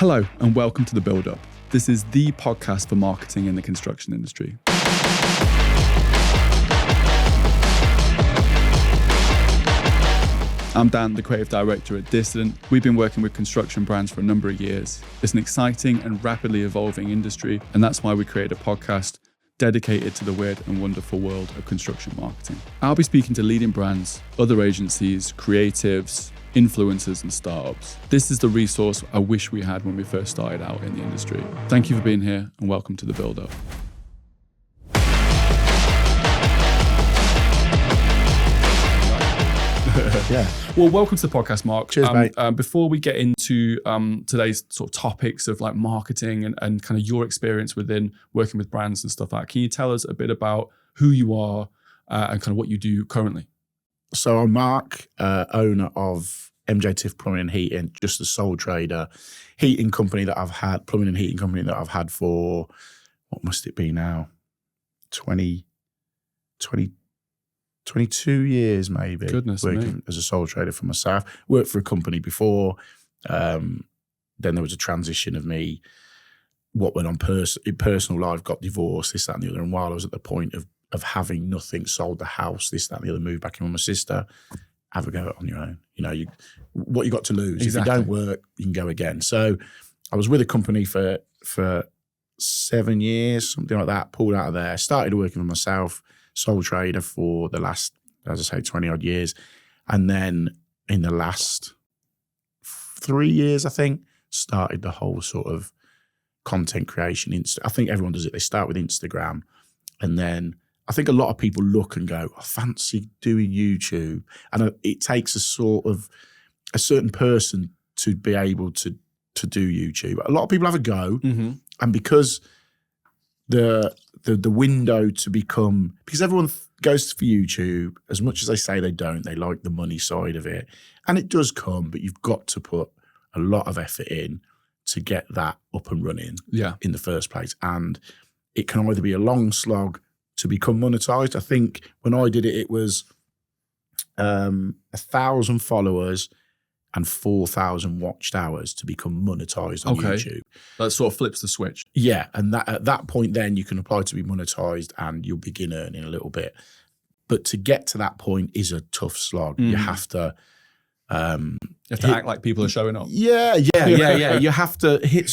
Hello and welcome to The Build Up. This is the podcast for marketing in the construction industry. I'm Dan, the creative director at Dissident. We've been working with construction brands for a number of years. It's an exciting and rapidly evolving industry, and that's why we created a podcast dedicated to the weird and wonderful world of construction marketing. I'll be speaking to leading brands, other agencies, creatives, influencers and startups. This is the resource I wish we had when we first started out in the industry. Thank you for being here and welcome to The Build Up. Yeah. Well, welcome to the podcast, Mark. Cheers, mate. Before we get into today's sort of topics of like marketing and kind of your experience within working with brands and stuff like that, can you tell us a bit about who you are and kind of what you do currently? So I'm Mark, owner of Tiff Plumbing and Heating, just a sole trader, plumbing and heating company that I've had for, what must it be now? 22 years maybe. Goodness working me. as a sole trader for myself. Worked for a company before. Then there was a transition of me, what went on in personal life, got divorced, this, that and the other. And while I was at the point of having nothing, sold the house, this, that and the other, moved back in with my sister, have a go on your own. You know, what you got to lose. Exactly. If you don't work, you can go again. So I was with a company for 7 years, something like that, pulled out of there, started working for myself, sole trader for the last, as I say, 20 odd years. And then in the last 3 years, I think, started the whole sort of content creation. I think everyone does it. They start with Instagram, and then I think a lot of people look and go, I fancy doing YouTube. And it takes a certain person to be able to do YouTube. A lot of people have a go. Mm-hmm. And because the window to become, because everyone goes for YouTube, as much as they say they don't, they like the money side of it. And it does come, but you've got to put a lot of effort in to get that up and running in the first place. And it can either be a long slog to become monetized. I think when I did it, it was 1,000 followers and 4,000 watched hours to become monetized on YouTube. That sort of flips the switch. Yeah, and at that point then you can apply to be monetized and you'll begin earning a little bit. But to get to that point is a tough slog. Mm. You have to act like people are showing up. Yeah. You have to hit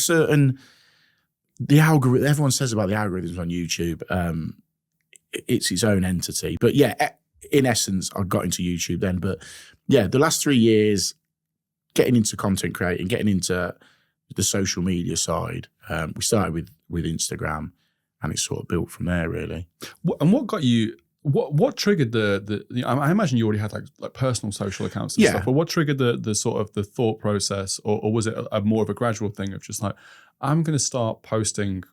the algorithm. Everyone says about the algorithms on YouTube. It's its own entity. But yeah, in essence, I got into YouTube then. But yeah, the last 3 years, getting into content creating, getting into the social media side. We started with Instagram, and it sort of built from there, really. And what got you? What triggered I imagine you already had like personal social accounts and stuff. But what triggered the sort of the thought process, or was it a more of a gradual thing of just like, I'm going to start posting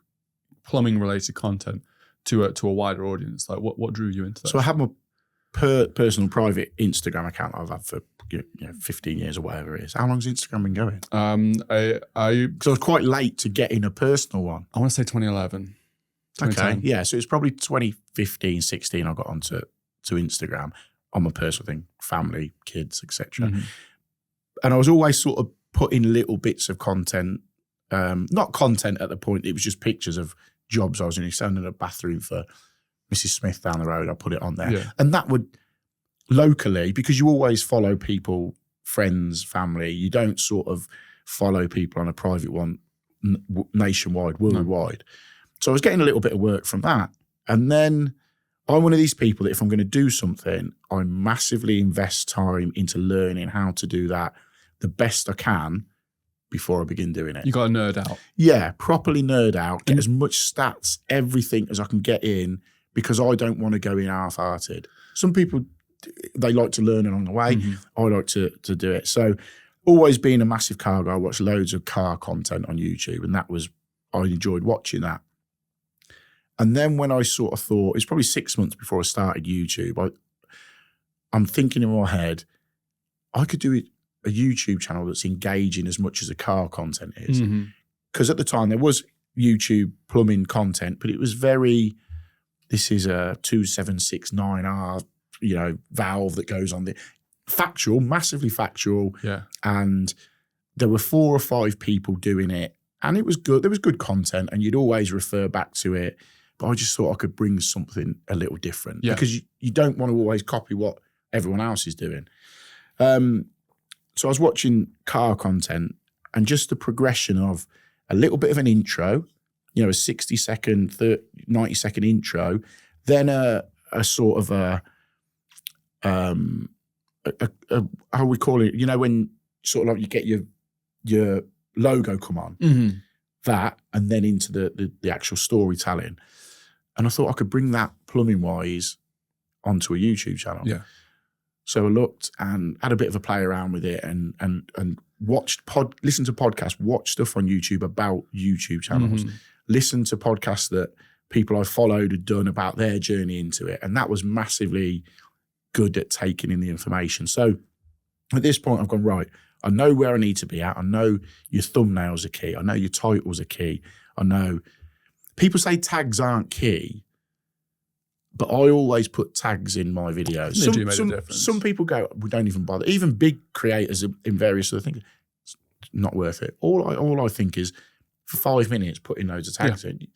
plumbing related content to a wider audience? Like what drew you into that? So I have my personal private Instagram account I've had for 15 years or whatever it is. How long's Instagram been going? Because I was quite late to get in a personal one. I want to say 2011. Okay, yeah. So it's probably 2015, 16 I got onto Instagram on my personal thing, family, kids, etc. Mm-hmm. And I was always sort of putting little bits of content, not content at the point, it was just pictures of jobs I was in. Standing in a bathroom for Mrs. Smith down the road, I put it on there. Yeah. And that would locally, because you always follow people, friends, family, you don't sort of follow people on a private one nationwide, worldwide. No. So I was getting a little bit of work from that. And then I'm one of these people that if I'm going to do something, I massively invest time into learning how to do that the best I can before I begin doing it. You got to nerd out. Yeah, properly nerd out, get as much stats, everything as I can get in, because I don't want to go in half-hearted. Some people, they like to learn along the way. Mm-hmm. I like to do it. So always being a massive car guy, I watched loads of car content on YouTube, and I enjoyed watching that. And then when I sort of thought, it's probably 6 months before I started YouTube, I'm thinking in my head, I could do a YouTube channel that's engaging as much as the car content is. Because at the time there was YouTube plumbing content, but it was this is a 2769R, valve that goes on the factual, massively factual. Yeah. And there were 4 or 5 people doing it, and it was good. There was good content, and you'd always refer back to it. But I just thought I could bring something a little different because you don't want to always copy what everyone else is doing. So I was watching car content, and just the progression of a little bit of an intro, a 60-second, 90-second intro, then a sort of a how we call it, when sort of like you get your logo come on, that, and then into the actual storytelling. And I thought I could bring that plumbing-wise onto a YouTube channel. Yeah. So I looked and had a bit of a play around with it and listened to podcasts, watched stuff on YouTube about YouTube channels, listened to podcasts that people I followed had done about their journey into it. And that was massively good at taking in the information. So at this point I've gone, right, I know where I need to be at. I know your thumbnails are key. I know your titles are key. I know people say tags aren't key, but I always put tags in my videos. They do make a difference. Some people go, we don't even bother. Even big creators in various other things, it's not worth it. All I think is for 5 minutes, putting loads of tags in.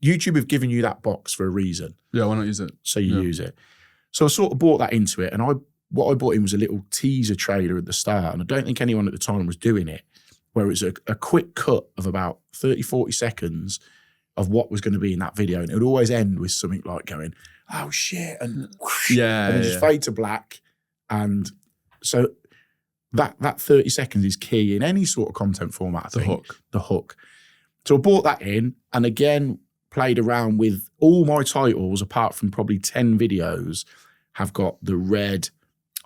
YouTube have given you that box for a reason. Yeah, why not use it? So you use it. So I sort of brought that into it, and what I brought in was a little teaser trailer at the start, and I don't think anyone at the time was doing it, where it was a quick cut of about 30, 40 seconds of what was going to be in that video. And it would always end with something like going, oh shit, and whoosh, and then just fade to black. And so that 30 seconds is key in any sort of content format, I think. The hook. So I brought that in, and again, played around with all my titles, apart from probably 10 videos, have got the red,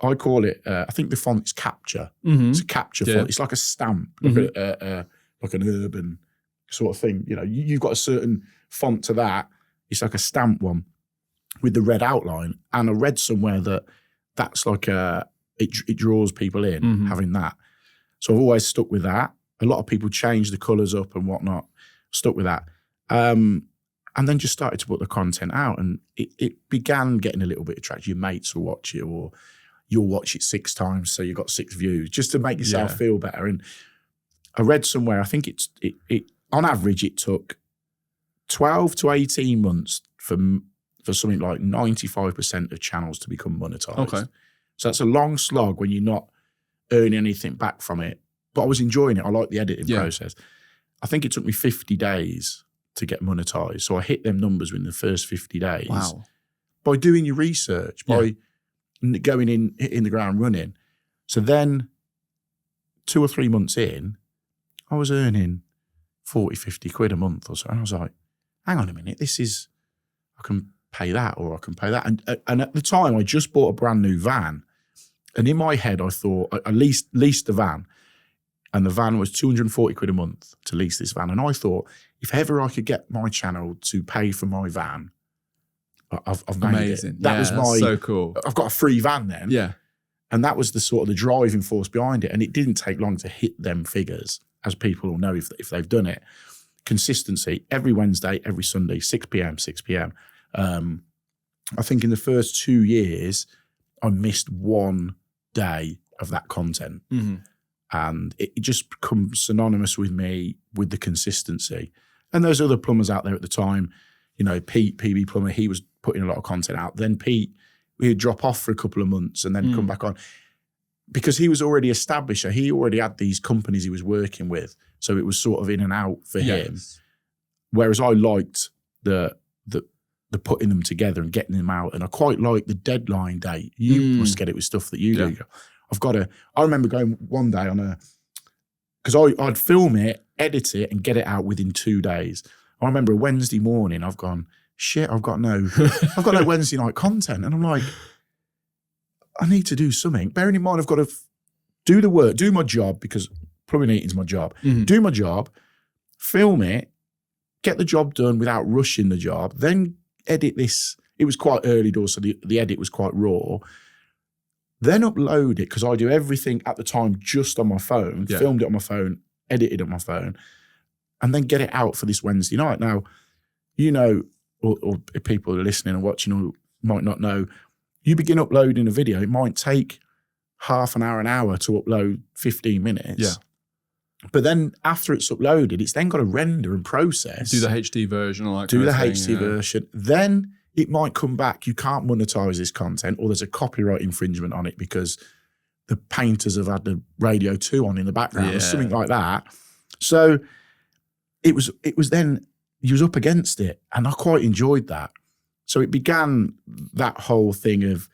I call it, I think the font is Capture. It's a Capture font. It's like a stamp, like an urban sort of thing. You've got a certain font to that. It's like a stamp one with the red outline. And I read somewhere that's like it draws people in, having that. So I've always stuck with that. A lot of people change the colours up and whatnot. Stuck with that. And then just started to put the content out, and it began getting a little bit of traction. Your mates will watch it, or you'll watch it 6 times, so you've got 6 views, just to make yourself feel better. And I read somewhere, I think it on average, it took 12 to 18 months for something like 95% of channels to become monetized. Okay. So that's a long slog when you're not earning anything back from it. But I was enjoying it. I like the editing process. I think it took me 50 days to get monetized. So I hit them numbers within the first 50 days. Wow. By doing your research, by going in, hitting the ground running. So then 2 or 3 months in, I was earning 40, 50 quid a month or so. And I was like, hang on a minute, I can pay that, or I can pay that. And at the time, I just bought a brand new van. And in my head, I thought, I leased the van. And the van was 240 quid a month to lease this van. And I thought, if ever I could get my channel to pay for my van, I've made it. That was that's so cool. I've got a free van then. Yeah. And that was the sort of the driving force behind it. And it didn't take long to hit them figures, as people will know if they've done it. Consistency, every Wednesday, every Sunday, 6 p.m. I think in the first 2 years, I missed 1 day of that content. And it just becomes synonymous with me with the consistency. And there's other plumbers out there at the time, Pete, PB Plumber, he was putting a lot of content out. Then Pete, he'd drop off for a couple of months and then come back on. Because he was already established, he already had these companies he was working with. So it was sort of in and out for him. Whereas I liked the putting them together and getting them out. And I quite like the deadline date. You must get it with stuff that you do. I remember going one day because I'd film it, edit it, and get it out within 2 days. I remember a Wednesday morning, I've gone, shit, I've got no Wednesday night content. And I'm like, I need to do something. Bearing in mind, I've got to do the work, do my job, because plumbing and heating is my job. Do my job, film it, get the job done without rushing the job, then edit this. It was quite early doors, so the edit was quite raw. Then upload it, because I do everything at the time just on my phone, filmed it on my phone, edited on my phone, and then get it out for this Wednesday night. Now, or people who are listening and watching or might not know, you begin uploading a video, it might take half an hour to upload 15 minutes. But then after it's uploaded, it's then got to render and process. Do the HD version or do the HD version. Then it might come back, you can't monetize this content, or there's a copyright infringement on it because the painters have had the Radio 2 on in the background or something like that. So it was then, you was up against it, and I quite enjoyed that. So it began that whole thing of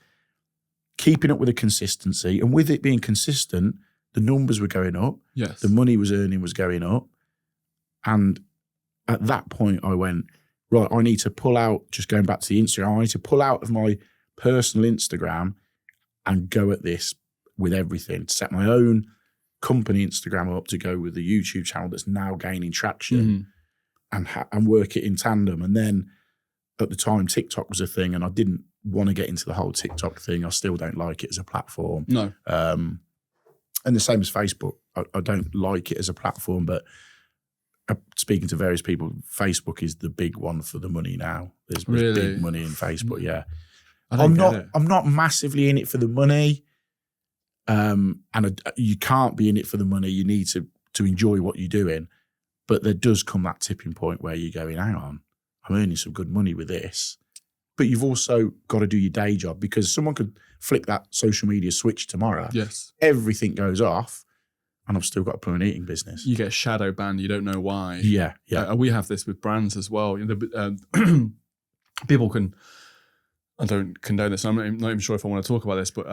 keeping up with the consistency, and with it being consistent, the numbers were going up. Yes. The money was going up. And at that point I went, right, I need to pull out, just going back to the Instagram, I need to pull out of my personal Instagram and go at this with everything, set my own company Instagram up to go with the YouTube channel that's now gaining traction and work it in tandem. And then at the time, TikTok was a thing, and I didn't want to get into the whole TikTok thing. I still don't like it as a platform. No. And the same as Facebook. I don't like it as a platform, but speaking to various people, Facebook is the big one for the money now. There's big money in Facebook, yeah. I'm not massively in it for the money. You can't be in it for the money. You need to enjoy what you're doing. But there does come that tipping point where you're going, hang on, I'm earning some good money with this. But you've also got to do your day job, because someone could flick that social media switch tomorrow. Yes. Everything goes off, and I've still got a plum eating business. You get shadow banned. You don't know why. Yeah. We have this with brands as well. People can, I don't condone this. I'm not even sure if I want to talk about this, but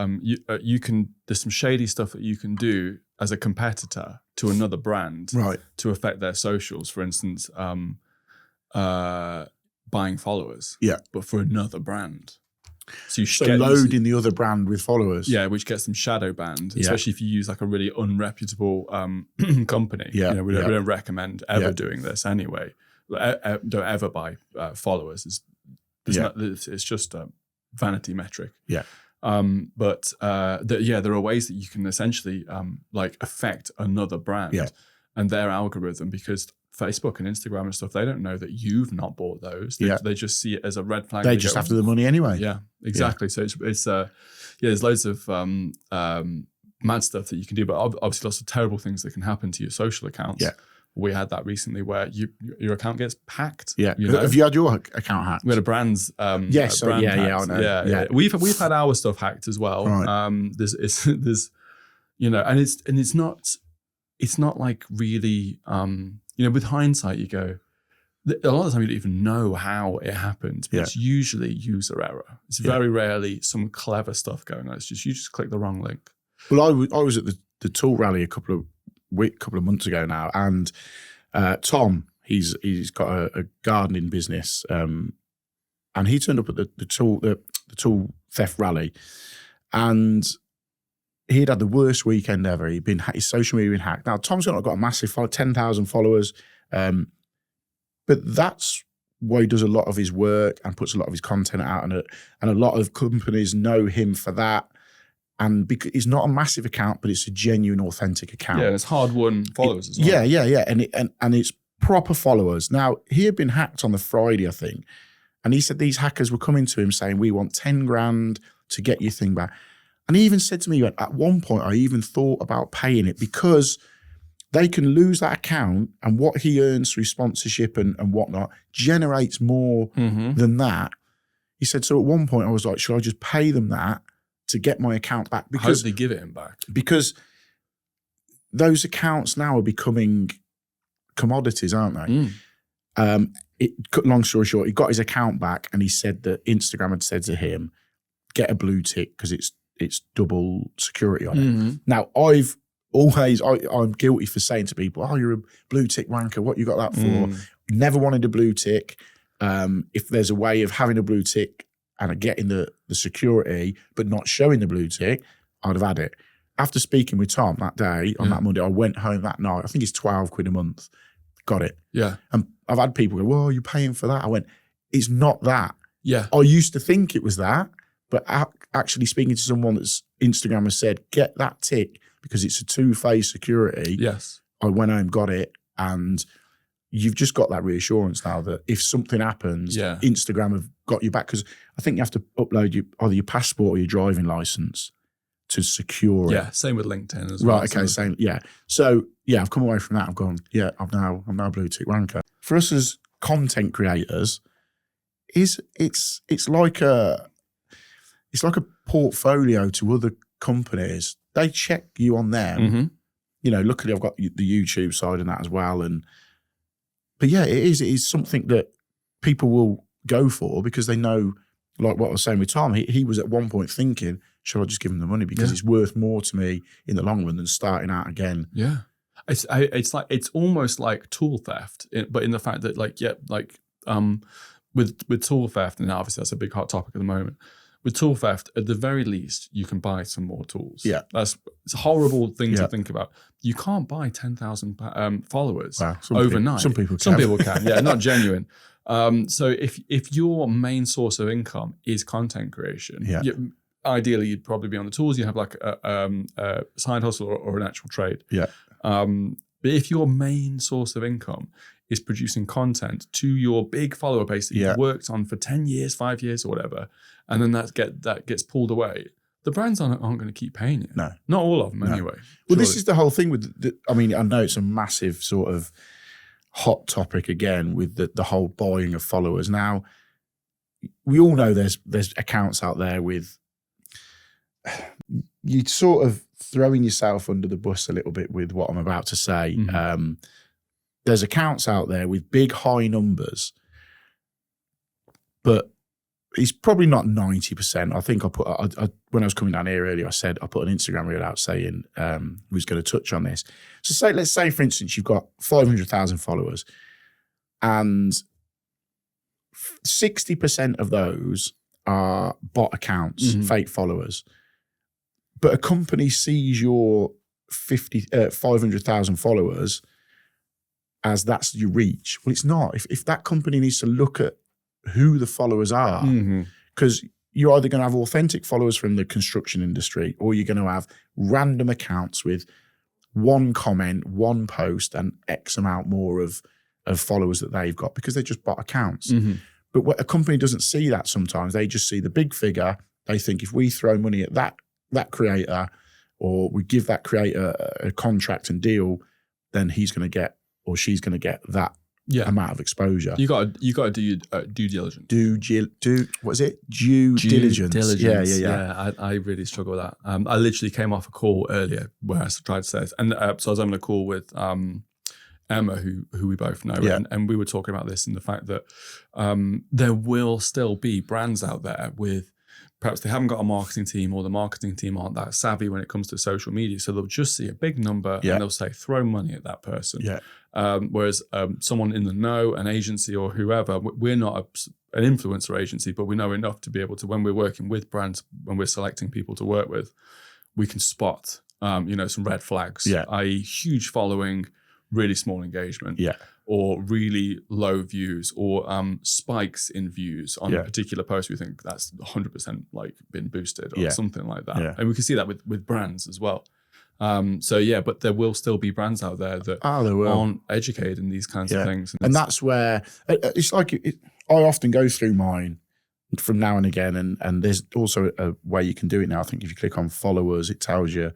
you can. There's some shady stuff that you can do as a competitor to another brand, right, to affect their socials. For instance, buying followers, but for another brand. So loading the other brand with followers, which gets them shadow banned, especially if you use like a really unreputable company. We don't recommend ever doing this anyway. Don't ever buy followers. It's just a vanity metric. But there are ways that you can essentially like affect another brand and their algorithm, because Facebook and Instagram and stuff, they don't know that you've not bought those. They just see it as a red flag. They're just after the money anyway. Yeah, exactly. So it's there's loads of mad stuff that you can do, but obviously lots of terrible things that can happen to your social accounts. We had that recently where your account gets hacked. Have you had your account hacked? We had a brand's yes, brand I know. Yeah. We've had our stuff hacked as well. Right. There's and it's not like really with hindsight you go, a lot of the time you don't even know how it happened, but it's usually user error. It's very rarely some clever stuff going on. It's just you just click the wrong link. Well, I was at the Tool Rally a couple of months ago now, and Tom, he's got a gardening business, and he turned up at the tool theft rally, and he'd had the worst weekend ever. His social media had been hacked. Now Tom's got a massive 10,000 followers, but that's why he does a lot of his work and puts a lot of his content out, and a lot of companies know him for that. And because it's not a massive account, but it's a genuine, authentic account. Yeah, and it's hard-won followers as well. Yeah. And it's proper followers. Now, he had been hacked on the Friday, I think, and he said these hackers were coming to him saying, we want 10 grand to get your thing back. And he even said to me, at one point, I even thought about paying it, because they can lose that account, and what he earns through sponsorship and whatnot generates more than that. He said, so at one point I was like, should I just pay them that to get my account back? Because hopefully give it him back. Because those accounts now are becoming commodities, aren't they? Long story short, he got his account back, and he said that Instagram had said to him, get a blue tick because it's double security on it. Now, I'm guilty for saying to people, oh, you're a blue tick wanker. What you got that for? Never wanted a blue tick. If there's a way of having a blue tick and getting the security, but not showing the blue tick, I'd have had it. After speaking with Tom that day, on that Monday, I went home that night. I think it's 12 quid a month. Got it. Yeah. And I've had people go, well, you're paying for that. I went, it's not that. Yeah. I used to think it was that, but actually speaking to someone that's Instagram has said, get that tick because it's a two-phase security. Yes. I went home, got it, and you've just got that reassurance now that if something happens, Instagram have got you back. Because I think you have to upload either your passport or your driving license to secure it. Yeah, same with LinkedIn as well. Right, okay, same. Yeah. So I've come away from that. I've gone, I'm now a blue tick wanker. For us as content creators, it's like a portfolio to other companies. They check you on them. Mm-hmm. You know, luckily I've got the YouTube side and that as well. But yeah, it is something that people will go for because they know, like what I was saying with Tom, he was at one point thinking, should I just give him the money because it's worth more to me in the long run than starting out again. Yeah. It's almost like tool theft, but in the fact that with tool theft, and obviously that's a big hot topic at the moment. With tool theft, at the very least, you can buy some more tools. Yeah, it's a horrible thing to think about. You can't buy 10,000 followers overnight. Some people can. Some people can. Yeah, not genuine. So if your main source of income is content creation, ideally you'd probably be on the tools. You have like a side hustle or an actual trade. Yeah. But if your main source of income is producing content to your big follower base that you've worked on for 10 years, 5 years or whatever, and then that gets pulled away, the brands aren't going to keep paying you. No. Not all of them anyway. Well, surely. This is the whole thing with I know it's a massive sort of hot topic again with the whole buying of followers. Now, we all know there's accounts out there with, you sort of throwing yourself under the bus a little bit with what I'm about to say. Mm-hmm. There's accounts out there with big, high numbers, but it's probably not 90%. I think when I was coming down here earlier, I put an Instagram reel out saying who's going to touch on this. So let's say, for instance, you've got 500,000 followers and 60% of those are bot accounts, fake followers. But a company sees your 500,000 followers as that's your reach. Well, it's not. If that company needs to look at who the followers are, because you're either going to have authentic followers from the construction industry or you're going to have random accounts with one comment, one post, and X amount more of followers that they've got because they're just bot accounts. But what a company doesn't see that sometimes. They just see the big figure. They think if we throw money at that creator or we give that creator a contract and deal, then he's going to get or she's going to get that amount of exposure. You got to do due diligence. What is it? Due diligence. Yeah. I really struggle with that. I literally came off a call earlier where I tried to say this, and so I was having a call with Emma, who we both know, and we were talking about this and the fact that there will still be brands out there with perhaps they haven't got a marketing team or the marketing team aren't that savvy when it comes to social media. So they'll just see a big number and they'll say, throw money at that person. Whereas someone in the know, an agency or whoever, we're not an influencer agency, but we know enough to be able to, when we're working with brands, when we're selecting people to work with, we can spot, some red flags, i.e. huge following, really small engagement. Or really low views or spikes in views on a particular post. We think that's 100% like been boosted or something like that. And we can see that with brands as well. But there will still be brands out there that aren't educated in these kinds of things. And that's where, it's like, I often go through mine from now and again, and there's also a way you can do it now. I think if you click on followers, it tells you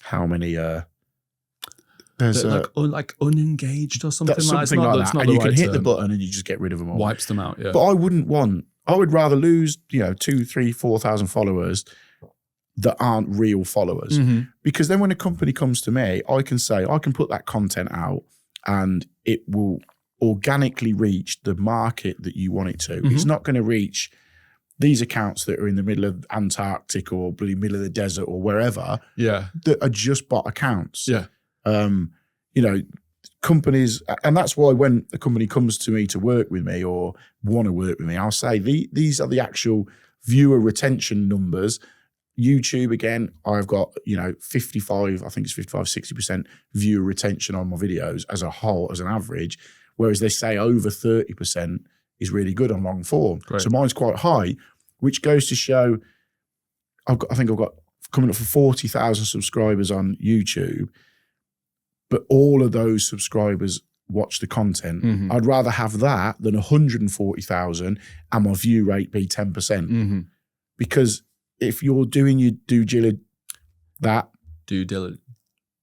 how many... There's like unengaged or something like that. And you can hit the button and you just get rid of them all. Wipes them out, But I would rather lose, 2,000, 3,000, 4,000 followers that aren't real followers. Because then when a company comes to me, I can put that content out and it will organically reach the market that you want it to. It's not going to reach these accounts that are in the middle of Antarctic or the middle of the desert or wherever that are just bot accounts. Companies, and that's why when a company comes to me to work with me or want to work with me, I'll say these are the actual viewer retention numbers. YouTube, again, I've got, 60% viewer retention on my videos as a whole, as an average, whereas they say over 30% is really good on long form. Great. So mine's quite high, which goes to show I've got coming up for 40,000 subscribers on YouTube. But all of those subscribers watch the content. I'd rather have that than 140,000 and my view rate be 10%. Because if you're doing your due diligence,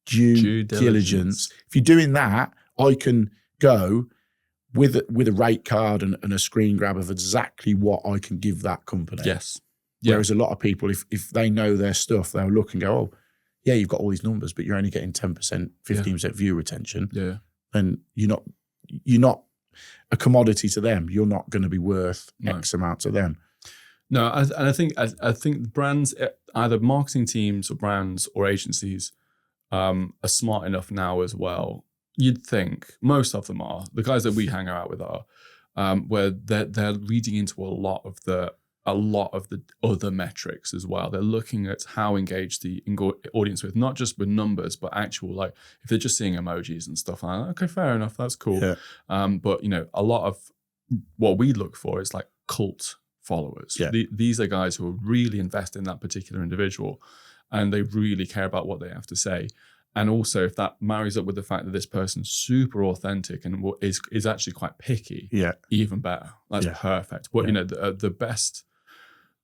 due diligence. If you're doing that, I can go with a rate card and a screen grab of exactly what I can give that company. Yes. Whereas a lot of people, if they know their stuff, they'll look and go, oh, yeah, you've got all these numbers, but you're only getting 10%, 15% view retention. Yeah. And you're not a commodity to them. You're not going to be worth X amount to them. No, I think brands, either marketing teams or brands or agencies, are smart enough now as well. You'd think most of them are. The guys that we hang out with are, where they're reading into a lot of the other metrics as well. They're looking at how engaged the audience with, not just with numbers, but actual, like if they're just seeing emojis and stuff like that, okay, fair enough, that's cool. Yeah. But a lot of what we look for is like cult followers. Yeah. These are guys who are really invested in that particular individual and they really care about what they have to say. And also, if that marries up with the fact that this person's super authentic and is actually quite picky, even better. That's perfect. But the best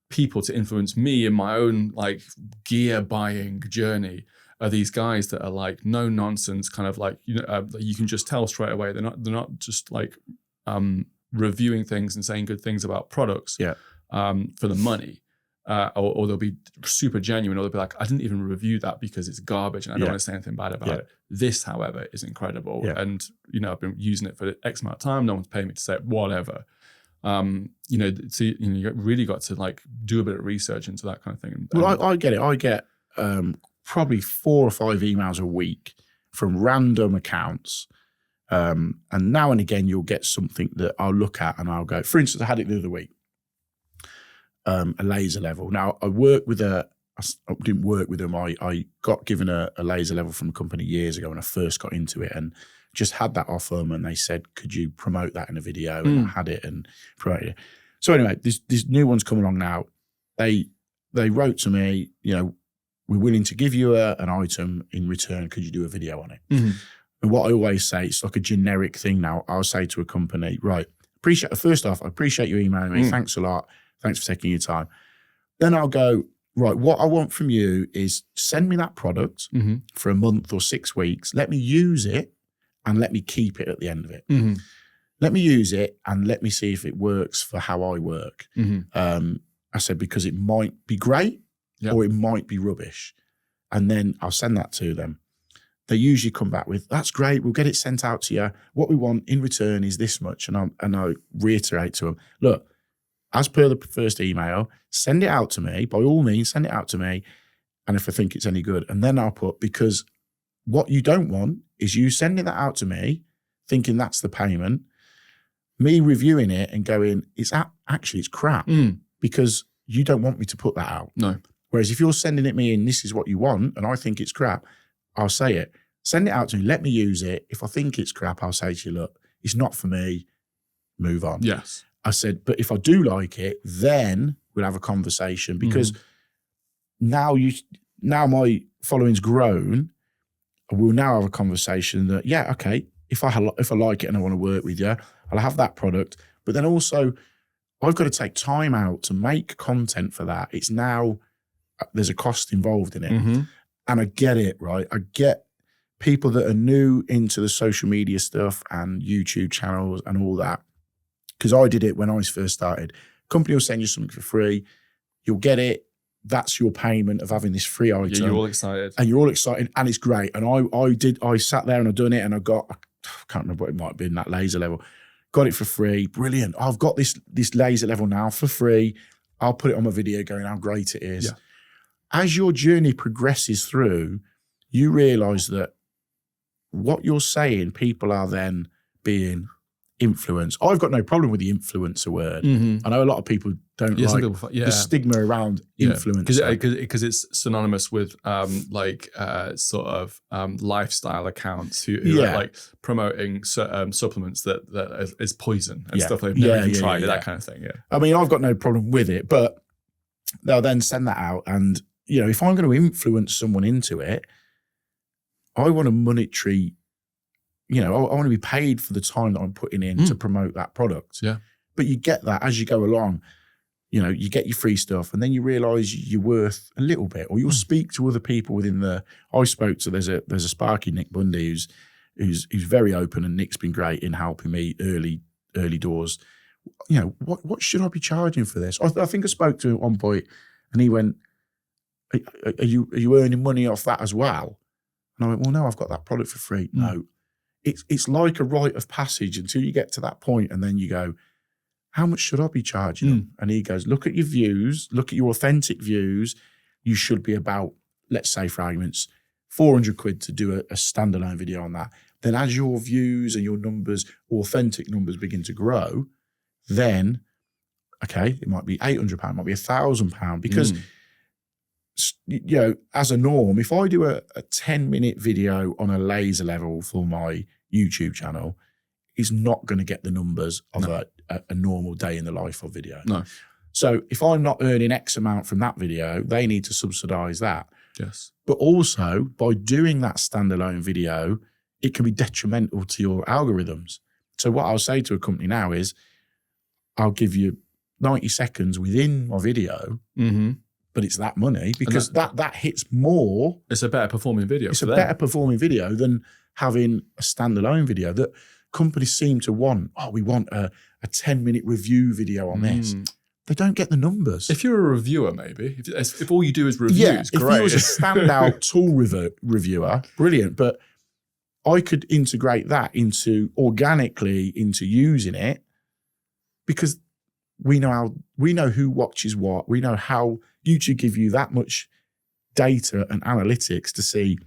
people to influence me in my own like gear buying journey are these guys that are like no nonsense, kind of like you can just tell straight away they're not just like reviewing things and saying good things about products for the money. Or they'll be super genuine, or they'll be like, I didn't even review that because it's garbage and I don't want to say anything bad about it. This, however, is incredible. And, I've been using it for X amount of time. No one's paying me to say it, whatever. So you really got to like do a bit of research into that kind of thing. Well, I get it. I get probably 4 or 5 emails a week from random accounts. And now and again, you'll get something that I'll look at and I'll go, for instance, I had it the other week. A laser level. Now, I didn't work with them. I got given a laser level from a company years ago when I first got into it and just had that off them. And they said, could you promote that in a video? And I had it and promoted it. So anyway, these new ones come along now. They wrote to me, we're willing to give you an item in return. Could you do a video on it? Mm-hmm. And what I always say, it's like a generic thing now. I'll say to a company, right, first off, I appreciate you emailing me. Thanks a lot. Thanks for taking your time. Then I'll go, right, what I want from you is send me that product for a month or 6 weeks. Let me use it and let me keep it at the end of it. Mm-hmm. Let me use it and let me see if it works for how I work. Mm-hmm. I said, because it might be great or it might be rubbish. And then I'll send that to them. They usually come back with, that's great, we'll get it sent out to you. What we want in return is this much. And I reiterate to them, look, as per the first email, send it out to me. By all means, send it out to me. And if I think it's any good, and then I'll put, because what you don't want is you sending that out to me, thinking that's the payment, me reviewing it and going, it's crap because you don't want me to put that out. No. Whereas if you're sending it me and this is what you want, and I think it's crap, I'll say it. Send it out to me. Let me use it. If I think it's crap, I'll say to you, look, it's not for me. Move on. Yes. I said, but if I do like it, then we'll have a conversation because now my following's grown. We'll now have a conversation that, okay, if I like it and I want to work with you, I'll have that product. But then also, I've got to take time out to make content for that. It's now, there's a cost involved in it. Mm-hmm. And I get it, right? I get people that are new into the social media stuff and YouTube channels and all that. Because I did it when I first started. Company will send you something for free. You'll get it. That's your payment of having this free item. Yeah, you're all excited. And you're all excited and it's great. And I sat there and I done it and I can't remember what it might have been, that laser level. Got it for free. Brilliant. I've got this laser level now for free. I'll put it on my video going how great it is. Yeah. As your journey progresses through, you realize that what you're saying, people are then being influence. I've got no problem with the influencer word. Mm-hmm. I know a lot of people don't like the stigma around influence because it's synonymous with lifestyle accounts who are like promoting supplements that is poison and stuff they've never even tried, that kind of thing. Yeah, I mean, I've got no problem with it, but they'll then send that out, and if I'm going to influence someone into it, I want a monetary. I want to be paid for the time that I'm putting in to promote that product. Yeah. But you get that as you go along. you get your free stuff and then you realise you're worth a little bit, or you'll speak to other people within I spoke to, there's a Sparky, Nick Bundy, who's very open, and Nick's been great in helping me early doors. What should I be charging for this? I think I spoke to him at one point and he went, are you earning money off that as well? And I went, well, no, I've got that product for free. No, it's like a rite of passage until you get to that point, and then you go, how much should I be charging them? And he goes, look at your views, look at your authentic views. You should be about, let's say for arguments, 400 quid to do a standalone video on that. Then as your views and your numbers, authentic numbers begin to grow, then, okay, it might be £800, it might be £1,000, because, as a norm, if I do a 10-minute video on a laser level for my YouTube channel, it's not going to get the numbers of a normal day in the life of video. No. So if I'm not earning X amount from that video, they need to subsidize that. Yes. But also, by doing that standalone video, it can be detrimental to your algorithms. So what I'll say to a company now is, I'll give you 90 seconds within my video, but it's that money, because that hits more. It's a better performing video. It's a better performing video than having a standalone video that companies seem to want. Oh, we want a 10-minute review video on this. They don't get the numbers. If you're a reviewer, maybe, if all you do is reviews, great. If you was a standout tool reviewer, brilliant. But I could integrate that organically into using it, because we know who watches what. We know how YouTube give you that much data and analytics to see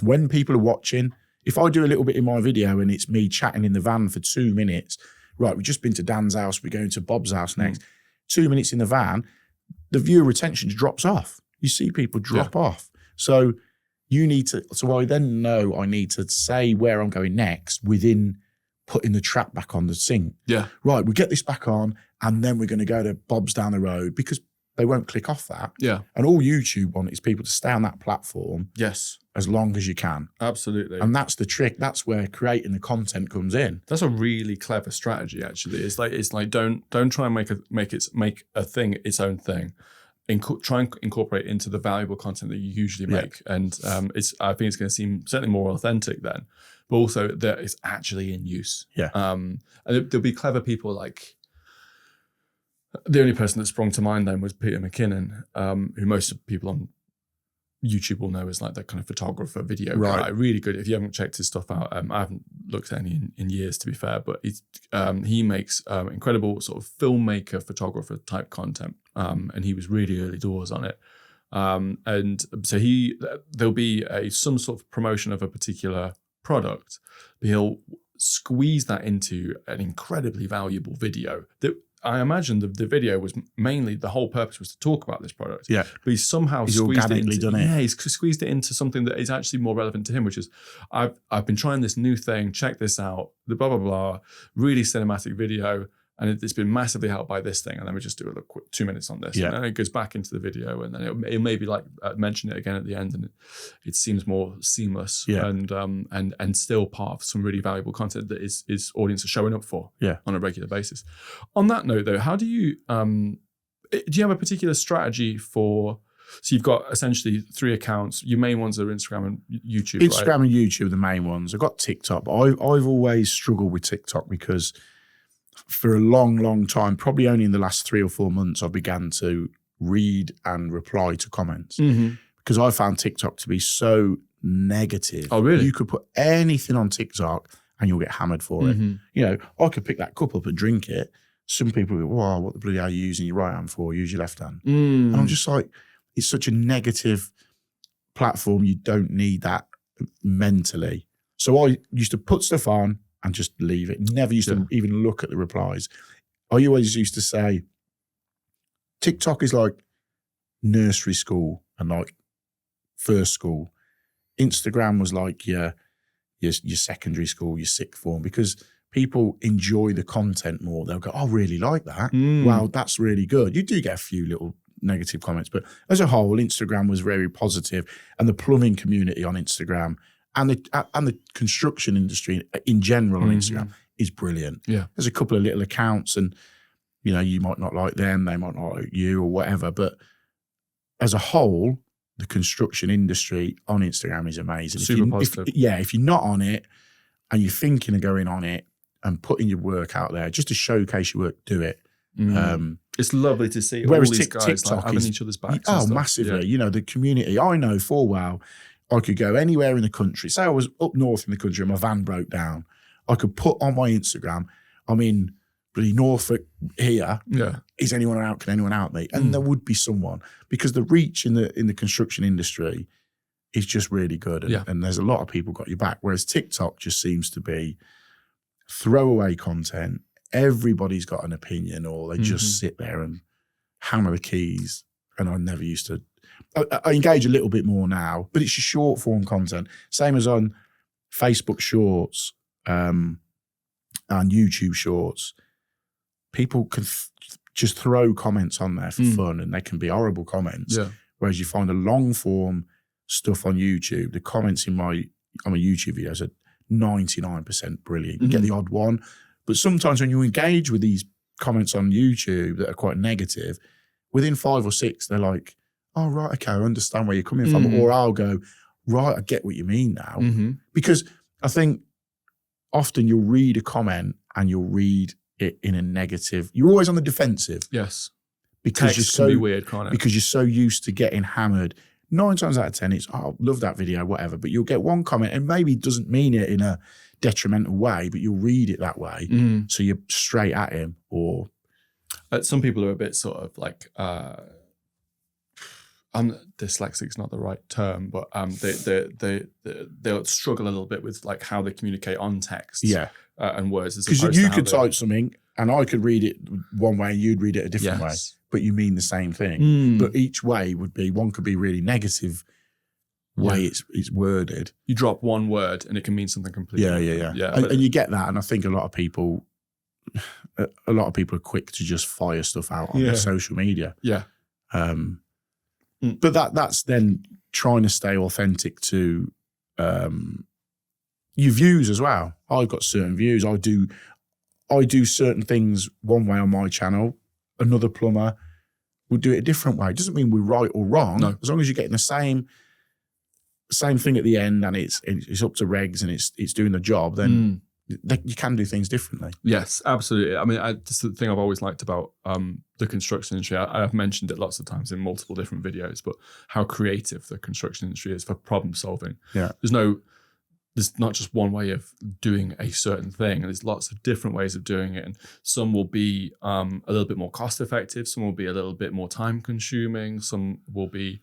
when people are watching. If I do a little bit in my video and it's me chatting in the van for 2 minutes, right, we've just been to Dan's house, we're going to Bob's house next. 2 minutes in the van, the viewer retention drops off. You see people drop off. So I then know I need to say where I'm going next within putting the track back on the sync. Yeah. Right, we get this back on and then we're going to go to Bob's down the road, because they won't click off that. Yeah. And all YouTube want is people to stay on that platform. Yes. As long as you can. Absolutely. And that's the trick. That's where creating the content comes in. That's a really clever strategy, actually. It's like don't try and make a thing its own thing. Try and incorporate into the valuable content that you usually make. And I think it's going to seem certainly more authentic then, but also that it's actually in use. Yeah. And there'll be clever people like, the only person that sprung to mind then was Peter McKinnon, who most people on YouTube will know as like that kind of photographer, video guy. Really good. If you haven't checked his stuff out, I haven't looked at any in years, to be fair, but he makes incredible sort of filmmaker, photographer type content. And he was really early doors on it. And so there'll be some sort of promotion of a particular product, but he'll squeeze that into an incredibly valuable video that I imagine the video was mainly, the whole purpose was to talk about this product. Yeah. But he's squeezed it into, he's squeezed it into something that is actually more relevant to him, which is, I've been trying this new thing, check this out, the blah, blah, blah, really cinematic video. And it's been massively helped by this thing. And then we just do a quick 2 minutes on this. Yeah. And then it goes back into the video, and then it may be like mention it again at the end, and it seems more seamless and still part of some really valuable content that his audience are showing up for on a regular basis. On that note though, how do you have a particular strategy for, so you've got essentially 3 accounts. Your main ones are Instagram and YouTube, Instagram and YouTube are the main ones. I've got TikTok, but I've always struggled with TikTok because for a long, long time, probably only in the last 3 or 4 months, I began to read and reply to comments because I found TikTok to be so negative. Oh, really? You could put anything on TikTok and you'll get hammered for it. You know, I could pick that cup up and drink it. Some people go, wow, what the bloody hell are you using your right hand for? Use your left hand. And I'm just like, it's such a negative platform. You don't need that mentally. So I used to put stuff on and just leave it. Never used to even look at the replies. I always used to say, TikTok is like nursery school and like first school. Instagram was like your secondary school, your sixth form, because people enjoy the content more. They'll go, oh, I really like that. Wow, that's really good. You do get a few little negative comments, but as a whole, Instagram was very positive, and the plumbing community on Instagram and the construction industry in general on Instagram is brilliant. Yeah. There's a couple of little accounts, and You know, you might not like them, they might not like you or whatever. But as a whole, the construction industry on Instagram is amazing. Super positive. If you're not on it and you're thinking of going on it and putting your work out there just to showcase your work, do it. It's lovely to see whereas all these guys TikTok having each other's backs. Oh, massively. Yeah. You know, the community. I know full well I could go anywhere in the country. Say I was up north in the country and my van broke down. I could put on my Instagram, I'm in bloody Norfolk here. Yeah. Is anyone out? Can anyone help me? And there would be someone, because the reach in the construction industry is just really good. And there's a lot of people got your back. Whereas TikTok just seems to be throwaway content. Everybody's got an opinion, or they just sit there and hammer the keys. And I never used to. I engage a little bit more now, but it's your short form content. Same as on Facebook Shorts and YouTube Shorts. People can just throw comments on there for fun, and they can be horrible comments. Yeah. Whereas you find the long form stuff on YouTube, the comments on my YouTube videos are 99% brilliant. You get the odd one, but sometimes when you engage with these comments on YouTube that are quite negative, within 5 or 6, they're like, oh, right, okay, I understand where you're coming from. Or I'll go, right, I get what you mean now. Because I think often you'll read a comment and you'll read it in a negative. You're always on the defensive. Yes. Because Text can be weird, can't it? Because you're so used to getting hammered. 9 times out of 10, it's, oh, love that video, whatever. But you'll get one comment and maybe it doesn't mean it in a detrimental way, but you'll read it that way. So you're straight at him. Or some people are a bit sort of like, dyslexic is not the right term, but they'll struggle a little bit with like how they communicate on text and words. Because you could type something and I could read it one way and you'd read it a different way, but you mean the same thing. But each way would be, one could be really negative way it's worded. You drop one word and it can mean something completely different. And you get that, and I think a lot of people are quick to just fire stuff out on their social media. But that's then trying to stay authentic to your views as well. I've got certain views. I do certain things one way on my channel. Another plumber would do it a different way. It doesn't mean we're right or wrong. No. As long as you're getting the same thing at the end and it's up to regs and it's doing the job, then you can do things differently. Yes, absolutely. I mean, just the thing I've always liked about the construction industry, I've mentioned it lots of times in multiple different videos, but how creative the construction industry is for problem solving. Yeah. There's not just one way of doing a certain thing. There's lots of different ways of doing it. And some will be a little bit more cost effective. Some will be a little bit more time consuming. Some will be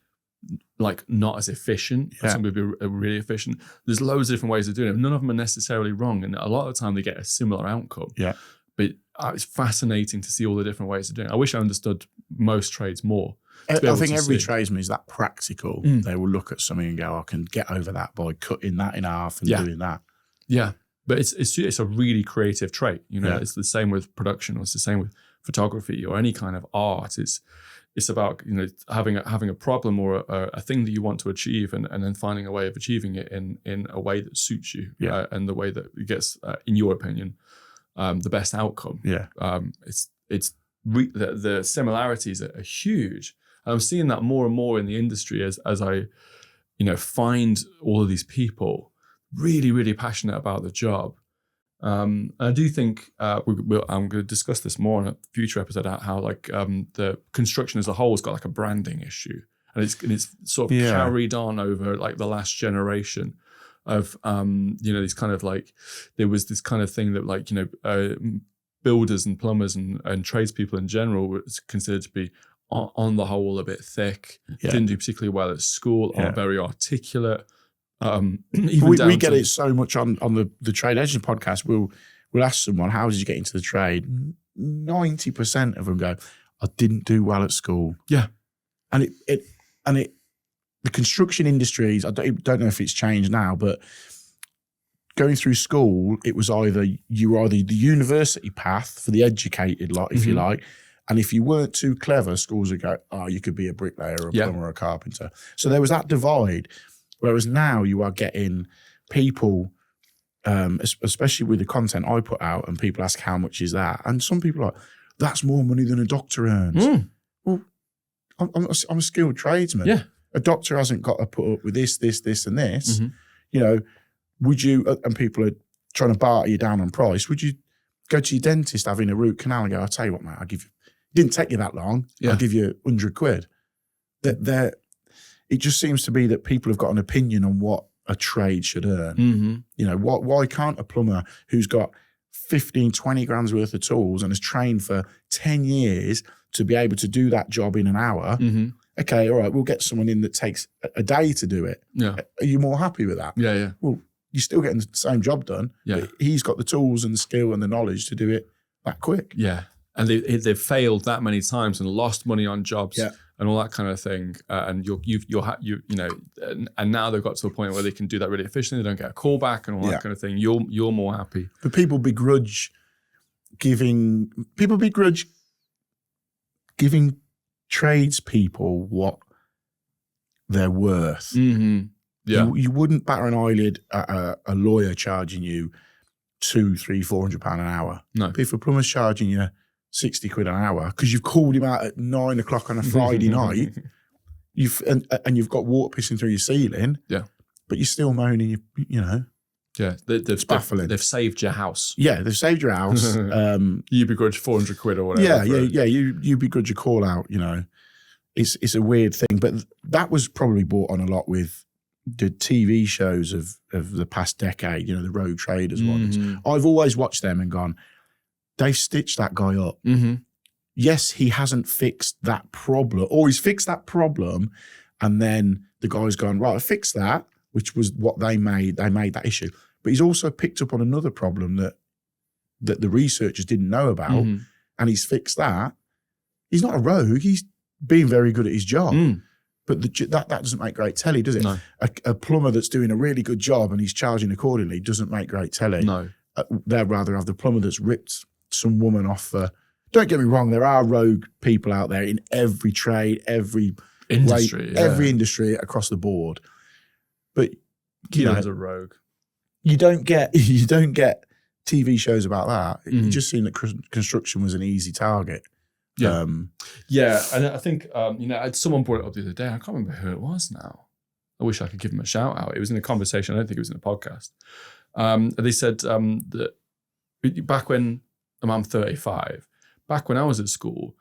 like not as efficient. Some will be really efficient. There's loads of different ways of doing it. None of them are necessarily wrong. And a lot of the time they get a similar outcome. Yeah. But it's fascinating to see all the different ways of doing it. I wish I understood most trades more. I think every tradesman is that practical. They will look at something and go, I can get over that by cutting that in half and doing that. Yeah. But it's a really creative trait. You know, it's the same with production, or it's the same with photography or any kind of art. It's about, you know, having a problem or a thing that you want to achieve and then finding a way of achieving it in a way that suits you and the way that gets, in your opinion, the best outcome. Yeah. The similarities are huge. And I'm seeing that more and more in the industry as I, you know, find all of these people really, really passionate about the job. I do think I'm going to discuss this more in a future episode, how like the construction as a whole has got like a branding issue, and it's sort of carried on over like the last generation of you know, these kind of like, there was this kind of thing that like, you know, builders and plumbers and tradespeople in general was considered to be on the whole a bit thick, didn't do particularly well at school, aren't very articulate. We get it so much on the Trade Legend podcast. We'll ask someone, how did you get into the trade? 90% of them go, I didn't do well at school. Yeah. And the construction industries, I don't know if it's changed now, but going through school, it was either the university path for the educated lot, if you like. And if you weren't too clever, schools would go, oh, you could be a bricklayer or a plumber or a carpenter. So there was that divide. Whereas now you are getting people, especially with the content I put out, and people ask how much is that? And some people are like, that's more money than a doctor earns. Well, I'm a skilled tradesman. Yeah. A doctor hasn't got to put up with this, and this. You know, would you, and people are trying to barter you down on price, would you go to your dentist having a root canal and go, I'll tell you what, mate, it didn't take you that long. I'll give you 100 quid. It just seems to be that people have got an opinion on what a trade should earn. You know, why can't a plumber who's got 15, 20 grand's worth of tools and has trained for 10 years to be able to do that job in an hour? Okay, all right, we'll get someone in that takes a day to do it. Yeah. Are you more happy with that? Yeah. Well, you're still getting the same job done. Yeah. But he's got the tools and the skill and the knowledge to do it that quick. Yeah. And they've failed that many times and lost money on jobs and all that kind of thing. And and now they've got to a point where they can do that really efficiently. They don't get a call back and all that kind of thing. You're more happy. But people begrudge giving tradespeople what they're worth. Yeah. You wouldn't batter an eyelid at a lawyer charging you £200, £300, £400 an hour. No. But if a plumber's charging you 60 quid an hour because you've called him out at 9 o'clock on a Friday night, you've got water pissing through your ceiling, but you're still moaning, you know. Yeah, it's baffling. They've saved your house. Yeah, they've saved your house. You begrudge 400 quid or whatever. Yeah. You begrudge a call out, you know. It's a weird thing, but that was probably brought on a lot with the TV shows of the past decade, you know, the Rogue Traders ones. I've always watched them and gone, they've stitched that guy up. Yes, he hasn't fixed that problem, or he's fixed that problem, and then the guy's gone, right, I fixed that, which was what they made. They made that issue. But he's also picked up on another problem that the researchers didn't know about, and he's fixed that. He's not a rogue. He's being very good at his job. But that doesn't make great telly, does it? No. A plumber that's doing a really good job and he's charging accordingly doesn't make great telly. No. They'd rather have the plumber that's ripped some woman off for... Don't get me wrong, there are rogue people out there in every trade, every industry, every industry across the board. But you know, a rogue. You don't get TV shows about that. It just seemed that construction was an easy target. Yeah, and I think someone brought it up the other day. I can't remember who it was now. I wish I could give him a shout out. It was in a conversation. I don't think it was in a podcast. They said that back when I'm 35, back when I was at school,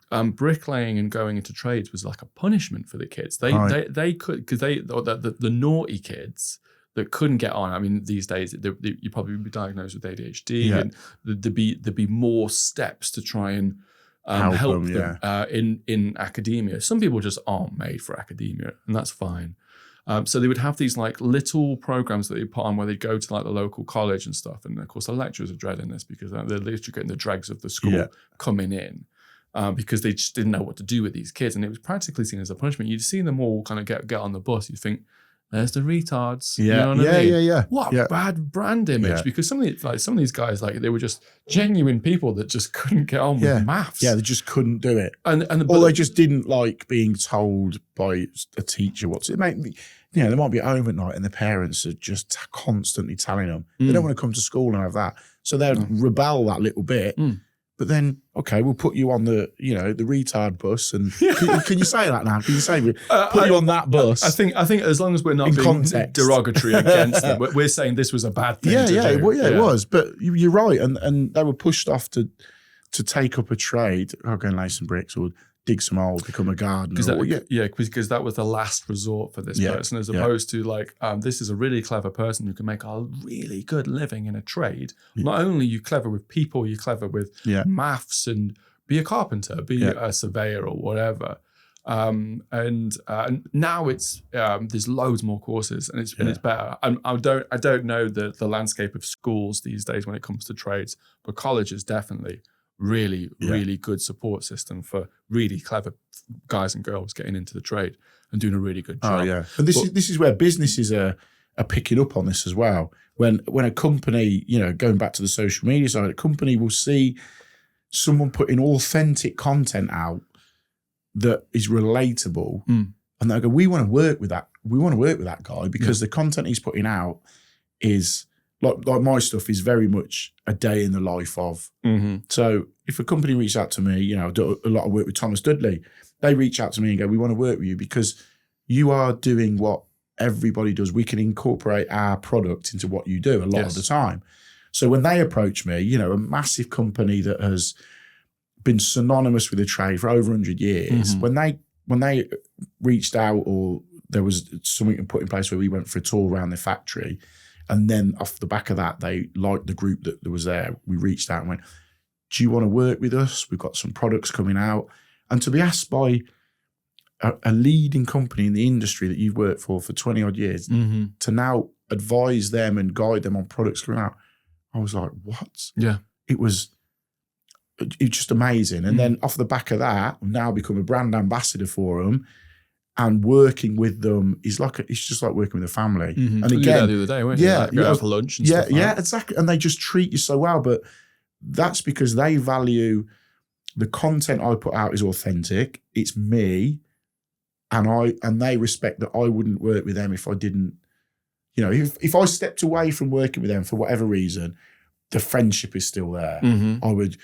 bricklaying and going into trades was like a punishment for the kids. They could, because the naughty kids that couldn't get on. I mean, these days you probably would be diagnosed with ADHD, and there'd be more steps to try and help them in academia. Some people just aren't made for academia, and that's fine. So they would have these like little programs that they put on where they go to like the local college and stuff. And of course the lecturers are dreading this because they're literally getting the dregs of the school coming in because they just didn't know what to do with these kids. And it was practically seen as a punishment. You'd see them all kind of get on the bus. You'd think, there's the retards. You know what I mean? What a bad brand image. Because some of these guys, like, they were just genuine people that just couldn't get on with maths. Yeah, they just couldn't do it. Or they just didn't like being told by a teacher what to do. You know, they might be at home at night and the parents are just constantly telling them. They don't want to come to school and have that. So they'll rebel that little bit. But then, okay, we'll put you on the retard bus. And can you say that now? Can you say put you on that bus? I think as long as we're not being derogatory against them, we're saying this was a bad thing to do. It was. But you're right. And they were pushed off to take up a trade. I'll go and lay some bricks or dig some holes, become a gardener. Because that was the last resort for this person, as opposed to like, this is a really clever person who can make a really good living in a trade. Not only are you clever with people, you're clever with maths, and be a carpenter, be a surveyor or whatever. And now it's there's loads more courses, and it's better. I don't know the landscape of schools these days when it comes to trades, but colleges definitely. Really good support system for really clever guys and girls getting into the trade and doing a really good job. And this is where businesses are picking up on this as well. When a company, you know, going back to the social media side, a company will see someone putting authentic content out that is relatable, and they'll go, we want to work with that. We want to work with that guy because the content he's putting out is like my stuff is very much a day in the life of. So if a company reaches out to me, I do a lot of work with Thomas Dudley. They reach out to me and go, we want to work with you because you are doing what everybody does. We can incorporate our product into what you do a lot of the time. So when they approach me, a massive company that has been synonymous with the trade for over 100 years, when they reached out, or there was something put in place where we went for a tour around the factory, and then off the back of that, they liked the group that was there. We reached out and went, do you want to work with us? We've got some products coming out. And to be asked by a leading company in the industry that you've worked for 20 odd years to now advise them and guide them on products coming out, I was like, what? Yeah. It was just amazing. And then off the back of that, I've now become a brand ambassador for them, and working with them is it's just like working with a family. And again, you were there the other day, weren't you? Like, go out for lunch and stuff like that. Exactly. And they just treat you so well. But that's because they value the content I put out is authentic. It's me. And they respect that I wouldn't work with them if I didn't, if I stepped away from working with them for whatever reason, the friendship is still there. I would,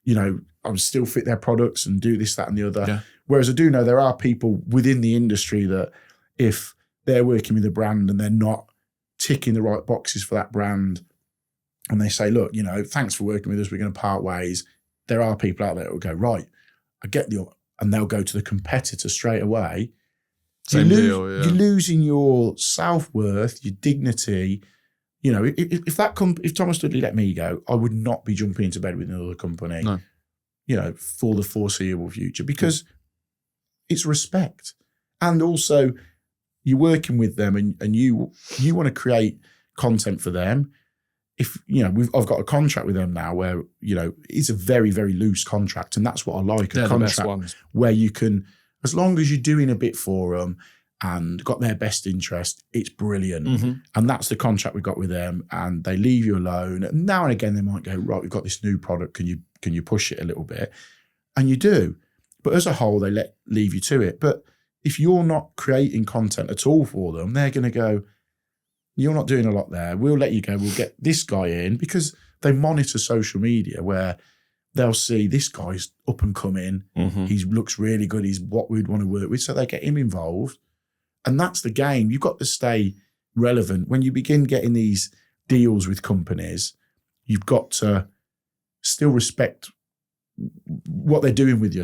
I would still fit their products and do this, that, and the other. Yeah. Whereas I do know there are people within the industry that if they're working with a brand and they're not ticking the right boxes for that brand, and they say, look, thanks for working with us, we're going to part ways. There are people out there that will go, right, I get and they'll go to the competitor straight away. Same deal, yeah. You're losing your self-worth, your dignity. If Thomas Dudley let me go, I would not be jumping into bed with another company, for the foreseeable future, because it's respect. And also you're working with them and you want to create content for them. If, I've got a contract with them now where, it's a very, very loose contract. And that's what I like, a contract where you can, as long as you're doing a bit for them and got their best interest, it's brilliant. And that's the contract we got with them. And they leave you alone. And now and again, they might go, right, we've got this new product. Can you push it a little bit? And you do. But as a whole, they leave you to it. But if you're not creating content at all for them, they're going to go, you're not doing a lot there. We'll let you go. We'll get this guy in, because they monitor social media where they'll see this guy's up and coming. He looks really good. He's what we'd want to work with. So they get him involved. And that's the game. You've got to stay relevant. When you begin getting these deals with companies, you've got to still respect what they're doing with you,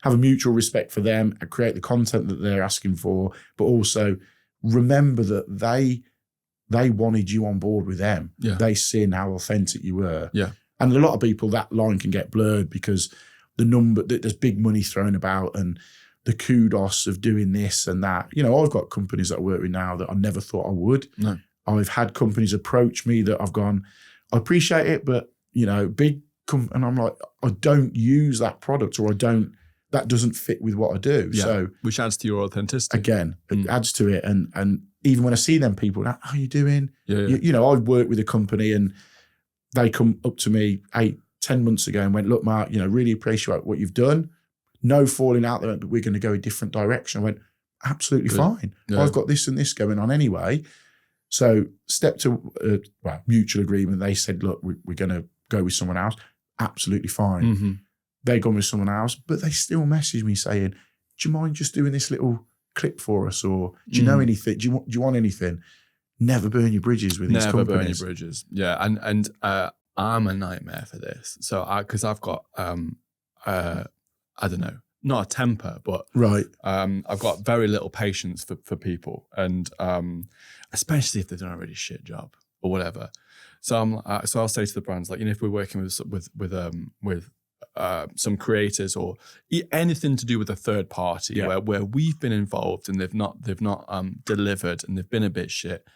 have a mutual respect for them and create the content that they're asking for, but also remember that they wanted you on board with them. Yeah. They seen how authentic you were. Yeah. And a lot of people, that line can get blurred because there's big money thrown about and the kudos of doing this and that. I've got companies that I work with now that I never thought I would. No. I've had companies approach me that I've gone, I appreciate it, but and I'm like, I don't use that product, or that doesn't fit with what I do. Yeah. So, which adds to your authenticity. Again, it adds to it. And even when I see them people, how are you doing? Yeah. I've worked with a company and they come up to me 8-10 months ago and went, look, Mark, really appreciate what you've done. No falling out there, but we're going to go a different direction. I went, absolutely fine. Yeah. I've got this and this going on anyway. So step to mutual agreement. They said, look, we're going to go with someone else. Absolutely fine. They've gone with someone else, but they still message me saying, do you mind just doing this little clip for us? Or do you know anything? Do you want anything? Never burn your bridges with these companies. Never burn your bridges. Yeah. And I'm a nightmare for this. So because I've got, I don't know, not a temper, but I've got very little patience for people. And especially if they've done a really shit job or whatever. So I'll say to the brands, like, if we're working with some creators or anything to do with a third party where we've been involved and they've not delivered and they've been a bit shit,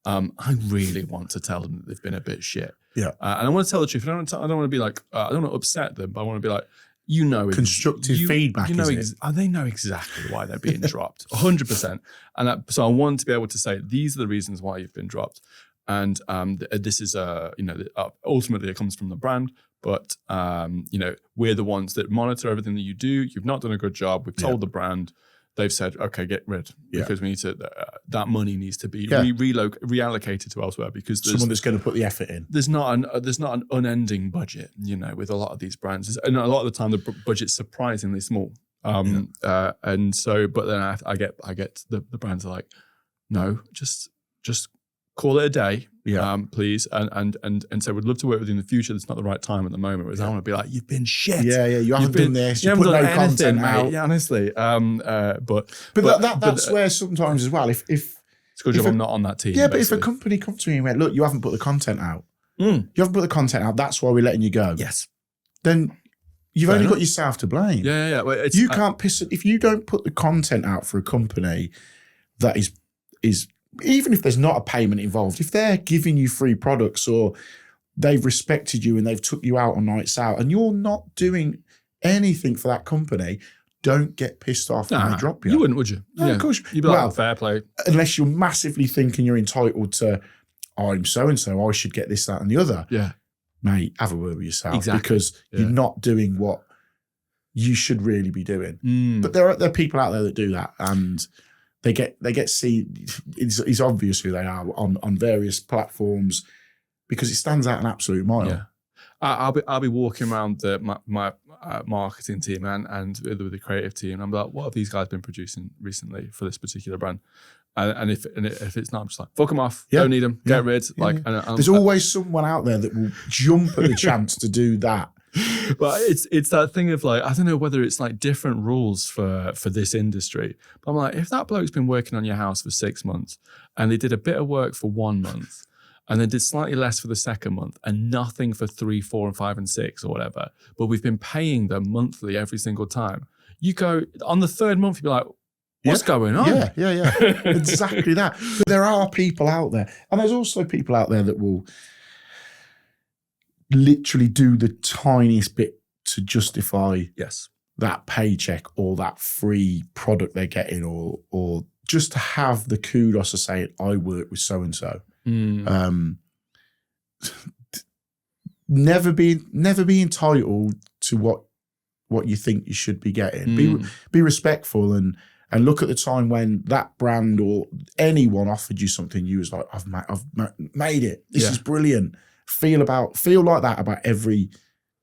I really want to tell them that they've been a bit shit. Yeah, and I want to tell the truth. I don't want to be like, I don't want to upset them, but I want to be like, constructive feedback. They know exactly why they're being dropped, 100%. And so I want to be able to say, these are the reasons why you've been dropped. And this is ultimately it comes from the brand, but we're the ones that monitor everything that you do. You've not done a good job. We've told the brand they've said, okay, get rid because we need to. That money needs to be reallocated to elsewhere because there's someone that's going to put the effort in. There's not an unending budget, with a lot of these brands, and a lot of the time the budget's surprisingly small. And so, but then I get the brands are like, no, just call it a day, please, and so we'd love to work with you in the future. That's not the right time at the moment. Whereas I want to be like, you've been shit. Yeah, you haven't done this. You haven't put no content out. Yeah, honestly. But that's where sometimes as well. If it's a good job I'm not on that team. Yeah, but if a company comes to me and went, look, you haven't put the content out. You haven't put the content out. That's why we're letting you go. Yes. Then you've only got yourself to blame. Yeah. Well, you can't piss it if you don't put the content out for a company that is even if there's not a payment involved, if they're giving you free products or they've respected you and they've took you out on nights out and you're not doing anything for that company, don't get pissed off when they drop you. You wouldn't, would you? No, of course. You'd be like, fair play. Unless you're massively thinking you're entitled to, I'm so-and-so, I should get this, that and the other. Yeah. Mate, have a word with yourself. Exactly. Because you're not doing what you should really be doing. But there are people out there that do that and they get seen. It's obvious who they are on various platforms because it stands out an absolute mile. Yeah. I'll be walking around my marketing team and with the creative team. And I'm like, what have these guys been producing recently for this particular brand? And if it's not, I'm just like, fuck them off. Don't need them. Get rid. There's always someone out there that will jump at the chance to do that. But it's that thing of like, I don't know whether it's like different rules for this industry. But I'm like, if that bloke's been working on your house for 6 months and they did a bit of work for 1 month and then did slightly less for the second month and nothing for 3, 4, and 5, and 6 or whatever, but we've been paying them monthly every single time. You go on the third month, you'd be like, what's going on? Yeah. Exactly that. But there are people out there. And there's also people out there that will literally do the tiniest bit to justify that paycheck or that free product they're getting or just to have the kudos of saying, I work with so-and-so. Never be entitled to what you think you should be getting. Be respectful and look at the time when that brand or anyone offered you something, you was like, I've made it. This is brilliant. Feel like that about every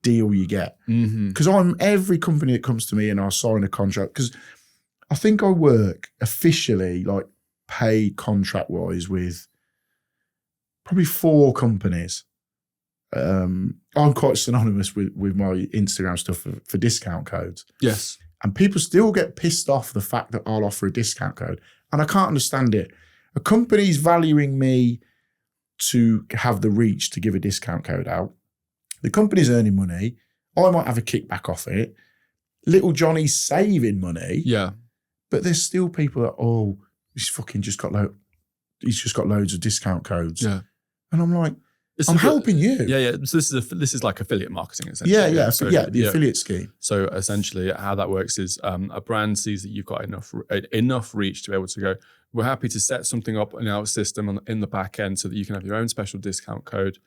deal you get. Because every company that comes to me and I sign a contract, because I think I work officially, like paid contract wise, with probably 4 companies. I'm quite synonymous with my Instagram stuff for discount codes. Yes. And people still get pissed off the fact that I'll offer a discount code. And I can't understand it. A company's valuing me to have the reach to give a discount code out. The company's earning money. I might have a kickback off it. Little Johnny's saving money. Yeah. But there's still people that, he's fucking just got loads of discount codes. Yeah. And I'm like, I'm helping you. Yeah. So this is like affiliate marketing, essentially. The affiliate scheme. So essentially, how that works is a brand sees that you've got enough reach to be able to go, we're happy to set something up in our system in the back end so that you can have your own special discount code.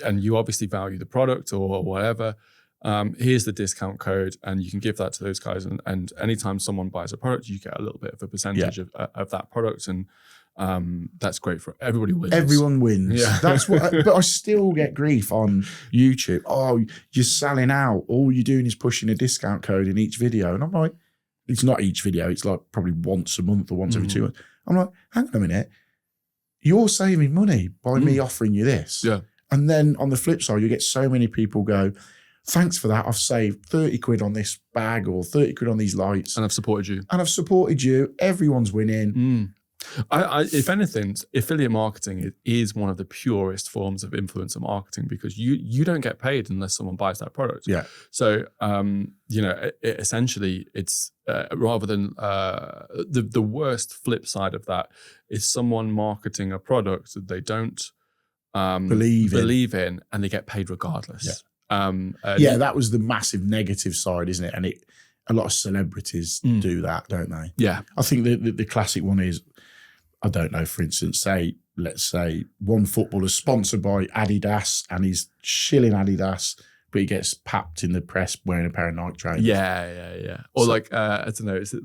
And you obviously value the product or whatever. Here's the discount code, and you can give that to those guys. And anytime someone buys a product, you get a little bit of a percentage of that product. And that's great for everybody. Wins. Everyone wins. Yeah. That's what. But I still get grief on YouTube. Oh, you're selling out. All you're doing is pushing a discount code in each video, and I'm like, it's not each video. It's like probably once a month or once every 2 months. I'm like, hang on a minute. You're saving money by me offering you this. Yeah. And then on the flip side, you get so many people go, thanks for that. I've saved 30 quid on this bag or 30 quid on these lights. And I've supported you. Everyone's winning. If anything, affiliate marketing is one of the purest forms of influencer marketing because you don't get paid unless someone buys that product. Yeah. So, essentially, it's rather than the worst flip side of that is someone marketing a product that they don't believe in and they get paid regardless. Yeah. That was the massive negative side, isn't it? And a lot of celebrities do that, don't they? Yeah. I think the classic one is, I don't know, for instance, let's say one footballer's sponsored by Adidas and he's shilling Adidas but he gets papped in the press wearing a pair of Nike trainers. Yeah. Or like, I don't know, is it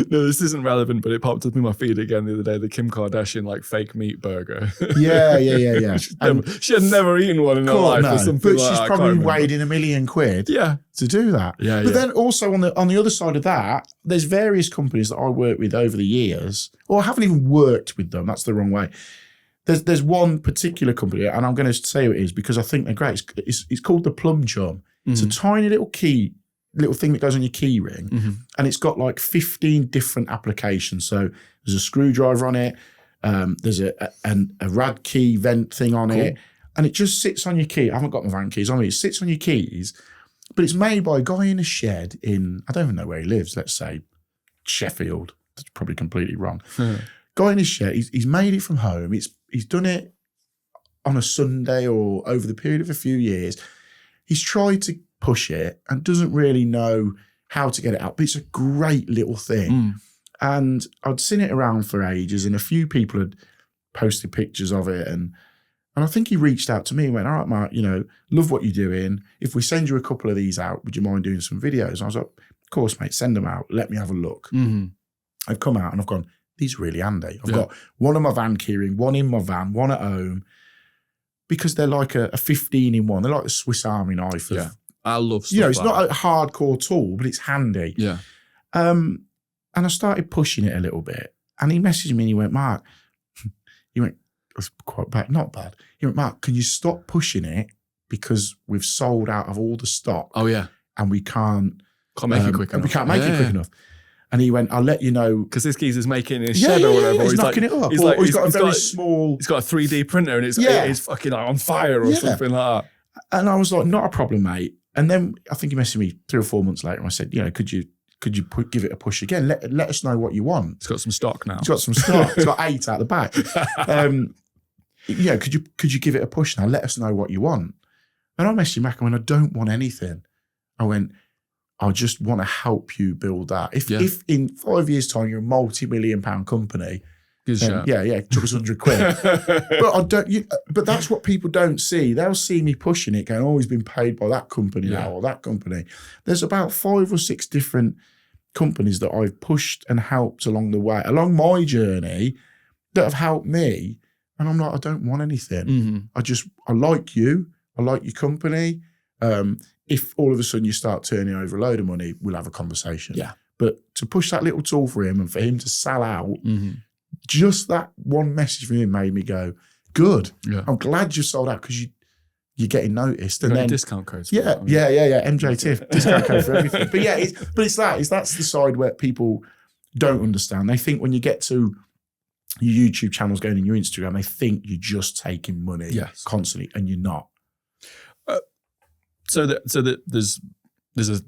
no, this isn't relevant, but it popped up in my feed again the other day, the Kim Kardashian like fake meat burger. Yeah. She had never eaten one in her life or something but like she's that. probably weighed in $1 million to do that. But then also on the other side of that, there's various companies that I work with over the years, or I haven't even worked with them. That's the wrong way. There's one particular company, and I'm going to say who it is because I think they're great. It's called the Plum Chum. It's a tiny little thing that goes on your key ring, and it's got like 15 different applications. So there's a screwdriver on it, there's a rad key vent thing on it, and it just sits on your key. I haven't got my van keys on me. It sits on your keys, but it's made by a guy in a shed in, I don't even know where he lives, let's say Sheffield. That's probably completely wrong. Guy in his shed, he's made it from home. He's done it on a Sunday or over the period of a few years. He's tried to push it and doesn't really know how to get it out, but it's a great little thing. And I'd seen it around for ages, and a few people had posted pictures of it, and I think he reached out to me and went, all right, Mark, love what you're doing. If we send you a couple of these out, would you mind doing some videos? And I was like, of course, mate, send them out. Let me have a look. I've come out and I've gone, these are really handy. I've got one on my van keyring, one in my van, one at home, because they're like a 15-in-1. They're like the Swiss Army knife. I love stuff it's not a hardcore tool, but it's handy. Yeah. And I started pushing it a little bit. And he messaged me and he went, Mark, it was quite bad, not bad. He went, Mark, can you stop pushing it because we've sold out of all the stock. Oh, yeah. And we can't make it quick enough. We can't make it quick enough. And he went, I'll let you know. Because this geezer's making his shed or whatever. He's knocking it up. He's got a very small. He's got a 3D printer and it's fucking like on fire or something like that. And I was like, not a problem, mate. And then I think he messaged me 3 or 4 months later and I said, could you give it a push again? Let us know what you want. It's got some stock now. It's got some stock. It's got 8 out the back. Could you give it a push now? Let us know what you want. And I messaged him back and went, I don't want anything. I went, I just want to help you build that. If in 5 years' time you're a multi-million-pound company, then, it took us £100. But that's what people don't see. They'll see me pushing it, going, "Oh, he's been paid by that company now or that company." There's about 5 or 6 different companies that I've pushed and helped along the way, along my journey, that have helped me. And I'm like, I don't want anything. I like you. I like your company. If all of a sudden you start turning over a load of money, we'll have a conversation. Yeah. But to push that little tool for him and for him to sell out, just that one message from him made me go, good. Yeah. I'm glad you sold out because you're getting noticed. And then discount codes. Yeah. MJ Tiff, discount code for everything. But that's the side where people don't understand. They think when you get to your YouTube channels going in your Instagram, they think you're just taking money constantly, and you're not. So there's a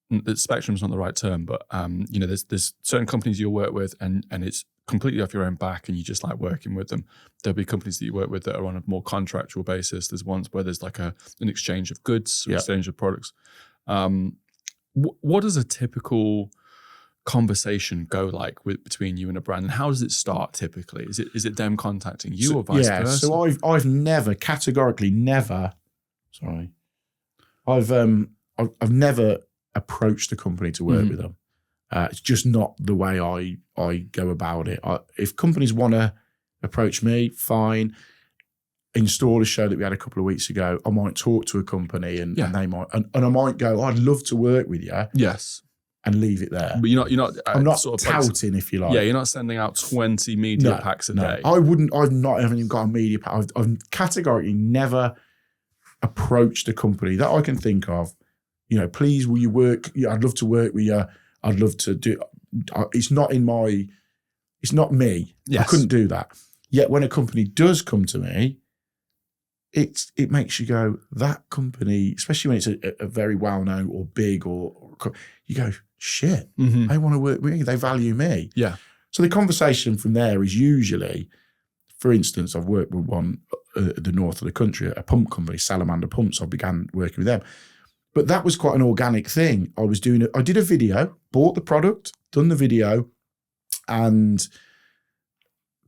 the spectrum's not the right term, but there's certain companies you'll work with and it's completely off your own back and you just like working with them. There'll be companies that you work with that are on a more contractual basis. There's ones where there's like an exchange of goods, exchange of products. What does a typical conversation go like between you and a brand, and how does it start typically? Is it them contacting you or vice versa? So I've never, categorically never, I've never approached a company to work with them. It's just not the way I go about it. If companies want to approach me, fine. Install a show that we had a couple of weeks ago, I might talk to a company and they might, and I might go, I'd love to work with you. Yes. And leave it there. But you're not I'm not sort of touting, if you like. Yeah, you're not sending out 20 media packs a day. I've not even got a media pack. I've categorically never approached a company that I can think of. Please, will you work? I'd love to work with you. I'd love to do. It's not me. Yes. I couldn't do that. Yet when a company does come to me, it makes you go, that company, especially when it's a very well-known or big or you go, shit, they want to work with me. They value me. Yeah. So the conversation from there is usually, for instance, I've worked with one at the north of the country, a pump company, Salamander Pumps. I began working with them. But that was quite an organic thing. I did a video, bought the product, done the video, and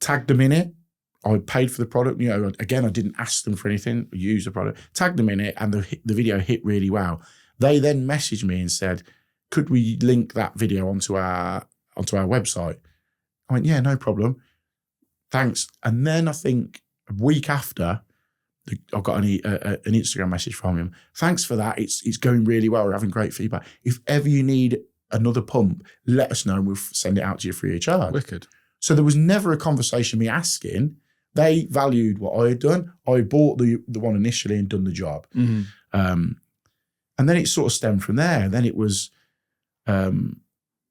tagged them in it. I paid for the product. You know, again, I didn't ask them for anything. I used the product, tagged them in it, and the video hit really well. They then messaged me and said, "Could we link that video onto our website?" I went, "Yeah, no problem. Thanks." And then I think a week after, I got an Instagram message from him. "Thanks for that. It's going really well. We're having great feedback. If ever you need another pump, let us know and we'll send it out to you free of charge." Wicked. So there was never a conversation me asking. They valued what I had done. I bought the one initially and done the job. Mm-hmm. And then it sort of stemmed from there. And then it was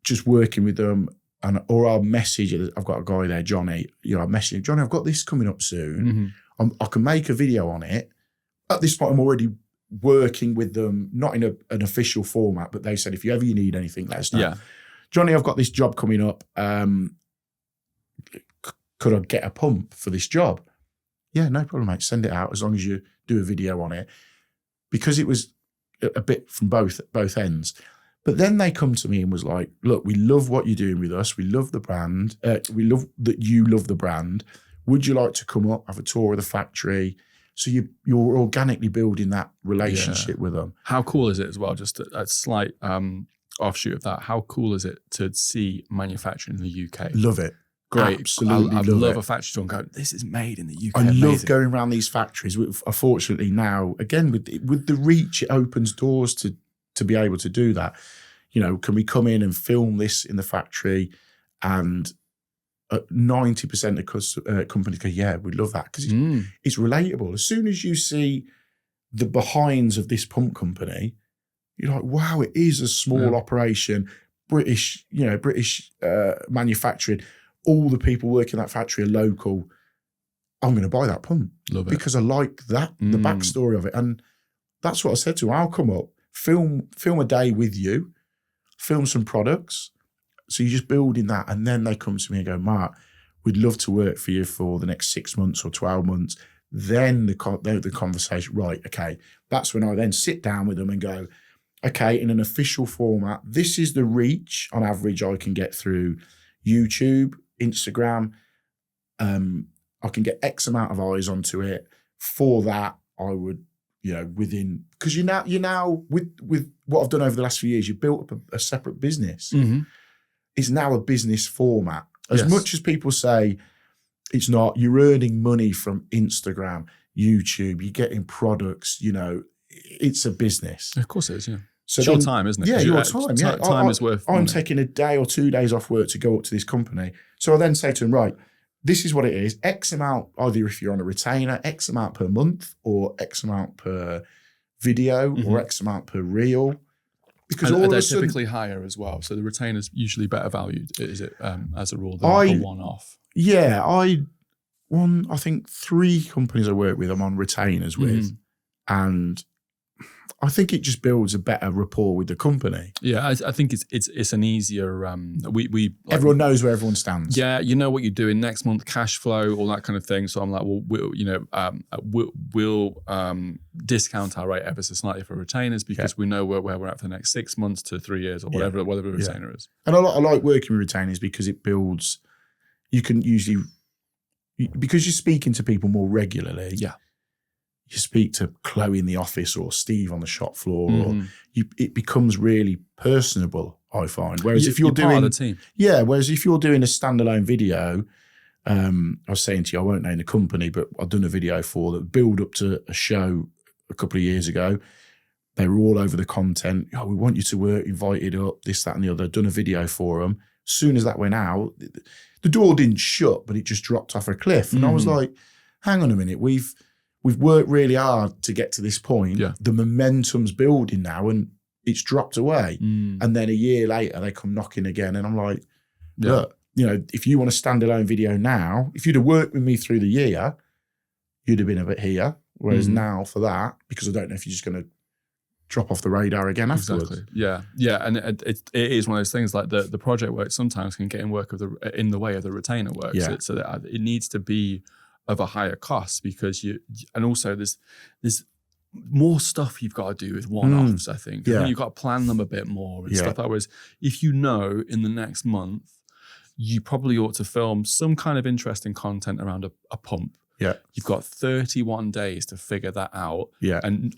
just working with them, or I'll message, I've got a guy there, Johnny, I'll message him, "Johnny, I've got this coming up soon. Mm-hmm. I can make a video on it." At this point, I'm already working with them, not in an official format, but they said, "If you need anything, let us know." Yeah. "Johnny, I've got this job coming up. Could I get a pump for this job?" "Yeah, no problem, mate. Send it out as long as you do a video on it." Because it was a bit from both ends. But then they come to me and was like, "Look, we love what you're doing with us. We love the brand. We love that you love the brand. Would you like to come up, have a tour of the factory?" So you're organically building that relationship with them. How cool is it as well? Just a slight offshoot of that. How cool is it to see manufacturing in the UK? Love it. Great. Absolutely I love love it. a factory tour and go, "This is made in the UK." I love Amazing. going around these factories. Unfortunately now, again, with the reach, it opens doors to be able to do that. Can we come in and film this in the factory? And 90% of companies go, "Yeah, we love that," because it's relatable. As soon as you see the behinds of this pump company, you're like, wow, it is a small operation, British manufacturing. All the people working in that factory are local. I'm going to buy that pump. Love it. Because I like that, the backstory of it. And that's what I said to him. I'll come up, film a day with you, film some products. So you're just building that. And then they come to me and go, "Mark, we'd love to work for you for the next 6 months or 12 months. Then the conversation, right, okay. That's when I then sit down with them and go, "Okay, in an official format, this is the reach on average I can get through YouTube, Instagram. I can get X amount of eyes onto it. For that, I would, within," because you now with what I've done over the last few years, you've built up a separate business. Mm-hmm. It's now a business format. As Yes. much as people say it's not, you're earning money from Instagram, YouTube, you're getting products, it's a business. Of course it is, yeah. So it's your time, isn't it? Yeah, your time. Yeah, time is worth I'm money. taking a day or 2 days off work to go up to this company. So I then say to them, right, this is what it is. X amount, either if you're on a retainer, X amount per month, or X amount per video, or X amount per reel. Because and all they're of a sudden, typically higher as well. So the retainer's usually better valued, is it, as a rule, than like a one-off? Yeah, I think 3 companies I work with, I'm on retainers with. And I think it just builds a better rapport with the company. Yeah, I think it's an easier. Everyone knows where everyone stands. Yeah, you know what you're doing next month, cash flow, all that kind of thing. So I'm like, well, we'll discount our rate ever so slightly for retainers because we know where we're at for the next 6 months to 3 years or whatever the retainer is. And I like working with retainers because it builds. You can usually, because you're speaking to people more regularly. Yeah. You speak to Chloe in the office or Steve on the shop floor, or it becomes really personable, I find. Whereas if you're doing part of the team. Yeah, whereas if you're doing a standalone video, I was saying to you, I won't name the company, but I've done a video for the build up to a show a couple of years ago. They were all over the content. "Oh, we want you to work, invited up, this, that, and the other. Done a video for them. As soon as that went out, the door didn't shut, but it just dropped off a cliff. And I was like, hang on a minute, we've worked really hard to get to this point. Yeah. The momentum's building now and it's dropped away. And then a year later, they come knocking again. And I'm like, look, if you want a standalone video now, if you'd have worked with me through the year, you'd have been a bit here. Whereas now for that, because I don't know if you're just going to drop off the radar again afterwards. Exactly. Yeah. And it is one of those things like the project work sometimes can get in the way of the retainer work. Yeah. So that it needs to be of a higher cost because and also there's more stuff you've got to do with one-offs, I think. Yeah. You've got to plan them a bit more and stuff like that. Whereas if in the next month, you probably ought to film some kind of interesting content around a pump. Yeah. You've got 31 days to figure that out. Yeah. And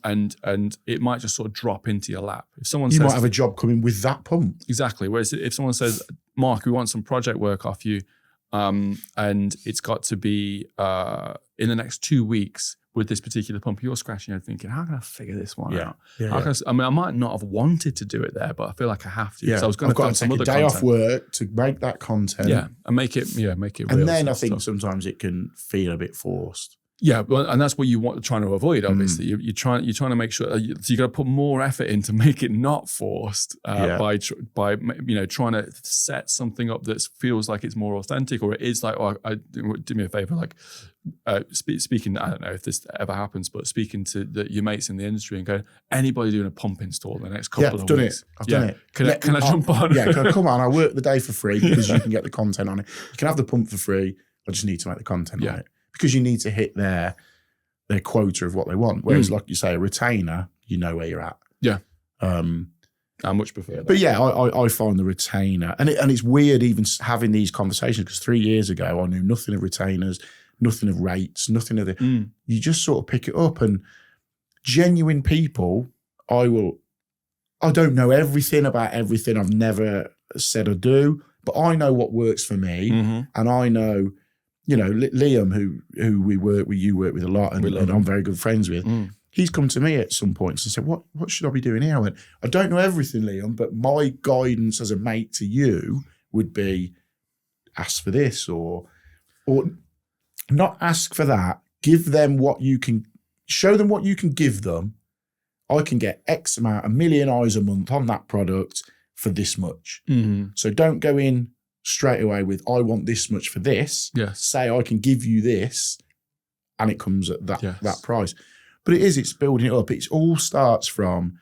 it might just sort of drop into your lap. If someone You says, might have a job coming with that pump. Exactly. Whereas if someone says, Mark, we want some project work off you, and it's got to be in the next 2 weeks with this particular pump, you're scratching your head thinking, how can I figure this one out? I mean, I might not have wanted to do it there, but I feel like I have to. Yeah. So I was going to take a day off work to make that content. Yeah, and make it real. And then I think sometimes it can feel a bit forced. Yeah, well, and that's what you want trying to avoid. Obviously, you're trying to make sure. So you got to put more effort in to make it not forced by trying to set something up that feels like it's more authentic, or it is like, do me a favor, like speaking. I don't know if this ever happens, but speaking to your mates in the industry and going, anybody doing a pump install in the next couple of weeks? I've done it. Can I jump on? Yeah, can I come on? I work the day for free because you can get the content on it. You can have the pump for free. I just need to make the content on it. Because you need to hit their quota of what they want. Whereas, like you say, a retainer, you know where you're at. Yeah. I much prefer that. But yeah, I find the retainer, and it's weird even having these conversations, because 3 years ago I knew nothing of retainers, nothing of rates, nothing of the. You just sort of pick it up, and genuine people, I don't know everything about everything. I've never said I do, but I know what works for me, and I know. You know, Liam, who you work with a lot, and I'm very good friends with, he's come to me at some points and said, what should I be doing here? I went, I don't know everything, Liam, but my guidance as a mate to you would be ask for this or not ask for that. Give them what you can, show them what you can give them. I can get X amount, 1 million eyes a month on that product for this much. So don't go in straight away with, I want this much for this. Yes. Say I can give you this, and it comes at that price. But it's building it up. It all starts from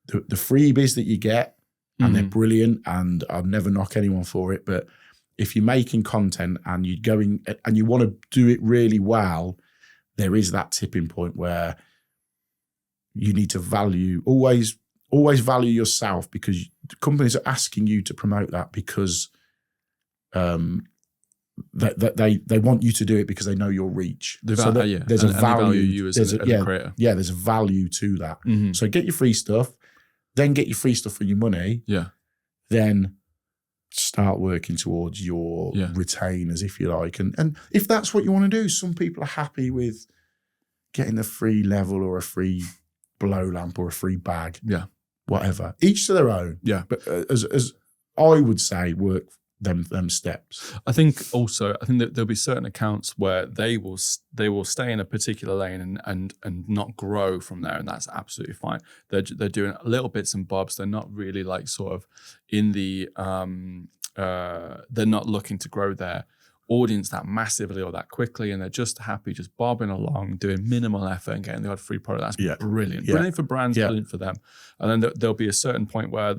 the freebies that you get, and they're brilliant, and I'll never knock anyone for it. But if you're making content and you're going and you want to do it really well, there is that tipping point where you need to always value yourself, because companies are asking you to promote that because they want you to do it because they know your reach. There's a value. You as a creator. Yeah, there's a value to that. So get your free stuff, then get your free stuff for your money. Yeah. Then start working towards your retainers, if you like. And if that's what you want to do, some people are happy with getting a free level or a free blow lamp or a free bag. Yeah. Whatever. Each to their own. Yeah. But as I would say, work them steps. I think that there'll be certain accounts where they will stay in a particular lane and not grow from there, and that's absolutely fine. They're doing little bits and bobs. They're not really like sort of in the they're not looking to grow their audience that massively or that quickly, and they're just happy just bobbing along, doing minimal effort and getting the odd free product. That's brilliant. Brilliant for brands, brilliant for them. And then there'll be a certain point where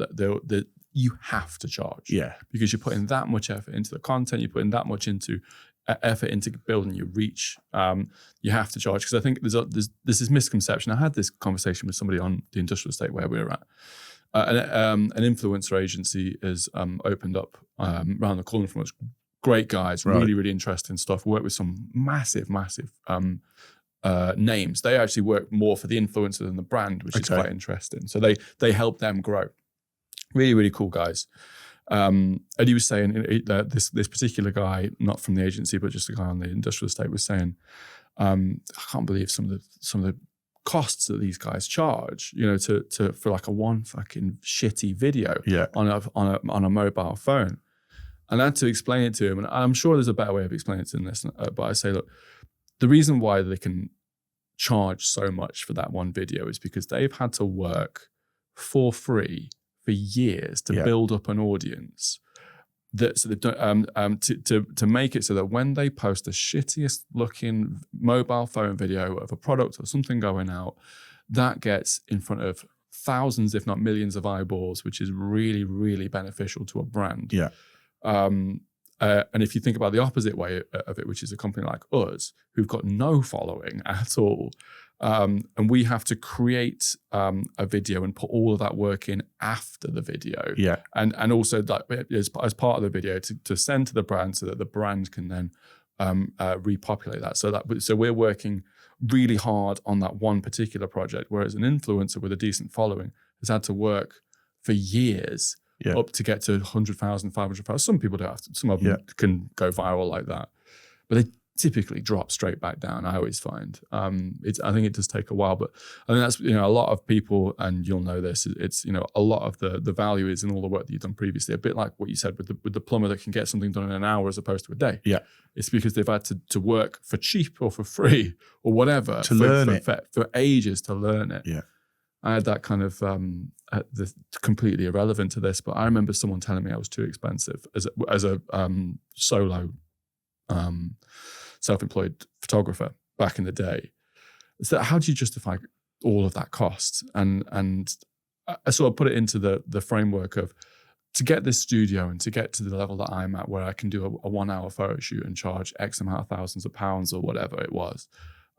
you have to charge. Yeah. Because you're putting that much effort into the content, you're putting that much into effort into building your reach. You have to charge. Because I think there's this misconception. I had this conversation with somebody on the industrial estate where we were at. An influencer agency has opened up around the corner from us. Great guys, really, really interesting stuff. We work with some massive names. They actually work more for the influencer than the brand, which is quite interesting. So they help them grow. Really, really cool guys. And he was saying that this particular guy, not from the agency, but just a guy on the industrial estate, was saying, I can't believe some of the costs that these guys charge, for like a one fucking shitty video on a mobile phone. And I had to explain it to him, and I'm sure there's a better way of explaining it than this. But I say, look, the reason why they can charge so much for that one video is because they've had to work for free for years to build up an audience so they've done to make it so that when they post the shittiest looking mobile phone video of a product or something going out, that gets in front of thousands, if not millions of eyeballs, which is really, really beneficial to a brand. Yeah. And if you think about the opposite way of it, which is a company like us, who've got no following at all, And we have to create a video and put all of that work in after the video. Yeah. And also that as part of the video to send to the brand so that the brand can then repopulate that. So we're working really hard on that one particular project, whereas an influencer with a decent following has had to work for years up to get to 100,000, 500,000. Some people don't have to, some of them can go viral like that, but they typically drop straight back down. I always find I think it does take a while, but I think that's, a lot of people, and you'll know this, it's, a lot of the value is in all the work that you've done previously. A bit like what you said with the plumber that can get something done in an hour as opposed to a day. Yeah. It's because they've had to work for cheap or for free or whatever to learn it for ages to learn it. Yeah. I had that kind of completely irrelevant to this, but I remember someone telling me I was too expensive as a solo self-employed photographer back in the day. So how do you justify all of that cost? And I sort of put it into the framework of, to get this studio and to get to the level that I'm at, where I can do a 1 hour photo shoot and charge X amount of thousands of pounds or whatever it was,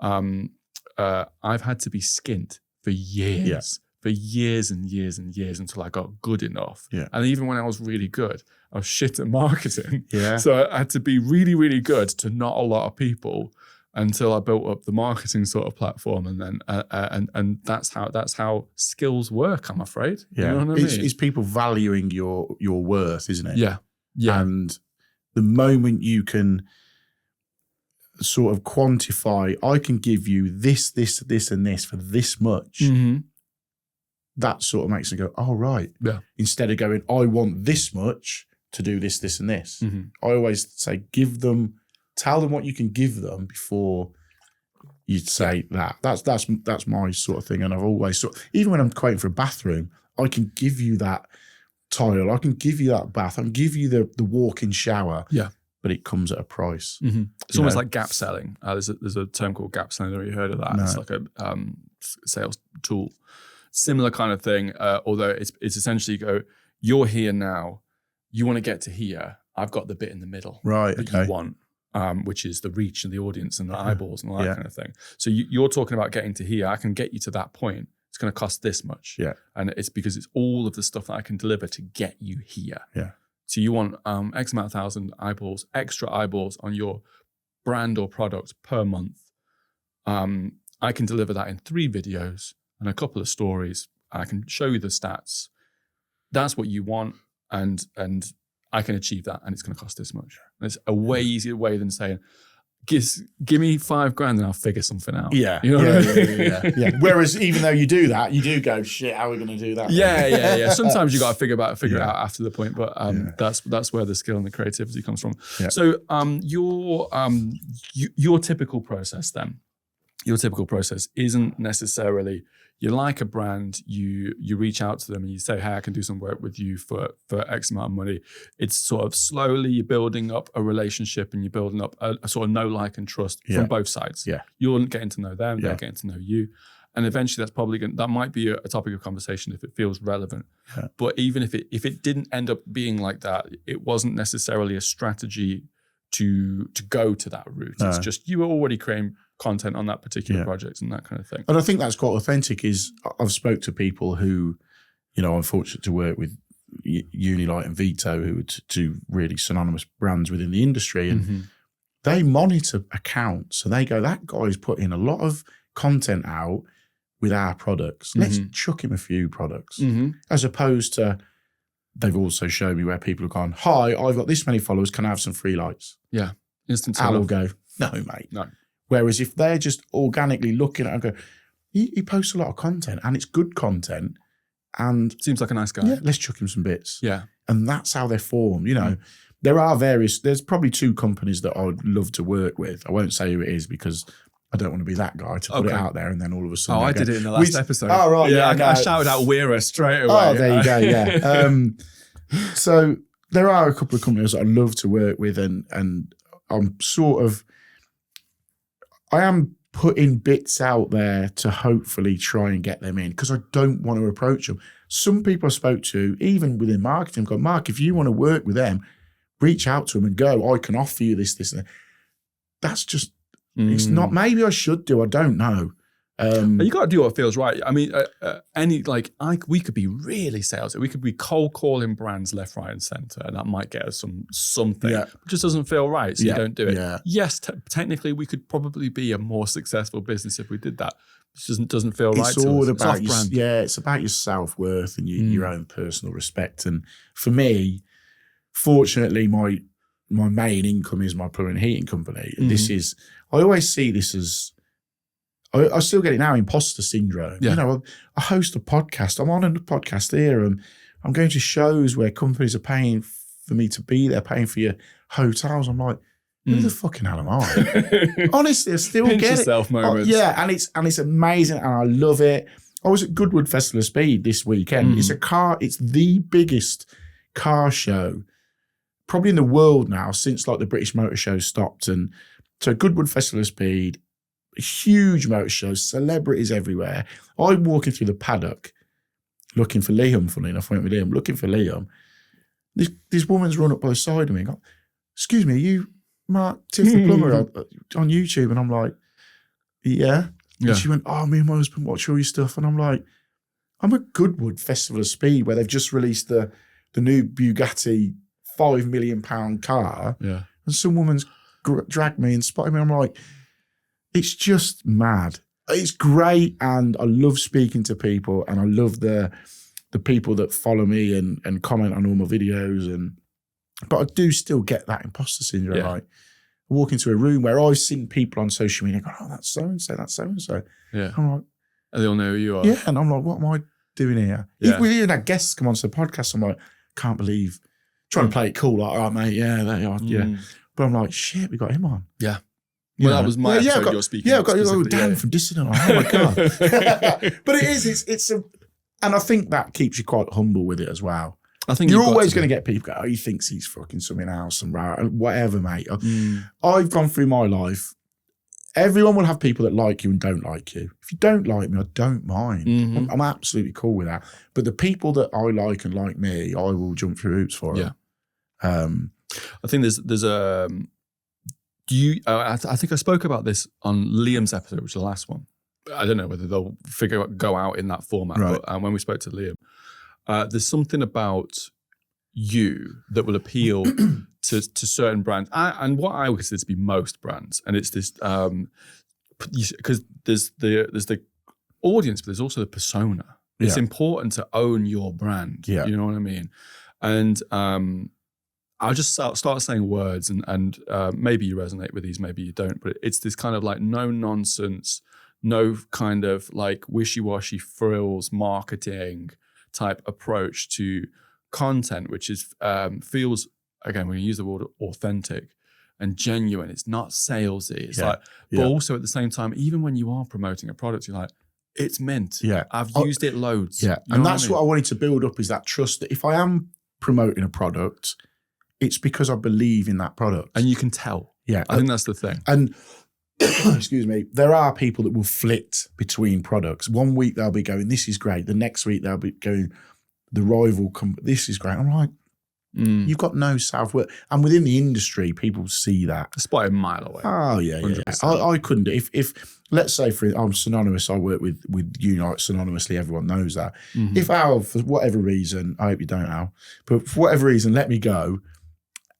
I've had to be skint for years. For years and years and years until I got good enough. Yeah. And even when I was really good, I was shit at marketing. Yeah. So I had to be really, really good to not a lot of people until I built up the marketing sort of platform. And then and that's how skills work, I'm afraid. Yeah. You know what I mean? It's people valuing your worth, isn't it? Yeah. Yeah. And the moment you can sort of quantify, I can give you this, and this for this much. Mm-hmm. That sort of makes them go, oh, right. Yeah. Instead of going, I want this much to do this, this, and this. Mm-hmm. I always say, tell them what you can give them before you say that. That's my sort of thing. And I've always even when I'm quoting for a bathroom, I can give you that tile, I can give you that bath, I can give you the walk-in shower. Yeah. But it comes at a price. Mm-hmm. It's almost like gap selling. There's a term called gap selling. Have you heard of that? No. It's like a sales tool. Similar kind of thing, although it's essentially you're here now, you want to get to here, I've got the bit in the middle that you want, which is the reach and the audience and the eyeballs and all that kind of thing. So you're talking about getting to here, I can get you to that point, it's going to cost this much. Yeah. And it's because it's all of the stuff that I can deliver to get you here. Yeah. So you want X amount of thousand eyeballs, extra eyeballs on your brand or product per month. I can deliver that in 3 videos and a couple of stories. I can show you the stats. That's what you want, and I can achieve that, and it's going to cost this much. And it's a way easier way than saying, give me $5,000 and I'll figure something out. Yeah, you know what I mean? Yeah. Whereas even though you do that, you do go, shit, how are we going to do that? Yeah. Sometimes you got to figure it out after the point, but that's where the skill and the creativity comes from. Yeah. So your typical process then. Your typical process isn't necessarily, you like a brand, you reach out to them and you say, hey, I can do some work with you for X amount of money. It's sort of slowly you're building up a relationship and you're building up a sort of know, like, and trust from both sides. Yeah. You're getting to know them, they're getting to know you. And eventually that's probably that might be a topic of conversation if it feels relevant. Yeah. But even if it didn't end up being like that, it wasn't necessarily a strategy to go to that route. No. It's just you were already creating content on that particular project and that kind of thing. And I think that's quite authentic. Is I've spoke to people who, I'm fortunate to work with Unilight and Vito, who are two really synonymous brands within the industry, and they monitor accounts. So they go, that guy's putting a lot of content out with our products. Let's chuck him a few products, as opposed to they've also shown me where people have gone, hi, I've got this many followers, can I have some free lights? Yeah, instant. I will go, no, mate, no. Whereas if they're just organically looking at it and go, he posts a lot of content and it's good content and seems like a nice guy. Yeah, let's chuck him some bits. Yeah. And that's how they're formed. There's probably 2 companies that I would love to work with. I won't say who it is because I don't want to be that guy to put it out there and then all of a sudden. I did it in the last episode. Oh, right. Yeah, I shouted out Weira straight away. Oh, there you go. Yeah. So there are a couple of companies that I'd love to work with and I'm I am putting bits out there to hopefully try and get them in because I don't want to approach them. Some people I spoke to, even within marketing, go, Mark, if you want to work with them, reach out to them and go, I can offer you this, and that. That's just, it's not, maybe I should do, I don't know. You got to do what feels right. I mean, we could be really salesy. We could be cold calling brands left, right, and center, and that might get us something. Yeah. It just doesn't feel right, so you don't do it. Yeah. Yes, technically, we could probably be a more successful business if we did that. It just doesn't feel right. It's all to us. about It's off-brand. it's about your self-worth and your own personal respect. And for me, fortunately, my main income is my plumbing and heating company. And I always see this as, I still get it now, imposter syndrome. Yeah. You know, I host a podcast. I'm on a podcast here, and I'm going to shows where companies are paying for me to be there, paying for your hotels. I'm like, who the fucking hell am I? Honestly, I still Pinch get yourself it. moments. And it's amazing, and I love it. I was at Goodwood Festival of Speed this weekend. It's the biggest car show probably in the world now since like the British Motor Show stopped. And so Goodwood Festival of Speed, a huge motor show, celebrities everywhere. I'm walking through the paddock looking for Liam, funny enough, I went with him, looking for Liam. This woman's run up by the side of me and go, excuse me, are you Mark Tiff the plumber on YouTube? And I'm like, yeah. And she went, oh, me and my husband watch all your stuff. And I'm like, I'm at Goodwood Festival of Speed where they've just released the new Bugatti £5 million car. Yeah. And some woman's dragged me and spotted me. I'm like, it's just mad. It's great, and I love speaking to people, and I love the people that follow me and comment on all my videos. But I do still get that imposter syndrome. Yeah. Like, I walk into a room where I've seen people on social media go, oh, that's so-and-so, that's so-and-so. Yeah. I'm like, and they all know who you are. yeah, and I'm like, what am I doing here? Yeah. We even had guests come onto the podcast. I'm like, can't believe, trying to play it cool, like, all right, mate, yeah, there you are, yeah. But I'm like, shit, we got him on. Yeah. You Well, know? that was my episode you're speaking. Yeah, I've got specifically, Dan from Dissident. Oh my God. But it's and I think that keeps you quite humble with it as well. I think you're always going to get people go, oh, he thinks he's fucking something else and whatever, mate. I've gone through my life. Everyone will have people that like you and don't like you. If you don't like me, I don't mind. I'm absolutely cool with that. But the people that I like and like me, I will jump through hoops for. Yeah. I think there's a. I think I spoke about this on Liam's episode, which is the last one. I don't know whether they'll go out in that format, right. But when we spoke to Liam, there's something about you that will appeal to certain brands, and what I would consider to be most brands, and it's this because there's the audience, but there's also the persona. It's important to own your brand. Yeah. You know what I mean? And I'll just start saying words, and maybe you resonate with these, maybe you don't, but it's this kind of like no nonsense, no kind of like wishy-washy frills marketing type approach to content, which is feels, again, when you use the word authentic and genuine, it's not salesy. It's but also at the same time, even when you are promoting a product, you're like, it's mint. Yeah. I've used it loads. Yeah. You know and that's what I wanted to build up, is that trust that if I am promoting a product, it's because I believe in that product. And you can tell. Yeah. I think that's the thing. And excuse me, there are people that will flit between products. One week they'll be going, this is great. The next week they'll be going, the rival, this is great. I'm like, you've got no self-worth. And within the industry, people see that. I spot it a mile away. Oh, yeah. I couldn't. If let's say, I'm synonymous, I work with you, like synonymously, everyone knows that. If Al, for whatever reason, I hope you don't, Al, but for whatever reason, let me go,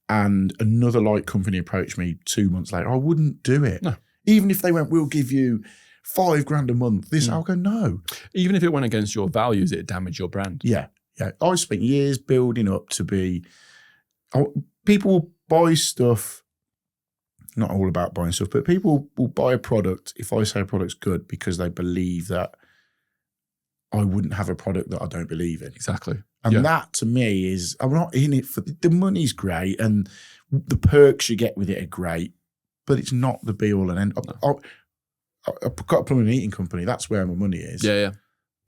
and another light company approached me 2 months later, I wouldn't do it. No. Even if they went, we'll give you $5,000 a month, I'll go, no. Even if it went against your values, it damaged your brand. Yeah. Yeah. I spent years building up to be, people will buy stuff, not all about buying stuff, but people will buy a product if I say a product's good because they believe that I wouldn't have a product that I don't believe in. Exactly. And that to me is, I'm not in it for, the money's great and the perks you get with it are great, but it's not the be all and end. No. I've got a plumbing and heating company. That's where my money is. Yeah.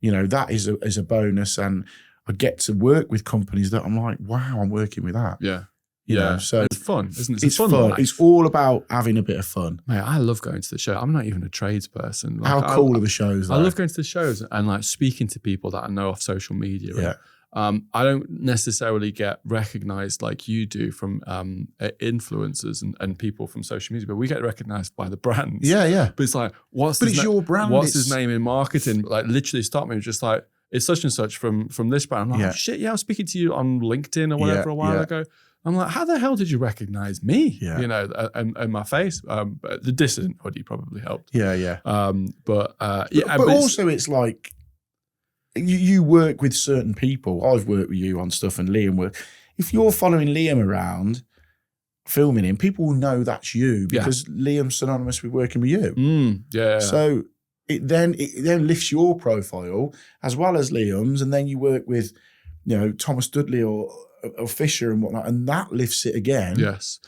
You know, that is a bonus, and I get to work with companies that I'm like, wow, I'm working with that. Yeah. You know, so it's fun, isn't it? It's fun. Life. It's all about having a bit of fun. Mate, I love going to the show. I'm not even a tradesperson. How cool are the shows? I love going to the shows and like speaking to people that I know off social media. Yeah. I don't necessarily get recognized like you do from influencers and people from social media, but we get recognized by the brands. Yeah. But it's like, But it's your brand. What's his name in marketing? Like literally stopped me, just like, it's such and such from this brand. I'm like, oh shit, yeah, I was speaking to you on LinkedIn or whatever a while ago. I'm like, how the hell did you recognize me? Yeah. You know, and my face. But the dissident hoodie probably helped. Yeah. But also it's like, you work with certain people. I've worked with you on stuff and Liam worked. If you're following Liam around, filming him, people will know that's you because Liam's synonymous with working with you. So it then lifts your profile as well as Liam's, and then you work with, you know, Thomas Dudley or Fisher and whatnot, and that lifts it again. Yes,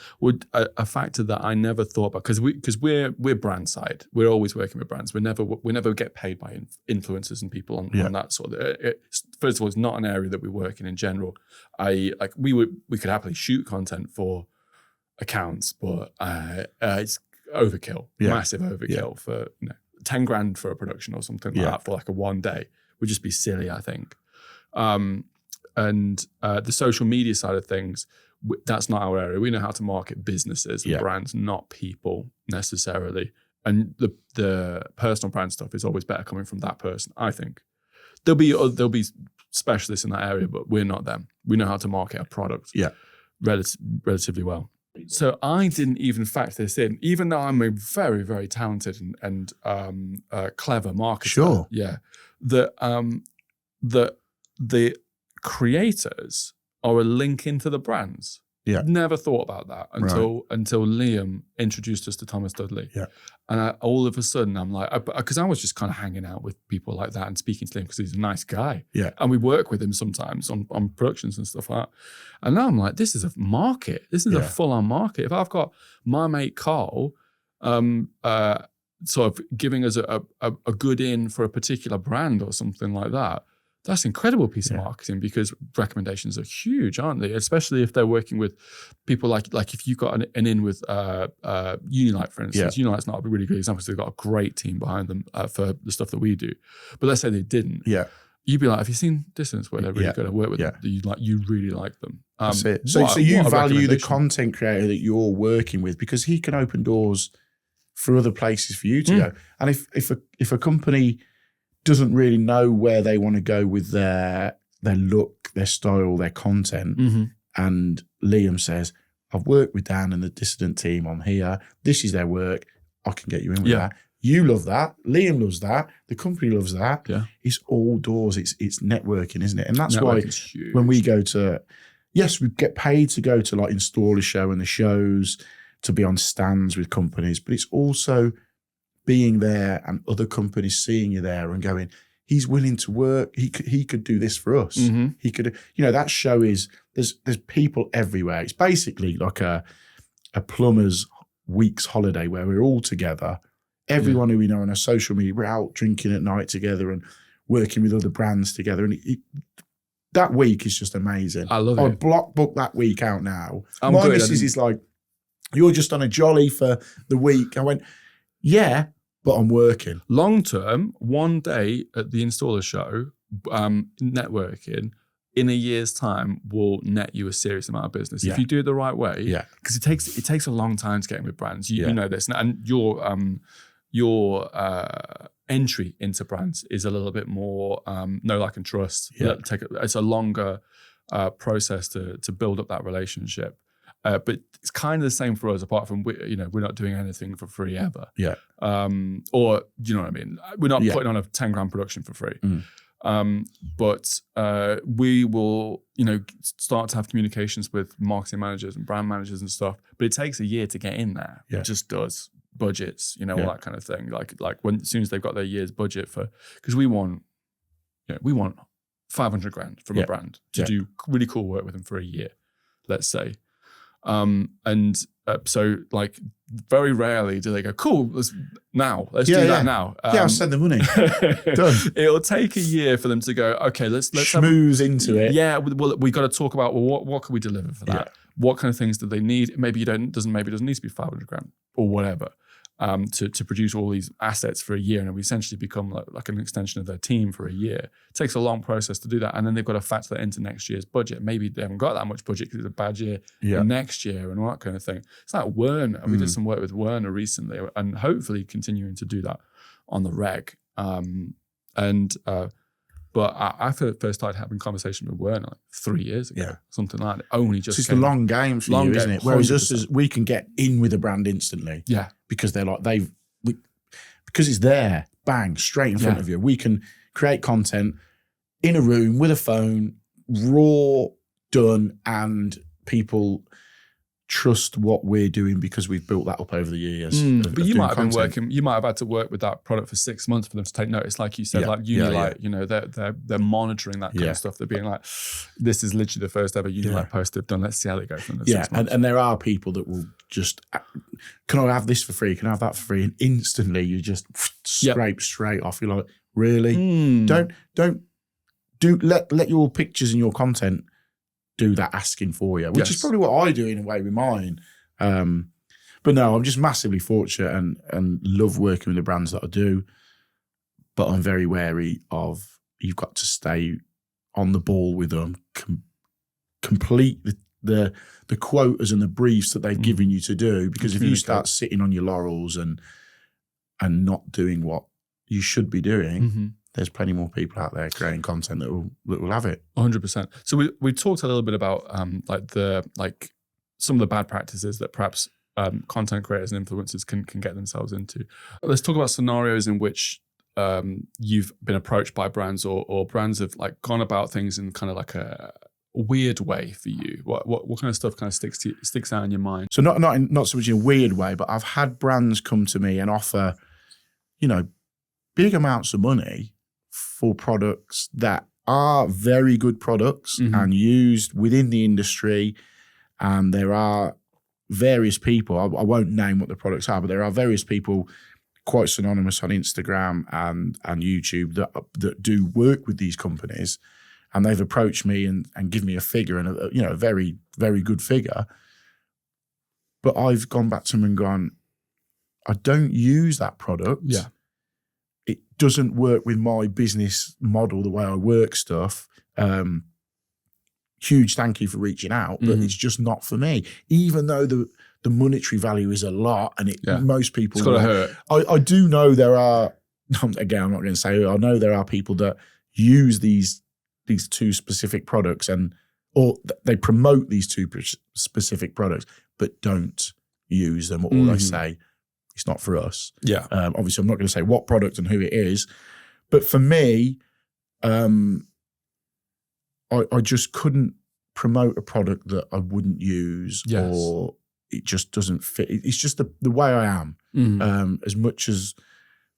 a factor that I never thought about, because we're brand side. We're always working with brands. We never get paid by influencers and people on that sort of. First of all, it's not an area that we work in general. We could happily shoot content for accounts, but it's overkill, massive overkill for 10 grand for a production or something like that for like a one day would just be silly, I think. And the social media side of things, that's not our area. We know how to market businesses and brands, not people necessarily. And the personal brand stuff is always better coming from that person, I think. There'll be specialists in that area, but we're not them. We know how to market a product relatively well. So I didn't even factor this in, even though I'm a very, very talented and clever marketer. Sure. Yeah. The creators are a link into the brands. Yeah. Never thought about that until Liam introduced us to Thomas Dudley. Yeah. And all of a sudden I'm like, because I was just kind of hanging out with people like that and speaking to him because he's a nice guy. Yeah. And we work with him sometimes on productions and stuff like that. And now I'm like, this is a market. This is a full-on market. If I've got my mate Carl sort of giving us a good in for a particular brand or something like that, that's an incredible piece of marketing, because recommendations are huge, aren't they? Especially if they're working with people like if you've got an in with Unilight, for instance. Unilight's not a really good example, so they've got a great team behind them for the stuff that we do. But let's say they didn't. Yeah. You'd be like, have you seen Distance where they're really good at work with them? You really like them. That's it. So you value the content creator that you're working with, because he can open doors for other places for you to go. And if a company doesn't really know where they want to go with their look, their style, their content, and Liam says, I've worked with Dan and the Dissident team on here, this is their work, I can get you in with that. You love that, Liam loves that, the company loves that. It's all doors, it's networking, isn't it? And that's why when we go to, we get paid to go to like install a show and the shows, to be on stands with companies, but it's also being there and other companies seeing you there and going, he's willing to work. He could do this for us. He could, that show is, there's people everywhere. It's basically like a plumber's week's holiday where we're all together. Everyone who we know on our social media, we're out drinking at night together and working with other brands together. And that week is just amazing. I love it. I'd block book that week out now. My missus is like, you're just on a jolly for the week. I went, yeah, but I'm working. Long term, one day at the installer show, networking in a year's time will net you a serious amount of business if you do it the right way. Yeah, because it takes a long time to get in with brands. You know this, and your entry into brands is a little bit more know, like, and trust. It's a longer process to build up that relationship. But it's kind of the same for us, apart from we're not doing anything for free ever. Yeah. Or you know what I mean? We're not putting on a 10 grand production for free. But we will, start to have communications with marketing managers and brand managers and stuff. But it takes a year to get in there. It just does. Budgets, all that kind of thing. Like when as soon as they've got their year's budget because we want 500 grand from a brand to do really cool work with them for a year, let's say. So like very rarely do they go, cool, let's do that now. I'll send the money. Done. It'll take a year for them to go, okay, let's schmooze into it. Yeah, well, we got to talk about, what can we deliver for that? What kind of things do they need? Maybe it doesn't need to be 500 grand or whatever. to produce all these assets for a year, and we essentially become like an extension of their team for a year. It takes a long process to do that, and then they've got to factor that into next year's budget. Maybe they haven't got that much budget because it's a bad year next year and all that kind of thing. It's like Werner. We did some work with Werner recently, and hopefully continuing to do that on the reg. But I first started having conversation with Werner like 3 years ago, something like that. Only just it's the long game for you, isn't it? Whereas us, we can get in with a brand instantly. Yeah. Because they're like, because it's there, bang, straight in front of you. We can create content in a room with a phone, raw, done, and people trust what we're doing because we've built that up over the years. But you might have had to work with that product for 6 months for them to take notice, like you said, like Unilight. You know, they're monitoring that kind of stuff. They're being like, this is literally the first ever Unilight post they've done. Let's see how they go from the 6 months. And there are people that will just, can I have this for free? Can I have that for free? And instantly you just scrape straight off. You're like, really? Don't let your pictures and your content do that asking for you, which is probably what I do in a way with mine. But no, I'm just massively fortunate and love working with the brands that I do. But I'm very wary of, you've got to stay on the ball with them, complete the quotas and the briefs that they've given you to do. Because if you start sitting on your laurels and not doing what you should be doing, there's plenty more people out there creating content that will have it. 100%. So we talked a little bit about some of the bad practices that perhaps content creators and influencers can get themselves into. Let's talk about scenarios in which you've been approached by brands or brands have like gone about things in kind of like a weird way for you. What kind of stuff kind of sticks out in your mind? So not so much in a weird way, but I've had brands come to me and offer, big amounts of money for products that are very good products and used within the industry. And there are various people, I won't name what the products are, but there are various people quite synonymous on Instagram and YouTube that do work with these companies. And they've approached me and given me a figure and a very, very good figure. But I've gone back to them and gone, I don't use that product. Yeah. It doesn't work with my business model, the way I work stuff. Huge thank you for reaching out, but it's just not for me. Even though the monetary value is a lot, and most people, it's got to hurt. I do know there are. Again, I'm not going to say. I know there are people that use these two specific products, or they promote these two specific products, but don't use them, or they say, it's not for us. Yeah. Obviously, I'm not going to say what product and who it is, but for me, I just couldn't promote a product that I wouldn't use, or it just doesn't fit. It's just the way I am. As much as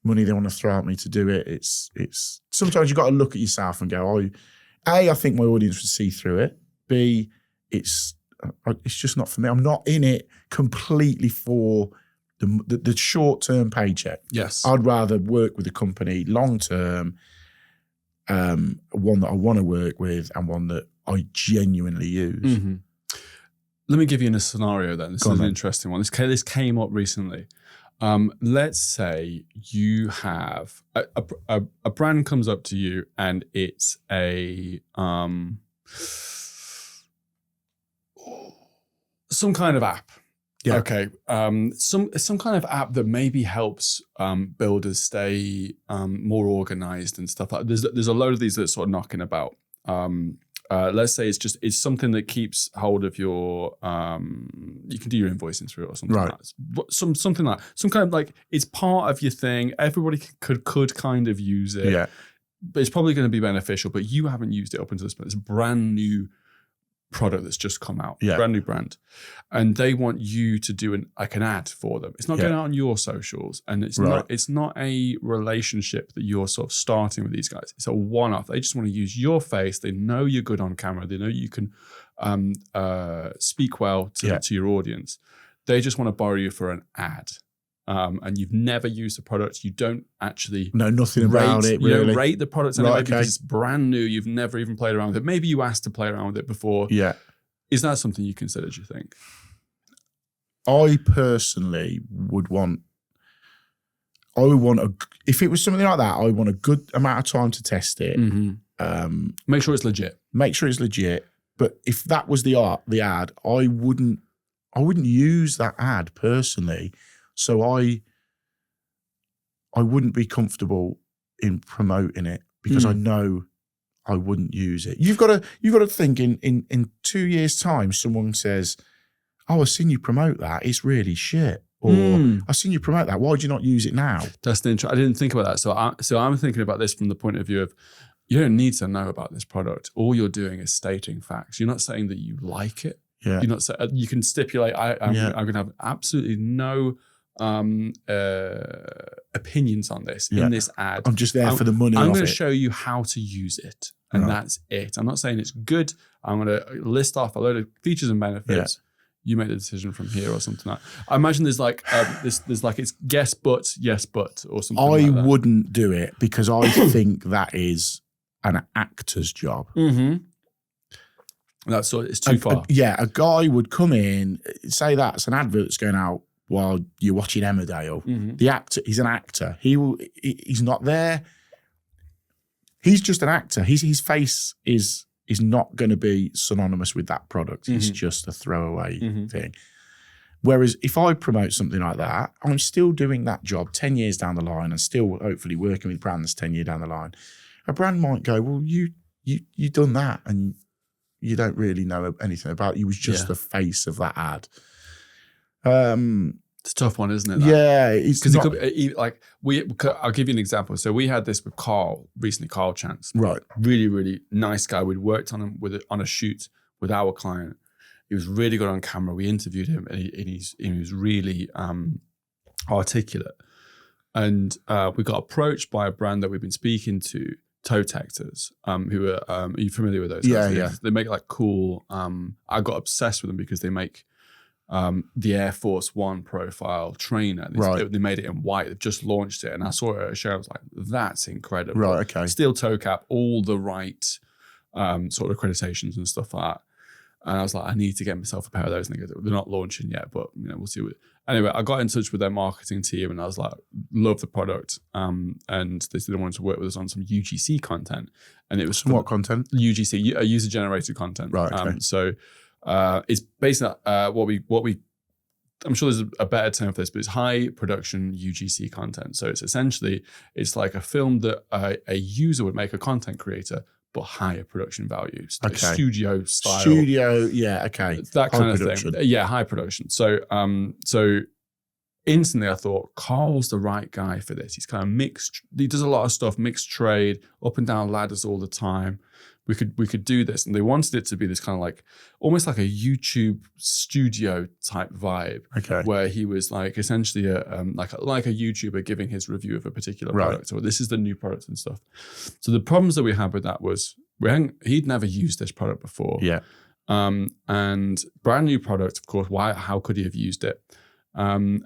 money they want to throw at me to do it, it's sometimes you got to look at yourself and go, I think my audience would see through it. B, it's just not for me. I'm not in it completely for the short-term paycheck. Yes. I'd rather work with a company long-term, one that I want to work with and one that I genuinely use. Let me give you a scenario then. This is an interesting one. This came up recently. Let's say you have a brand comes up to you and it's some kind of app. Yeah. Okay. Some kind of app that maybe helps builders stay more organized and stuff like that. There's a load of these that are sort of knocking about. Let's say it's something that keeps hold of your you can do your invoicing through it or something like that. Something like some kind of like it's part of your thing. Everybody could kind of use it. Yeah. But it's probably going to be beneficial, but you haven't used it up until this point. It's a brand new product that's just come out, brand new brand, and they want you to do an ad for them. It's not going out on your socials, and it's not a relationship that you're sort of starting with these guys. It's a one-off. They just want to use your face. They know you're good on camera. They know you can speak well to your audience. They just want to borrow you for an ad. And you've never used the product. You don't actually know nothing about it. You don't rate the product anyway because it's brand new. You've never even played around with it. Maybe you asked to play around with it before. Yeah. Is that something you consider, do you think? I personally would want I would want if it was something like that, I would want a good amount of time to test it. Make sure it's legit. Make sure it's legit. But if that was the ad, I wouldn't use that ad personally. So I wouldn't be comfortable in promoting it because I know I wouldn't use it. You've got to think in 2 years' time, someone says, "Oh, I've seen you promote that. It's really shit." Or I've seen you promote that. Why do you not use it now? That's the I didn't think about that. So I'm thinking about this from the point of view of you don't need to know about this product. All you're doing is stating facts. You're not saying that you like it. Yeah. You're not saying you can stipulate. I'm going to have absolutely no opinions on this in this ad. I'm just there for the money. I'm going to show you how to use it, and that's it. I'm not saying it's good. I'm going to list off a load of features and benefits. Yeah. You make the decision from here or something like that. I imagine there's like there's like it's yes but or something like that. I wouldn't do it because I think that is an actor's job. That's it's too far. A guy would come in, say that's an advert that's going out while you're watching Emmerdale. The actor, he's an actor. He's not there. He's just an actor. His face is not going to be synonymous with that product. It's just a throwaway thing. Whereas if I promote something like that, I'm still doing that job 10 years down the line and still hopefully working with brands 10 years down the line. A brand might go, well, you done that and you don't really know anything about it. You was just the face of that ad. It's a tough one, isn't it? Yeah, because it could be like I'll give you an example. So we had this with Carl recently, Carl Chance, right? Really, really nice guy. We'd worked on him on a shoot with our client. He was really good on camera. We interviewed him, and he was really articulate. And we got approached by a brand that we've been speaking to, Toe Tectors, who are you familiar with those? Yeah. They make like cool. I got obsessed with them because they make the Air Force One profile trainer. They made it in white. They've just launched it, and I saw it at a show. I was like, "That's incredible!" Right, okay. Steel toe cap, all the right sort of accreditations and stuff like that. And I was like, I need to get myself a pair of those. And they're not launching yet, but we'll see. Anyway, I got in touch with their marketing team, and I was like, love the product. And they said they wanted to work with us on some UGC content, and it was what content? UGC, user generated content. Right. Okay. So it's basically what we. I'm sure there's a better term for this, but it's high production UGC content. So it's like a film that a user would make, a content creator, but higher production values, like studio style. That kind of thing. Yeah, high production. So instantly I thought, Carl's the right guy for this. He's kind of mixed. He does a lot of stuff, mixed trade, up and down ladders all the time. We could do this, and they wanted it to be this kind of like almost like a YouTube studio type vibe, where he was like essentially like a YouTuber giving his review of a particular product, or this is the new product and stuff. So the problems that we had with that was he'd never used this product before, and brand new product, of course. How could he have used it? And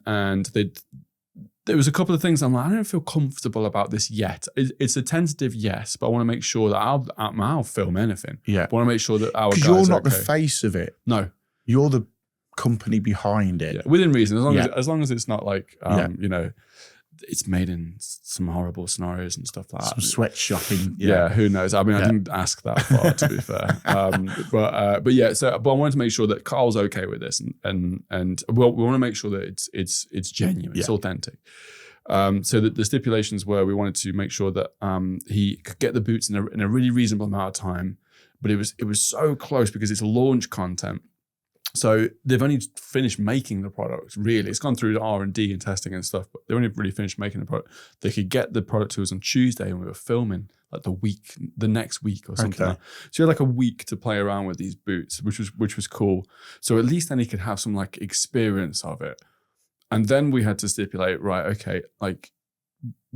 there was a couple of things I'm like, I don't feel comfortable about this yet. It's a tentative yes, but I want to make sure that I'll film anything. Yeah. I want to make sure that our guys you're not okay. the face of it. No. You're the company behind it. Yeah. Within reason, as long as it's not like, it's made in some horrible scenarios and stuff like that. Some sweatshopping. Yeah, who knows? I mean, I didn't ask that far, to be fair. But I wanted to make sure that Carl's okay with this, and we want to make sure that it's genuine, it's authentic. So that the stipulations were, we wanted to make sure that he could get the boots in a really reasonable amount of time, but it was so close because it's launch content. So they've only finished making the product, really. It's gone through R&D and testing and stuff, but they've only really finished making the product. They could get the product to us on Tuesday, and we were filming like the next week or something. Like. So you had like a week to play around with these boots, which was cool. So at least then he could have some like experience of it. And then we had to stipulate, right, okay, like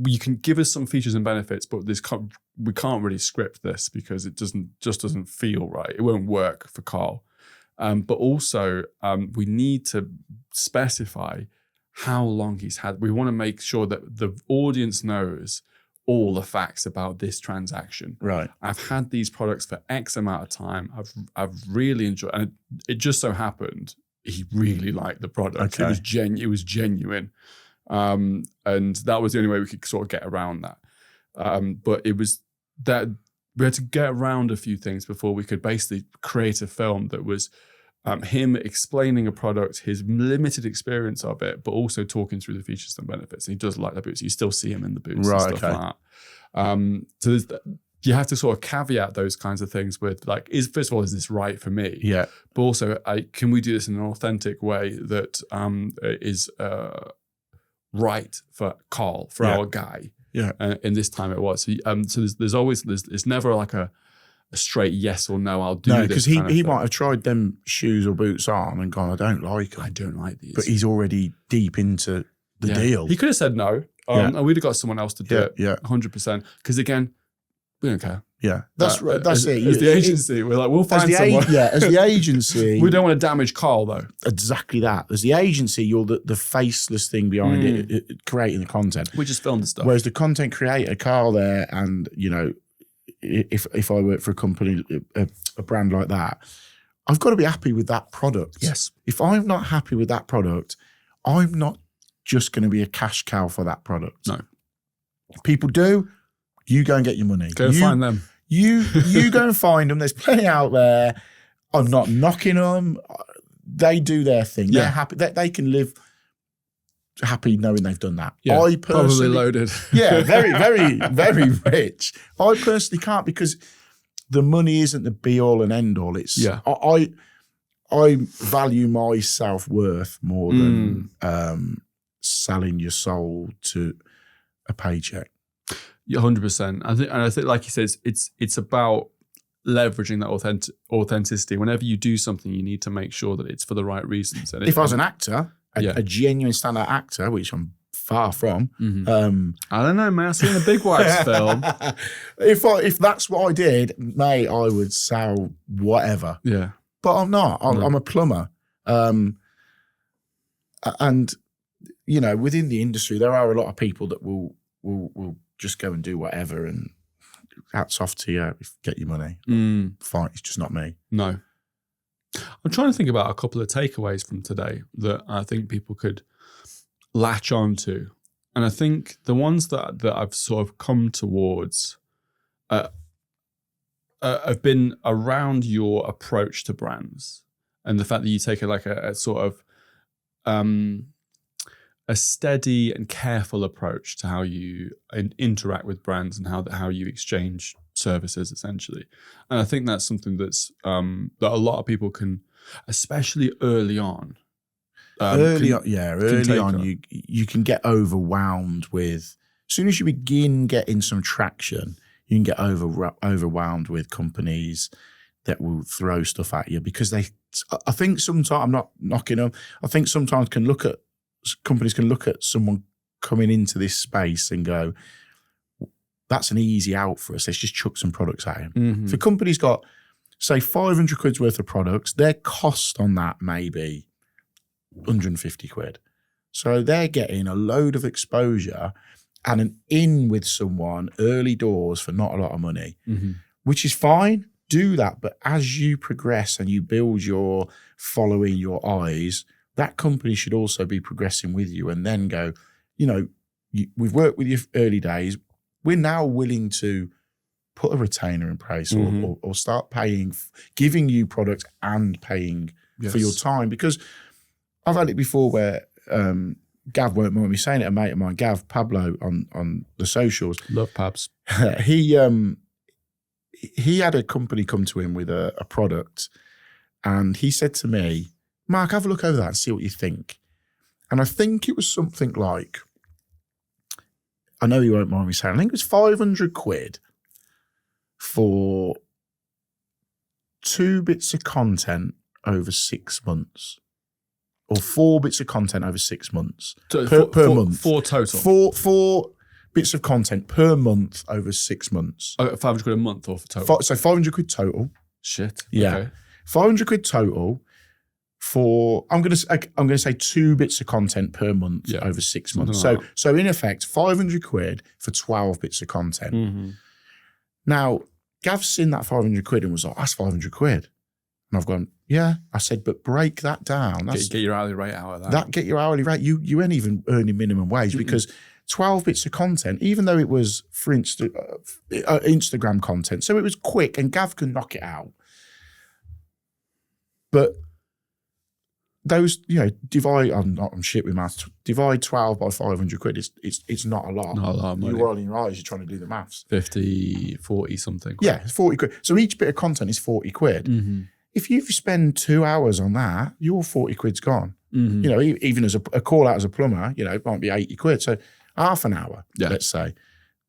you can give us some features and benefits, but we can't really script this because it just doesn't feel right. It won't work for Carl. But also, we need to specify how long he's had. We want to make sure that the audience knows all the facts about this transaction. Right. I've had these products for X amount of time. I've really enjoyed, and it just so happened he really liked the product. Okay. It was genuine. And that was the only way we could sort of get around that. But it was that we had to get around a few things before we could basically create a film that was him explaining a product, his limited experience of it, but also talking through the features and benefits. And he does like the boots. You still see him in the boots and stuff like that. So you have to sort of caveat those kinds of things with like, first of all, is this right for me? Yeah. But also, can we do this in an authentic way that is right for Carl, for our guy? Yeah. And this time it was. So there's always, it's never like a straight yes or no, I'll do this. No, because he might have tried them shoes or boots on and gone, I don't like them. I don't like these. But he's already deep into the deal. He could have said no, and we'd have got someone else to do it. Yeah. 100%. Because again, we don't care. Yeah, that's it. As the agency, we're like, we'll find someone. As the agency. We don't want to damage Carl, though. Exactly that. As the agency, you're the faceless thing behind it, creating the content. We just film the stuff. Whereas the content creator, Carl there, and, you know, if I work for a company, a brand like that, I've got to be happy with that product. Yes. If I'm not happy with that product, I'm not just going to be a cash cow for that product. No. People do. You go and get your money. Go find them. You go and find them. There's plenty out there. I'm not knocking them. They do their thing. They're happy. They can live happy knowing they've done that. Yeah, I personally, probably loaded. Yeah, very, very, very rich. I personally can't, because the money isn't the be all and end all. It's I value my self-worth more than selling your soul to a paycheck. Yeah, 100%. I think, like you said, it's about leveraging that authenticity. Whenever you do something, you need to make sure that it's for the right reasons. And if I was an actor, a genuine standout actor, which I'm far from, I don't know, man. I've seen the Big Whites film. If that's what I did, mate, I would sell whatever. Yeah, but I'm not. I'm a plumber, and you know, within the industry, there are a lot of people that will just go and do whatever, and hats off to you. Get your money. Fine, it's just not me. No. I'm trying to think about a couple of takeaways from today that I think people could latch on to. And I think the ones that I've sort of come towards have been around your approach to brands and the fact that you take a sort of a steady and careful approach to how you interact with brands and how you exchange services, essentially. And I think that's something that's that a lot of people can, especially early on. Early on, you can get overwhelmed with. As soon as you begin getting some traction, you can get overwhelmed with companies that will throw stuff at you, because I think sometimes, I'm not knocking them, I think sometimes companies can look at someone coming into this space and go, that's an easy out for us. Let's just chuck some products at him. If a company's got, say, 500 quid's worth of products, their cost on that may be 150 quid. So they're getting a load of exposure and an in with someone early doors for not a lot of money, which is fine. Do that. But as you progress and you build your following, your eyes, that company should also be progressing with you, and then go, you know, we've worked with you early days. We're now willing to put a retainer in place or start paying, giving you products and paying for your time. Because I've had it before where Gav won't mind me saying it, a mate of mine, Gav Pablo on the socials. Love Pabs. He had a company come to him with a product, and he said to me, Mark, have a look over that and see what you think. And I think it was something like, I know you won't mind me saying, I think it was 500 quid for 2 bits of content over 6 months, or 4 bits of content over 6 months per month. 4 total. 4 bits of content per month over 6 months. 500 quid a month or for total? So 500 quid total. Shit. Yeah. Okay. 500 quid total for, I'm going to say 2 bits of content per month over 6 months. So in effect, 500 quid for 12 bits of content. Now, Gav's seen that 500 quid and was like, that's 500 quid. And I've gone, yeah. I said, but break that down. Get your hourly rate out of that. Get your hourly rate. You ain't even earning minimum wage because 12 bits of content, even though it was for Instagram content, so it was quick and Gav can knock it out. But those, divide. I'm shit with maths. Divide 12 by 500 quid. It's not a lot. Not a lot of money. You're rolling your eyes. You're trying to do the maths. 50, 40 something. Yeah, it's 40 quid. So each bit of content is 40 quid. Mm-hmm. If you spend 2 hours on that, your 40 quid's gone. Mm-hmm. Even as a call out as a plumber, it might be 80 quid. So half an hour, let's say,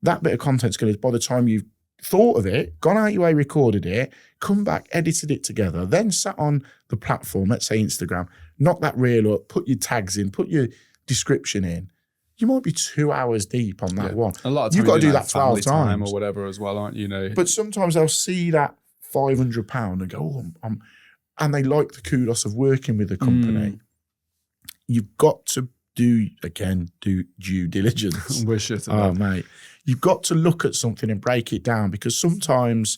that bit of content's going to, by the time you've thought of it, gone out your way, recorded it, come back, edited it together, then sat on the platform, let's say Instagram, knock that reel up, put your tags in, put your description in. You might be 2 hours deep on that one. A lot of times you've got to do that 12 time times or whatever as well, aren't you? But sometimes they'll see that £500 and go, and they like the kudos of working with the company. You've got to do due diligence. We're shit at that. that. Mate. You've got to look at something and break it down because sometimes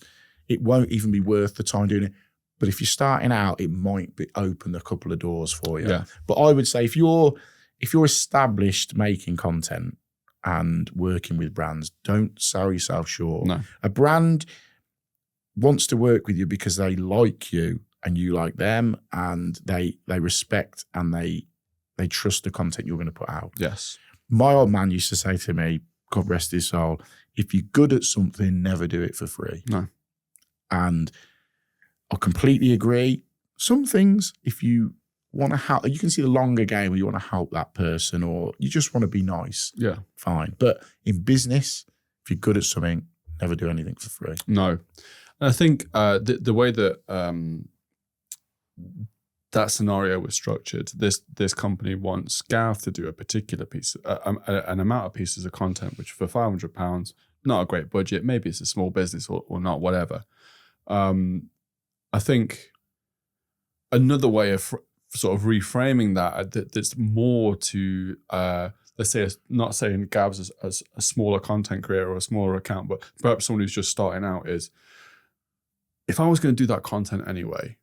it won't even be worth the time doing it. But if you're starting out, it might open a couple of doors for you. Yeah. But I would say if you're established making content and working with brands, don't sell yourself short. No. A brand wants to work with you because they like you and you like them, and they respect and they trust the content you're going to put out. Yes. My old man used to say to me, God rest his soul, if you're good at something, never do it for free. No. And I completely agree. Some things, if you want to help, you can see the longer game where you want to help that person or you just want to be nice. Yeah. Fine. But in business, if you're good at something, never do anything for free. No. And I think the way that that scenario was structured, this company wants Gav to do a particular piece, an amount of pieces of content, which for £500, not a great budget. Maybe it's a small business or not, whatever. I think another way of sort of reframing that's more to, let's say, not saying Gav's as a smaller content creator or a smaller account, but perhaps someone who's just starting out is, if I was going to do that content anyway,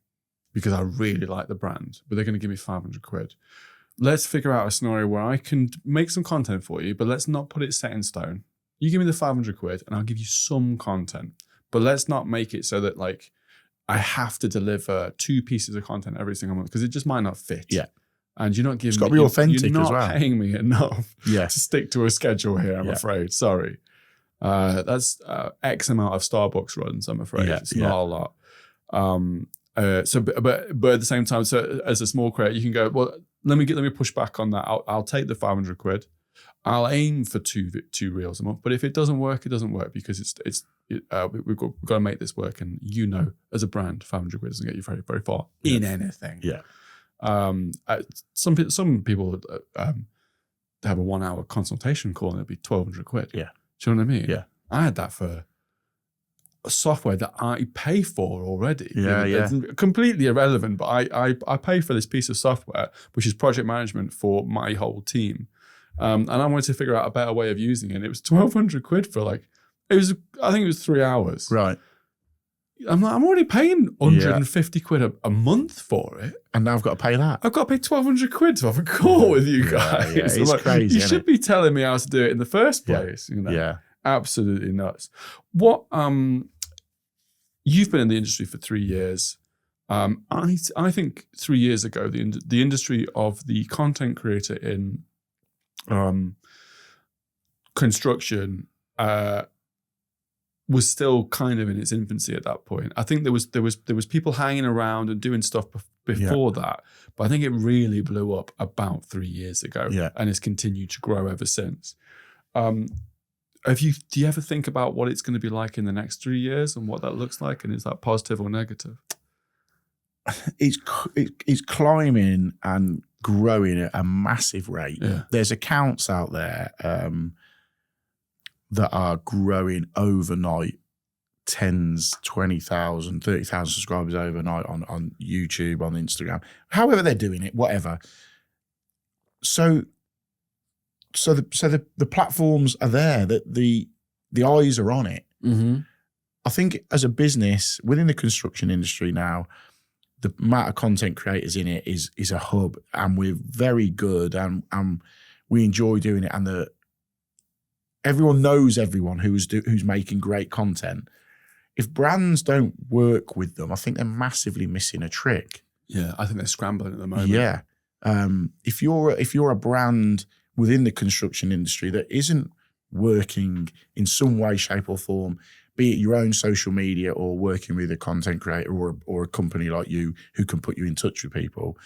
because I really like the brand, but they're going to give me 500 quid, let's figure out a scenario where I can make some content for you, but let's not put it set in stone. You give me the 500 quid and I'll give you some content, but let's not make it so that like I have to deliver 2 pieces of content every single month because it just might not fit. Yeah. And you're not giving it's got to be authentic you're not as well. Paying me enough to stick to a schedule here, I'm afraid. Sorry. That's X amount of Starbucks runs, I'm afraid. It's not a lot. But at the same time, so as a small creator, you can go, well, let me push back on that. I'll take the 500 quid. I'll aim for two reels a month. But if it doesn't work, it doesn't work because we've got to make this work. And as a brand, 500 quid doesn't get you very, very far in anything. Yeah. Some people have a 1 hour consultation call and it'd be 1,200 quid. Yeah. Do you know what I mean? Yeah. I had that for a software that I pay for already. Yeah, It's completely irrelevant, but I pay for this piece of software, which is project management for my whole team. And I wanted to figure out a better way of using it. It was 1,200 quid for I think it was 3 hours. Right. I'm already paying 150 quid a month for it. And now I've got to pay that. I've got to pay 1,200 quid to have a call with you guys. Yeah, it's crazy. You should be telling me how to do it in the first place. Yeah. Absolutely nuts. What you've been in the industry for 3 years. I think 3 years ago the industry of the content creator in construction was still kind of in its infancy at that point. I think there was people hanging around and doing stuff before that, but I think it really blew up about 3 years ago, and has continued to grow ever since. Do you ever think about what it's going to be like in the next 3 years and what that looks like, and is that positive or negative? It's climbing and growing at a massive rate. Yeah. There's accounts out there that are growing overnight, 10s, 20,000, 30,000 subscribers overnight on YouTube, on Instagram, however they're doing it, whatever. So the platforms are there, that the eyes are on it. Mm-hmm. I think as a business within the construction industry now, the amount of content creators in it is a hub, and we're very good, and we enjoy doing it, and everyone knows everyone who's making great content. If brands don't work with them, I think they're massively missing a trick. Yeah, I think they're scrambling at the moment. Yeah, if you're a brand within the construction industry that isn't working in some way, shape, or form, be it your own social media or working with a content creator or a company like you who can put you in touch with people,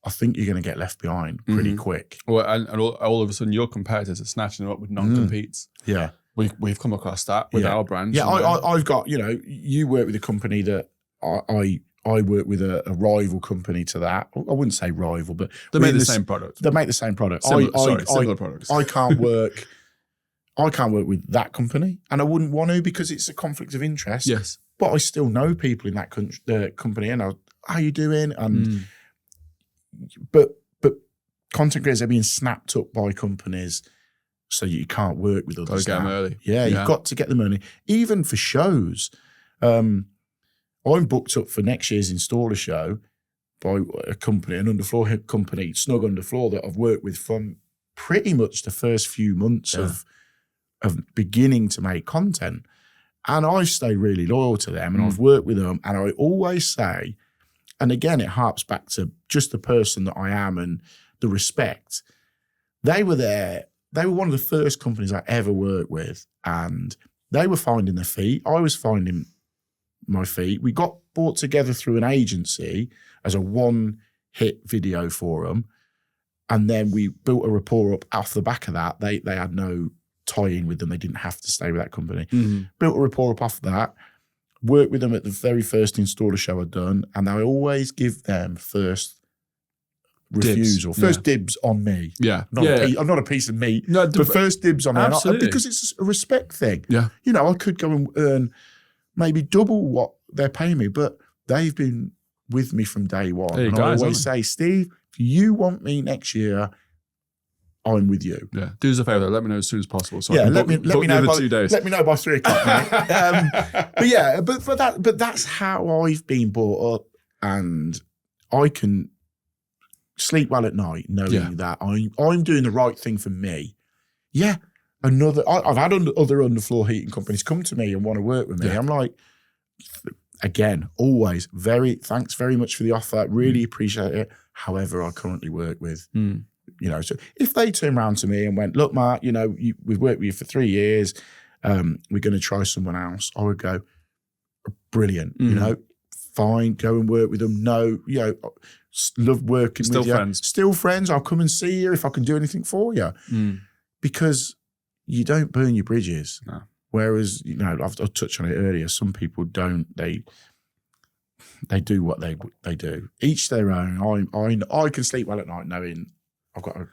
I think you're going to get left behind pretty quick. Well, and all of a sudden, your competitors are snatching them up with non-competes. Yeah. We've come across that with our brands. Yeah, I've got, you work with a company that I work with a rival company to that. I wouldn't say rival, but they make the same product. They make the same product. Similar products. I can't work with that company, and I wouldn't want to because it's a conflict of interest. Yes. But I still know people in that company, and how you doing? And but content creators are being snapped up by companies, so you can't work with others. Got to get them early. Yeah, you've got to get them early. Even for shows, I'm booked up for next year's installer show by a company, an underfloor company, Snug Underfloor, that I've worked with from pretty much the first few months of beginning to make content. And I stay really loyal to them, and I've worked with them, and I always say, and again, it harps back to just the person that I am and the respect. They were there. They were one of the first companies I ever worked with, and they were finding their feet. I was finding my feet. We got brought together through an agency as a one-hit video for them, and then we built a rapport up off the back of that. They had no tie-in with them. They didn't have to stay with that company. Built a rapport up off that, worked with them at the very first installer show I'd done, and I always give them first refusal, first dibs on me. Yeah. I'm not a piece of meat, but first dibs on me. Because it's a respect thing. Yeah. I could go and earn maybe double what they're paying me, but they've been with me from day one. And I always say, Steve, if you want me next year, I'm with you. Yeah. Do us a favour, let me know as soon as possible. So let me know by 2 days. Let me know by 3 o'clock, mate. But that's how I've been brought up, and I can sleep well at night knowing that I'm doing the right thing for me. Yeah. I've had other underfloor heating companies come to me and want to work with me. I'm like, again, always thanks very much for the offer. Really appreciate it. However, I currently work with, so if they turn around to me and went, look, Mark, we've worked with you for 3 years. We're going to try someone else. I would go, brilliant, fine, go and work with them. No, love working with you. Still friends. I'll come and see you if I can do anything for you. Because you don't burn your bridges. No. Whereas, I've touched on it earlier, some people don't. They do what they do. Each their own. I can sleep well at night knowing I've got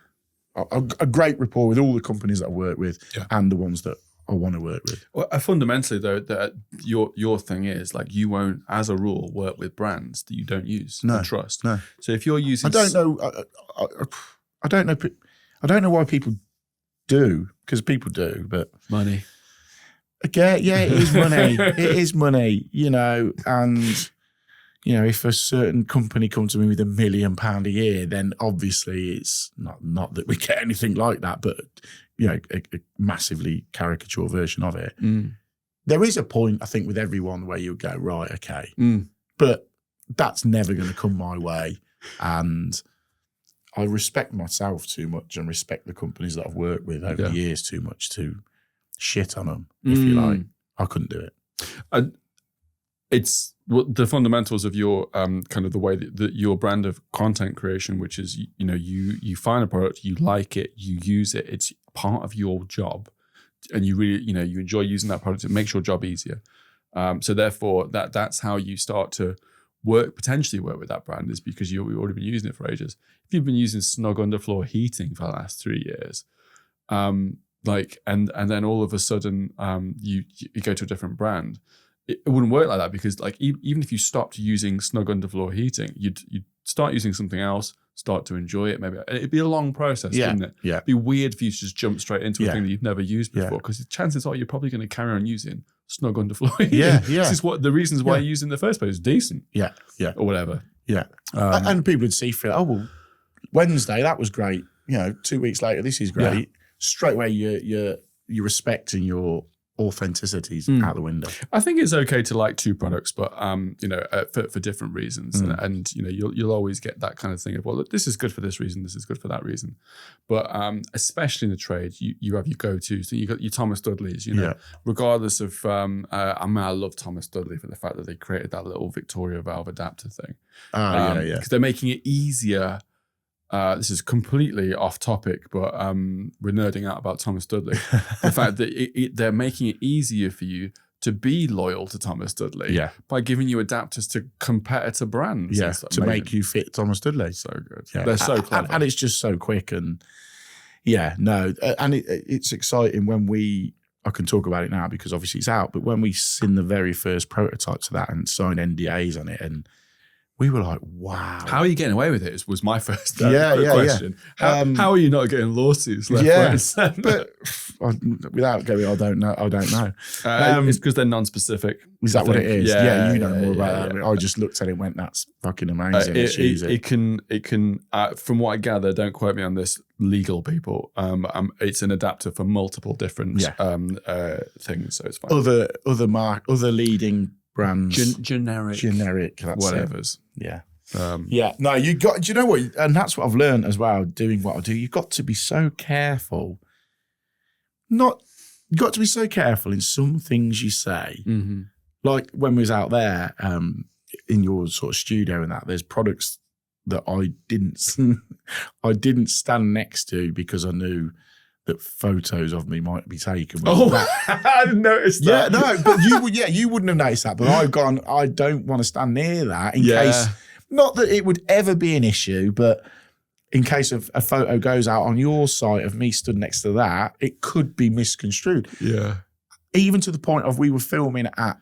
a great rapport with all the companies that I work with and the ones that I want to work with. Well, fundamentally, though, that your thing is like you won't, as a rule, work with brands that you don't use and trust. No. So if you're using, I don't know why people do, because people do, but money. Again, it is money. It is money, and if a certain company comes to me with £1 million a year, then obviously it's not that we get anything like that, but a massively caricature version of it. There is a point, I think, with everyone where you go, right, okay, but that's never going to come my way, and I respect myself too much and respect the companies that I've worked with over the years too much to shit on them, if you like. I couldn't do it. It's the fundamentals of your kind of the way that your brand of content creation, which is, you find a product, you like it, you use it, it's part of your job, and you really, you enjoy using that product. It makes your job easier. So therefore, that's how you start to potentially work with that brand, is because you've already been using it for ages. If you've been using Snug Underfloor heating for the last 3 years, and then all of a sudden you go to a different brand, it wouldn't work like that, because like even if you stopped using Snug Underfloor heating, you'd start using something else, start to enjoy it. Maybe it'd be a long process, wouldn't it? Yeah. It'd be weird for you to just jump straight into a thing that you've never used before, because chances are you're probably going to carry on using snug underfloor. Yeah. This is what the reasons why you use it in the first place. Decent. Yeah. Or whatever. Yeah. And people would see, feel, oh, well, Wednesday, that was great. 2 weeks later, this is great. Yeah. Straight away, you're respecting your authenticities out the window. I think it's okay to like two products, but for different reasons, and you'll always get that kind of thing of, well, look, this is good for this reason, this is good for that reason. But especially in the trade, you have your go-to. So you got your Thomas Dudleys. Regardless of, I love Thomas Dudley for the fact that they created that little Victoria valve adapter thing. Because they're making it easier. This is completely off topic, but we're nerding out about Thomas Dudley. The fact that they're making it easier for you to be loyal to Thomas Dudley by giving you adapters to competitor brands. Yeah, to make you fit Thomas Dudley. So good. Yeah. They're so clever. And it's just so quick. And and it's exciting when I can talk about it now because obviously it's out, but when we seen the very first prototypes of that and signed NDAs on it, and we were like, wow. How are you getting away with it? Was my first question. Yeah. How are you not getting lawsuits left, right, and center? But without going, I don't know. It's because they're non-specific. Is that what it is? Yeah, you know more about that. I just looked at it and went, that's fucking amazing. It can from what I gather, don't quote me on this, legal people, it's an adapter for multiple different things, so it's fine. Other leading brands. Generic. That's whatevers. It. Yeah. No, do you know what? And that's what I've learned as well, doing what I do. You've got to be so careful. You've got to be so careful in some things you say. Mm-hmm. Like when we was out there in your sort of studio and that, there's products that I didn't stand next to because I knew that photos of me might be taken. I didn't notice that. Yeah, no, but you wouldn't have noticed that. But I've gone, I don't want to stand near that in case, not that it would ever be an issue, but in case of a photo goes out on your site of me stood next to that, it could be misconstrued. Yeah. Even to the point of we were filming at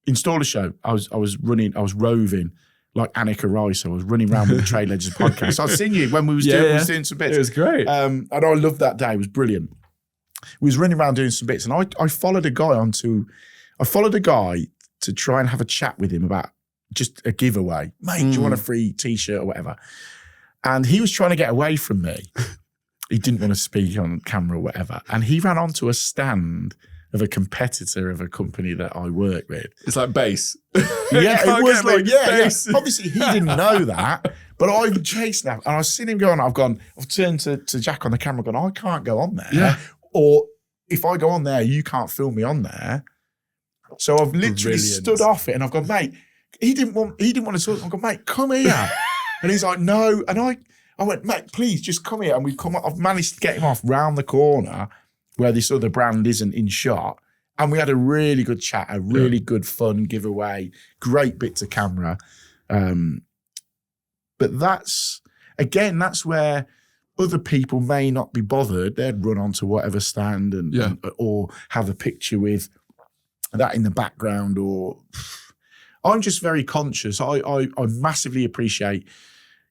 Installer Show. I was roving like Annika Rice. I was running around with the Trade Legends podcast. I've seen you when we was doing some bits. It was great. And I loved that day. It was brilliant. We was running around doing some bits, and I followed a guy to try and have a chat with him about just a giveaway. Mate, do you want a free t-shirt or whatever? And he was trying to get away from me. He didn't want to speak on camera or whatever. And he ran onto a stand of a competitor of a company that I work with. It's like base. Yeah, it was like, base. Obviously, he didn't know that, but I chased him. And I've seen him going, I've turned to Jack on the camera going, I can't go on there. Yeah. Or if I go on there, you can't film me on there. So I've literally stood off it and I've gone, mate, he didn't want to talk. I've gone, mate, come here. And he's like, no. And I went, mate, please just come here. And we've come up, I've managed to get him off round the corner where this other brand isn't in shot. And we had a really good chat, a really good fun giveaway, great bits of camera. But that's where other people may not be bothered. They'd run onto whatever stand or have a picture with that in the background. Or I'm just very conscious. I massively appreciate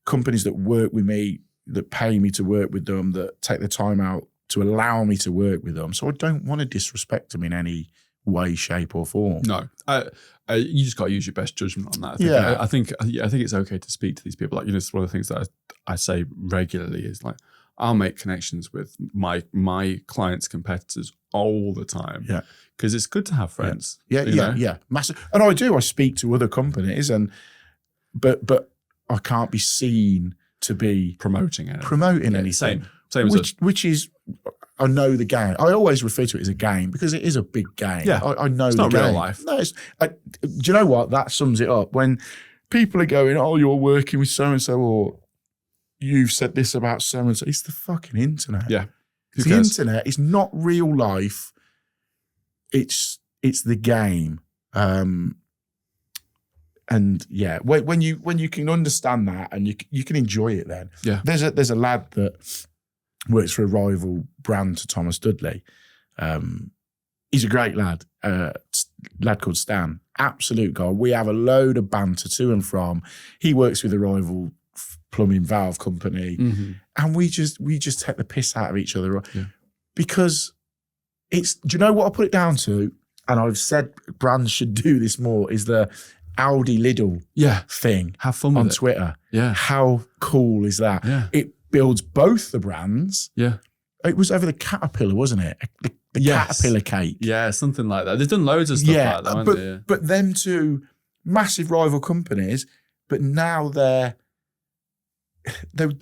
companies that work with me, that pay me to work with them, that take the time out to allow me to work with them. So I don't want to disrespect them in any way, shape or form. No, you just got to use your best judgment on that. I think it's okay to speak to these people. Like, it's one of the things that I say regularly is like, I'll make connections with my clients' competitors all the time. Yeah. Because it's good to have friends. Yeah. Massive. And I speak to other companies but I can't be seen to be promoting anything. Same as which is, I know the game. I always refer to it as a game because it is a big game. Yeah. I know it's the not game. real life. No, do you know what? That sums it up. When people are going, oh, you're working with so-and-so, or you've said this about so-and-so, it's the fucking internet. Yeah. The internet is not real life. It's the game. And yeah, when you can understand that and you can enjoy it, then there's a lad that works for a rival brand to Thomas Dudley. He's a great lad, lad called Stan, absolute guy. We have a load of banter to and from. He works with a rival plumbing valve company, and we just take the piss out of each other because Do you know what I put it down to? And I've said brands should do this more, is the Aldi Lidl thing. Have fun with on it. Twitter. Yeah. How cool is that? Yeah. It builds both the brands. Yeah. It was over the Caterpillar, wasn't it? The Caterpillar cake. Yeah, something like that. They've done loads of stuff like that, haven't they? Yeah. But them two massive rival companies, but now they're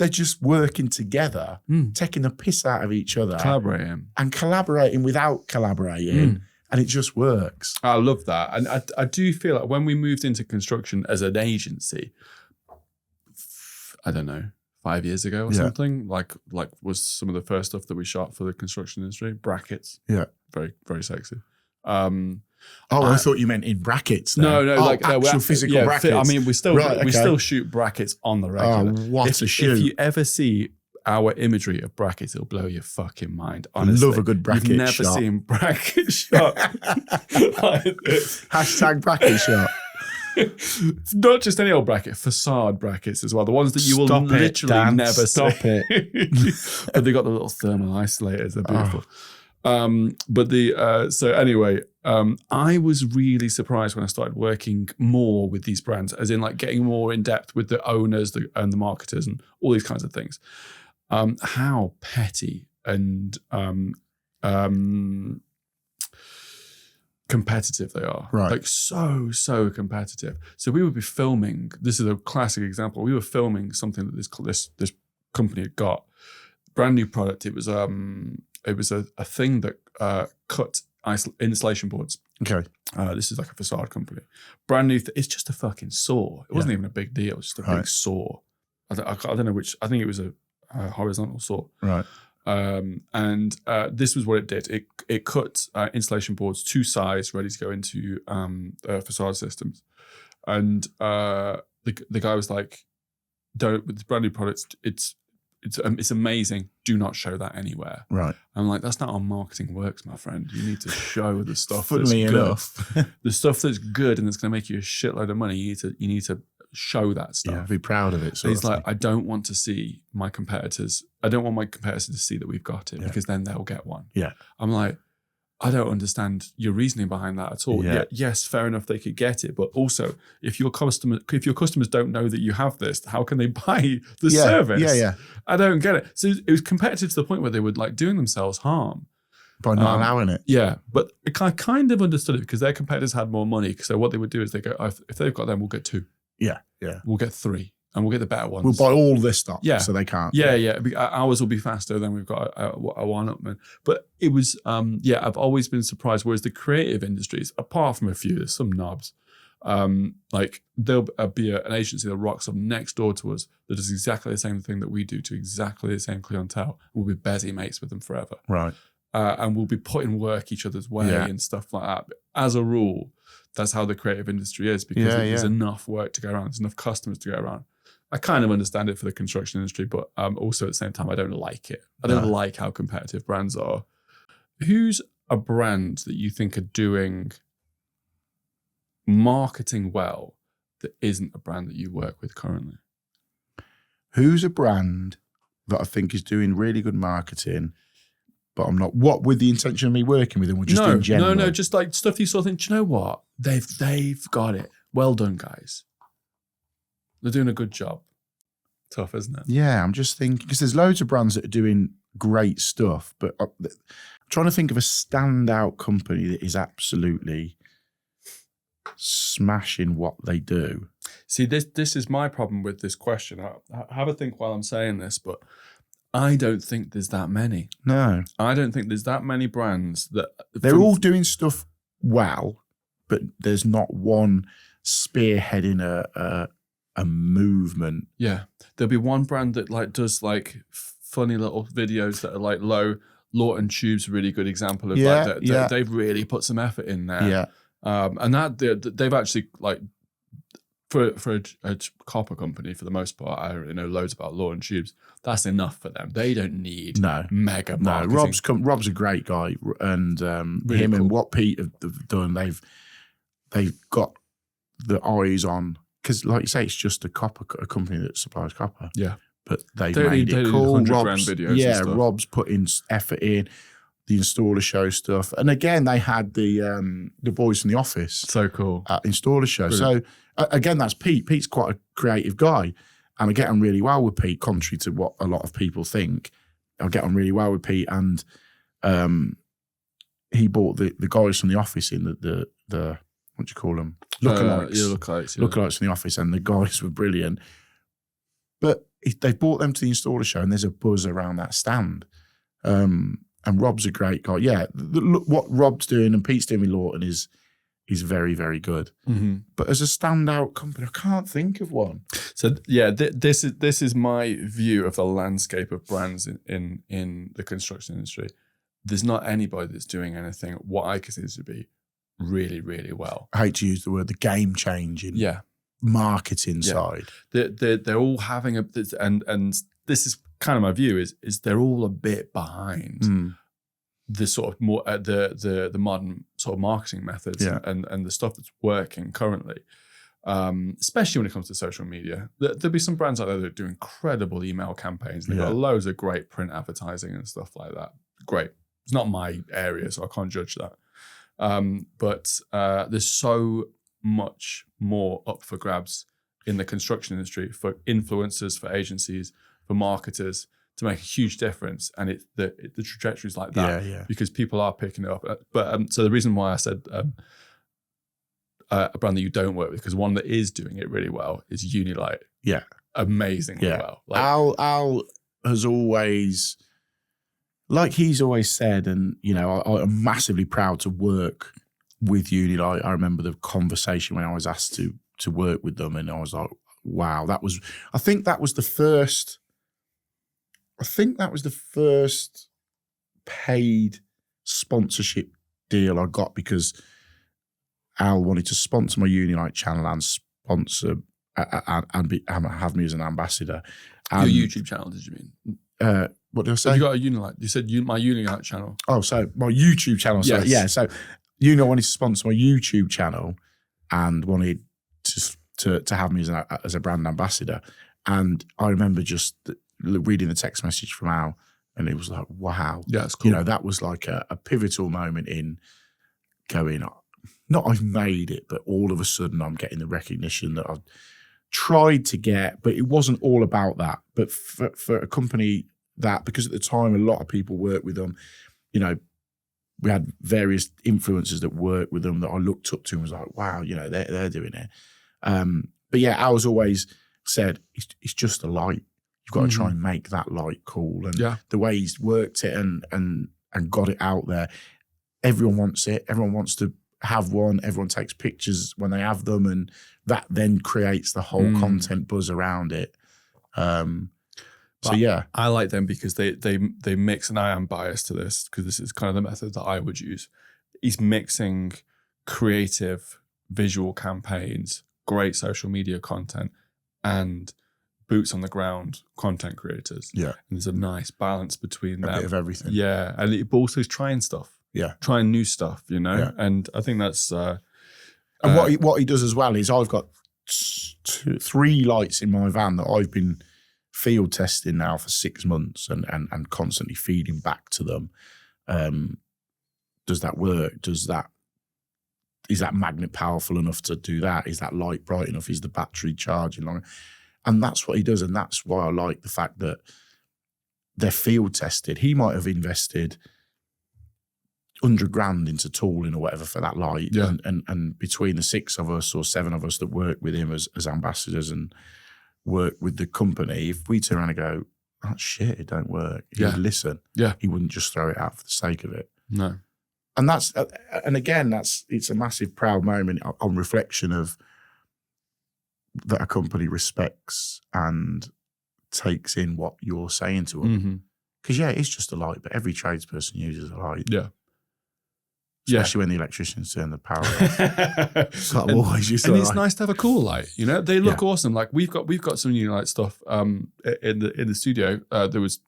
just working together, taking the piss out of each other. Collaborating without collaborating. And it just works. I love that. And I do feel like when we moved into construction as an agency, I don't know, 5 years ago or something, like was some of the first stuff that we shot for the construction industry, brackets. Yeah. Very, very sexy. I thought you meant in brackets. No, actual physical brackets. I mean, we still shoot brackets on the regular. What a shoot. If you ever see our imagery of brackets, it'll blow your fucking mind. Honestly, I love a good bracket shot. You've never seen bracket shot like this. # bracket shot. Not just any old bracket, facade brackets as well. The ones that you will literally never Stop see. it. But they got the little thermal isolators. They're beautiful. So anyway, I was really surprised when I started working more with these brands, as in like getting more in depth with the owners and the marketers and all these kinds of things. How petty and competitive they are. Right. Like so competitive. So we would be filming, this is a classic example. We were filming something that this company had got. Brand new product. It was a thing that cut insulation boards. Okay. This is like a facade company. Brand new. It's just a fucking saw. It wasn't even a big deal. It's just a big saw. I don't know which. I think it was a horizontal saw. Right. And this was what it did. It cut insulation boards to size, ready to go into facade systems. And the guy was like, "Don't with this brand new product. It's amazing. Do not show that anywhere." Right. I'm like, that's not how marketing works, my friend. You need to show the stuff Funnily that's good. enough. The stuff that's good and that's going to make you a shitload of money. You need to show that stuff. Yeah, be proud of it. So he's like, I don't want to see my competitors. I don't want my competitors to see that we've got it because then they'll get one. Yeah. I'm like, I don't understand your reasoning behind that at all. Yeah. Yes, fair enough, they could get it, but also if your customers don't know that you have this, how can they buy the service? Yeah. I don't get it. So it was competitive to the point where they were like doing themselves harm by not allowing it. Yeah, but I kind of understood it because their competitors had more money. So what they would do is they go, if they've got them, we'll get 2. Yeah. We'll get 3. And we'll get the better ones. We'll buy all this stuff so they can't. Yeah. Ours will be faster than we've got a one-upman. But it was, I've always been surprised. Whereas the creative industries, apart from a few, there's some knobs. Like there'll be an agency that rocks up next door to us that does exactly the same thing that we do to exactly the same clientele. We'll be busy mates with them forever. Right. And we'll be putting work each other's way and stuff like that. But as a rule, that's how the creative industry is because there's enough work to go around. There's enough customers to go around. I kind of understand it for the construction industry, but also at the same time, I don't like it. I don't like how competitive brands are. Who's a brand that you think are doing marketing well that isn't a brand that you work with currently? Who's a brand that I think is doing really good marketing, but I'm not, what with the intention of me working with them or just in general? No, just like stuff you sort of think, do you know what? They've got it. Well done, guys. They're doing a good job. Tough, isn't it? Yeah, I'm just thinking, because there's loads of brands that are doing great stuff, but I'm trying to think of a standout company that is absolutely smashing what they do. See, this is my problem with this question. I have a think while I'm saying this, but I don't think there's that many. No. I don't think there's that many brands that... They're all doing stuff well, but there's not one spearheading a movement. Yeah. There'll be one brand that like does like funny little videos that are like low. Lawton Tube's a really good example of that. They've really put some effort in there. Yeah. And that they've actually like for a copper company for the most part, I don't really know loads about Lawton Tubes. That's enough for them. They don't need mega marketing. No, Rob's a great guy, and really him cool. and what Pete have done, they've got the eyes on, because like you say, it's just a company that supplies copper. Yeah, but they've made it cool. Rob's putting effort in. the installer show stuff. And again, they had the boys from the office. So cool. At installer show. Brilliant. So again, that's Pete. Pete's quite a creative guy. And I get on really well with Pete, contrary to what a lot of people think. I get on really well with Pete. And he brought the guys from the office in, the what do you call them? Lookalikes. Lookalikes. Yeah. Lookalikes from the office. And the guys were brilliant. But they brought them to the installer show, and there's a buzz around that stand. And Rob's a great guy. Yeah, look what Rob's doing and Pete's doing with Lawton is very, very good. Mm-hmm. But as a standout company, I can't think of one. So yeah, this is my view of the landscape of brands in the construction industry. There's not anybody that's doing anything what I consider to be really, really well. I hate to use the word, the game changing. Yeah. Marketing side. They're all having and this is kind of my view is they're all a bit behind the sort of more the modern sort of marketing methods and the stuff that's working currently, especially when it comes to social media. There'll be some brands out there that do incredible email campaigns. They've got loads of great print advertising and stuff like that. Great. It's not my area, so I can't judge that. But there's so much more up for grabs in the construction industry for influencers, for agencies, for marketers to make a huge difference. And the trajectory is like that because people are picking it up. But so the reason why I said a brand that you don't work with, because one that is doing it really well is Unilight. Yeah. Amazingly well. Like, Al has always, like he's always said, and you know, I'm massively proud to work with Unilight. I remember the conversation when I was asked to work with them, and I was like, wow, I think that was the first paid sponsorship deal I got, because Al wanted to sponsor my Unilight channel and sponsor and have me as an ambassador. Your YouTube channel, did you mean? What did I say? Have you got a Unilight? You said my Unilight channel. Oh, so my YouTube channel. Sorry. Yes. Yeah. So Unilight wanted to sponsor my YouTube channel and wanted to have me as a brand ambassador. And I remember just reading the text message from Al, and it was like, wow. Yeah, it's cool. You know, that was like a pivotal moment in going, not I've made it, but all of a sudden I'm getting the recognition that I've tried to get, but it wasn't all about that. But for a company that, because at the time a lot of people worked with them, you know, we had various influencers that worked with them that I looked up to and was like, wow, you know, they're doing it. But yeah, Al's always said, it's just a light. You've got to try and make that light cool. And the way he's worked it and got it out there, everyone wants it. Everyone wants to have one. Everyone takes pictures when they have them, and that then creates the whole content buzz around it. So yeah, I like them because they mix, and I am biased to this because this is kind of the method that I would use. He's mixing creative visual campaigns, great social media content, and boots on the ground content creators. Yeah, and there's a nice balance between them. A bit of everything. Yeah, and also he's trying stuff. Yeah, trying new stuff. You know, and I think that's. And what he does as well is I've got 3 lights in my van that I've been field testing now for 6 months and constantly feeding back to them. Does that work? Is that magnet powerful enough to do that? Is that light bright enough? Is the battery charging long? And that's what he does. And that's why I like the fact that they're field tested. He might have invested 100 grand into tooling or whatever for that light. Yeah. And between the 6 of us or 7 of us that work with him as ambassadors and work with the company, if we turn around and go, oh shit, it don't work, he would listen. Yeah. He wouldn't just throw it out for the sake of it. No. And again, it's a massive proud moment on reflection of that a company respects and takes in what you're saying to them. Because it's just a light, but every tradesperson uses a light. Yeah. Especially when the electricians turn the power off. So and it's nice to have a cool light. You know, they look awesome. Like we've got some Unilight stuff in the studio. That was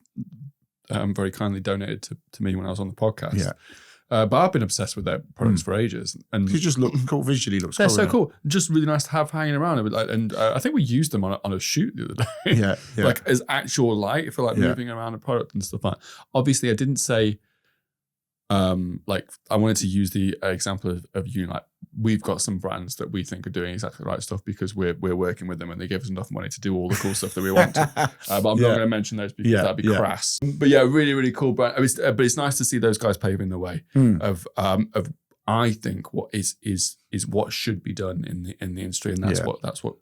very kindly donated to me when I was on the podcast. Yeah. But I've been obsessed with their products for ages, and they just look cool. Visually, looks they're cool. They're so cool. Just really nice to have hanging around. And I think we used them on a shoot the other day. Yeah. Like as actual light for like moving around a product and stuff like that. Obviously, I didn't say like I wanted to use the example of Unite. We've got some brands that we think are doing exactly the right stuff because we're working with them and they give us enough money to do all the cool stuff that we want to. But I'm not going to mention those because that'd be crass. But yeah, really, really cool brand. But it's nice to see those guys paving the way of I think what is what should be done in the industry, and that's what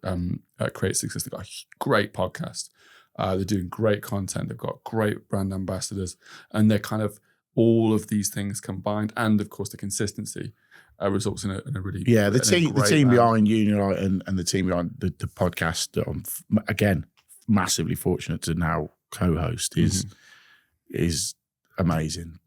Create Success. They've got a great podcast. They're doing great content. They've got great brand ambassadors, and they're kind of all of these things combined, and of course the consistency results in a really the team behind Unite and the team behind the podcast that I'm again massively fortunate to now co-host is amazing.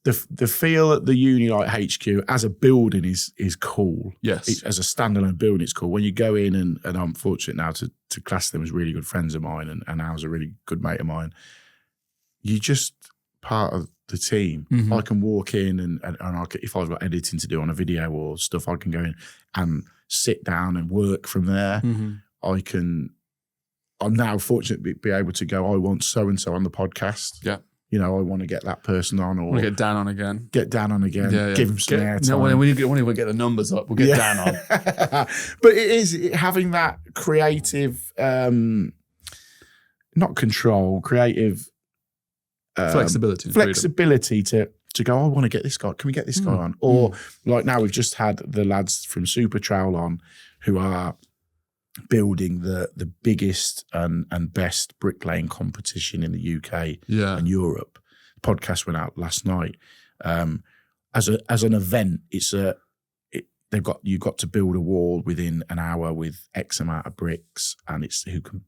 The feel at the Unite HQ as a building is cool. Yes, as a standalone building, it's cool. When you go in, and I'm fortunate now to class them as really good friends of mine, and Al's a really good mate of mine. You just part of the team. I can walk in and if I've got editing to do on a video or stuff, I can go in and sit down and work from there. I'm now fortunate to be able to go, I want so-and-so on the podcast. Yeah. You know, I want to get that person on, or get Dan on again. Give him some airtime. No, we won't even get the numbers up. We'll get Dan on. But it is having that creative, not control, creative flexibility to go, I want to get this guy. Can we get this guy on? Or like now we've just had the lads from Super Trail on, who are building the biggest and best bricklaying competition in the UK and Europe. The podcast went out last night. As an event, you've got to build a wall within an hour with X amount of bricks, and it's who can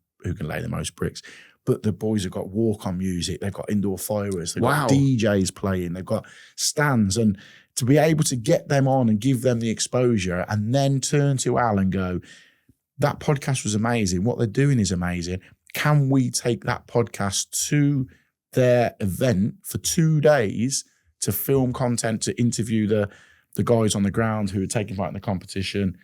lay the most bricks. But the boys have got walk-on music, they've got indoor fireworks, they've got DJs playing, they've got stands, and to be able to get them on and give them the exposure and then turn to Al and go, that podcast was amazing, what they're doing is amazing. Can we take that podcast to their event for 2 days to film content, to interview the guys on the ground who are taking part in the competition?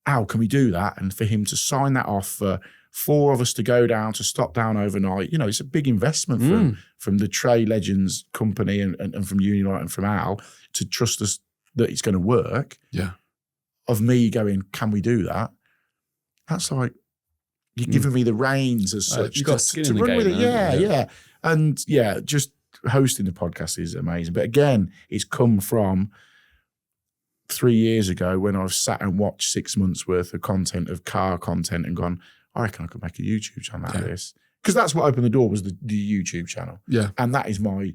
Al, can we do that? And for him to sign that off for 4 of us to go down, to stop down overnight, it's a big investment from the Trey Legends company and from Unite and from Al to trust us that it's going to work. Yeah. Of me going, can we do that? That's like, you're giving me the reins as such. You've got skin in the game. With it. Yeah. And just hosting the podcast is amazing. But again, it's come from 3 years ago when I've sat and watched 6 months worth of content, of car content, and gone, I reckon I could make a YouTube channel out of this. Because that's what opened the door, was the YouTube channel. Yeah. And that is my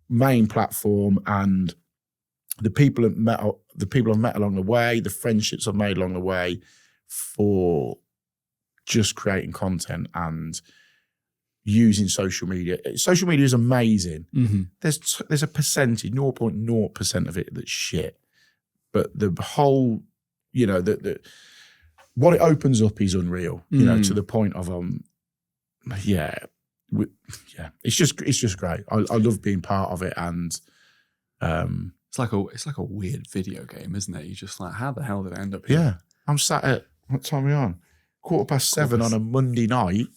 main platform, and the people I've met along the way, the friendships I've made along the way for just creating content and using social media. Social media is amazing. There's a percentage, 0.0% of it that's shit. But the whole, what it opens up is unreal, to the point of, it's just great. I love being part of it, and it's like a weird video game, isn't it? You're just like, how the hell did I end up here? Yeah, I'm sat at, what time are we on? 7:15 on a Monday night.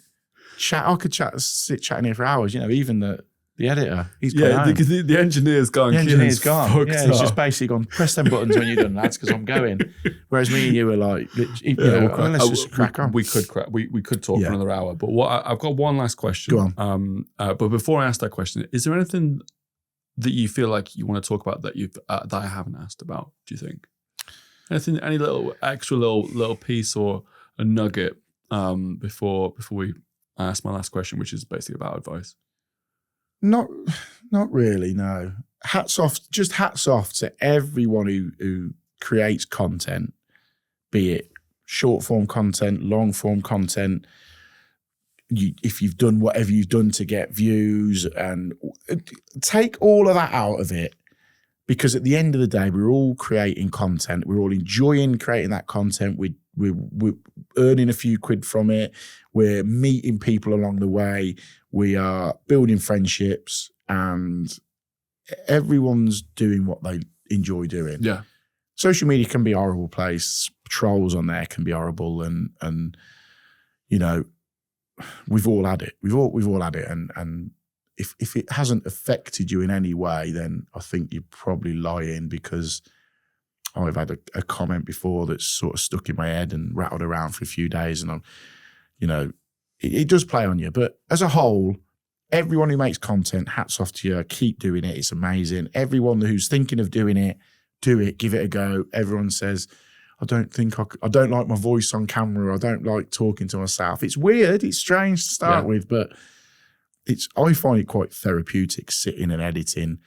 I could sit chatting here for hours. Even the editor, he's gone. Because the engineer's gone. The engineer's gone. Yeah, he's just basically gone, press them buttons when you're done, lads, because I'm going. Whereas me and you were like, let's just crack on. We could talk for another hour. But I've got one last question. Go on. But before I ask that question, is there anything that you feel like you want to talk about that that I haven't asked about? Do you think anything, any little extra little piece or a nugget before we ask my last question, which is basically about advice? Not really, no. Hats off to everyone who creates content, be it short form content, long form content. If you've done whatever you've done to get views, and take all of that out of it, because at the end of the day, we're all creating content. We're all enjoying creating that content. We're earning a few quid from it. We're meeting people along the way. We are building friendships, and everyone's doing what they enjoy doing. Yeah. Social media can be a horrible place. Trolls on there can be horrible, and we've all had it. We've all had it, and if it hasn't affected you in any way, then I think you're probably lying, because I've had a comment before that's sort of stuck in my head and rattled around for a few days, and it does play on you. But as a whole, everyone who makes content, hats off to you. Keep doing it. It's amazing. Everyone who's thinking of doing it, do it. Give it a go. Everyone says, I don't like my voice on camera. I don't like talking to myself. It's weird. It's strange to start with, but I find it quite therapeutic sitting and editing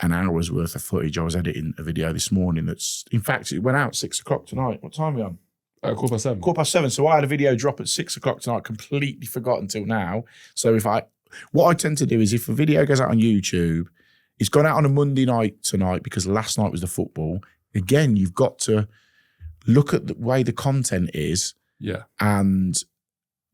an hour's worth of footage. I was editing a video this morning in fact, it went out 6 o'clock tonight. What time are we on? 7:15. 7:15. So I had a video drop at 6 o'clock tonight, completely forgot until now. So what I tend to do is if a video goes out on YouTube, it's gone out on a Monday night tonight because last night was the football. Again, you've got to look at the way the content is. Yeah. And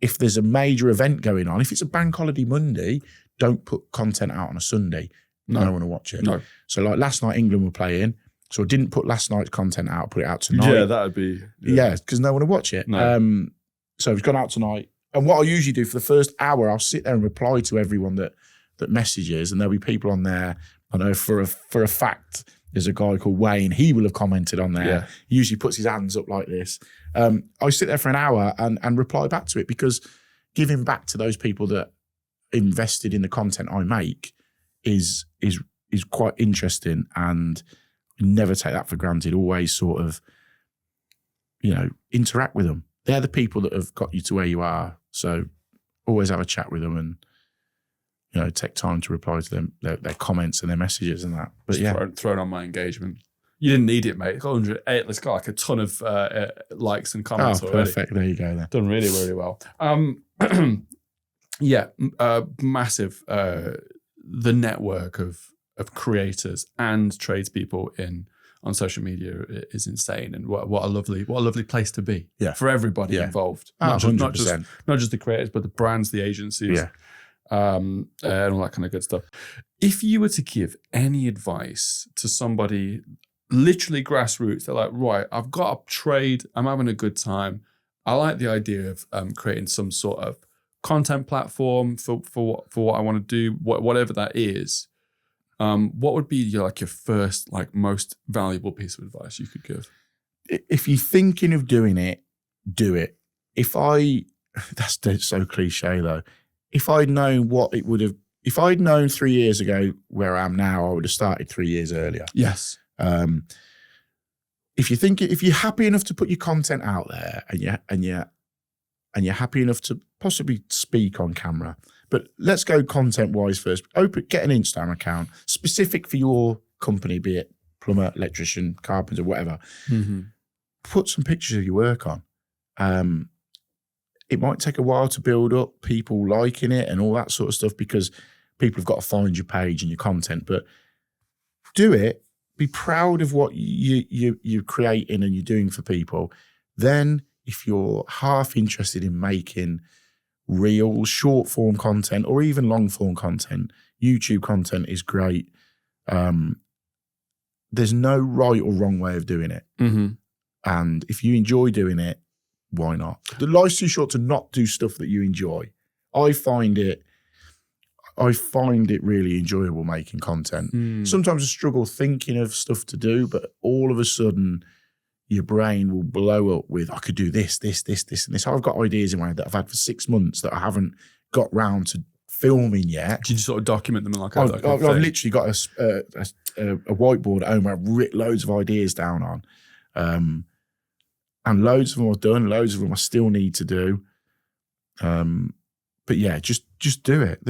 if there's a major event going on, if it's a bank holiday Monday, don't put content out on a Sunday. No. I don't want to watch it. No. So like last night, England were playing. So I didn't put last night's content out, put it out tonight. Yeah, that would be... Yeah, because no one will watch it. No. So it's gone out tonight. And what I usually do for the first hour, I'll sit there and reply to everyone that messages, and there'll be people on there. I know for a fact, there's a guy called Wayne. He will have commented on there. Yeah. He usually puts his hands up like this. I sit there for an hour and reply back to it, because giving back to those people that invested in the content I make is quite interesting, and never take that for granted. Always sort of, interact with them. They're the people that have got you to where you are. So always have a chat with them and, take time to reply to them, their comments and their messages and that. But Thrown on my engagement. You didn't need it, mate. 108. It's got like a ton of likes and comments already. Perfect. There you go then. Done really, really well. Massive. The network of creators and tradespeople on social media is insane, and what a lovely place to be for everybody involved. Not just the creators, but the brands, the agencies, and all that kind of good stuff. If you were to give any advice to somebody, literally grassroots, they're like, right, I've got a trade, I'm having a good time, I like the idea of creating some sort of content platform for what I want to do, whatever that is. What would be your first, most valuable piece of advice you could give? If you're thinking of doing it, do it. That's so cliche though. If I'd known if I'd known 3 years ago where I am now, I would have started 3 years earlier. Yes. If you're happy enough to put your content out there and you're happy enough to possibly speak on camera, but let's go content-wise first. Get an Instagram account specific for your company, be it plumber, electrician, carpenter, whatever. Mm-hmm. Put some pictures of your work on. It might take a while to build up people liking it and all that sort of stuff, because people have got to find your page and your content. But do it. Be proud of what you're creating and you're doing for people. Then, if you're half interested in making real short form content or even long form content, YouTube content is great. There's no right or wrong way of doing it. Mm-hmm. And if you enjoy doing it, why not? The life's too short to not do stuff that you enjoy. I find it really enjoyable making content. Sometimes I struggle thinking of stuff to do, but all of a sudden your brain will blow up with, I could do this, and this. I've got ideas in my head that I've had for 6 months that I haven't got round to filming yet. Did you sort of document them in I've literally got a whiteboard at home where I've written loads of ideas down on. And loads of them I've done, loads of them I still need to do. But yeah, just do it.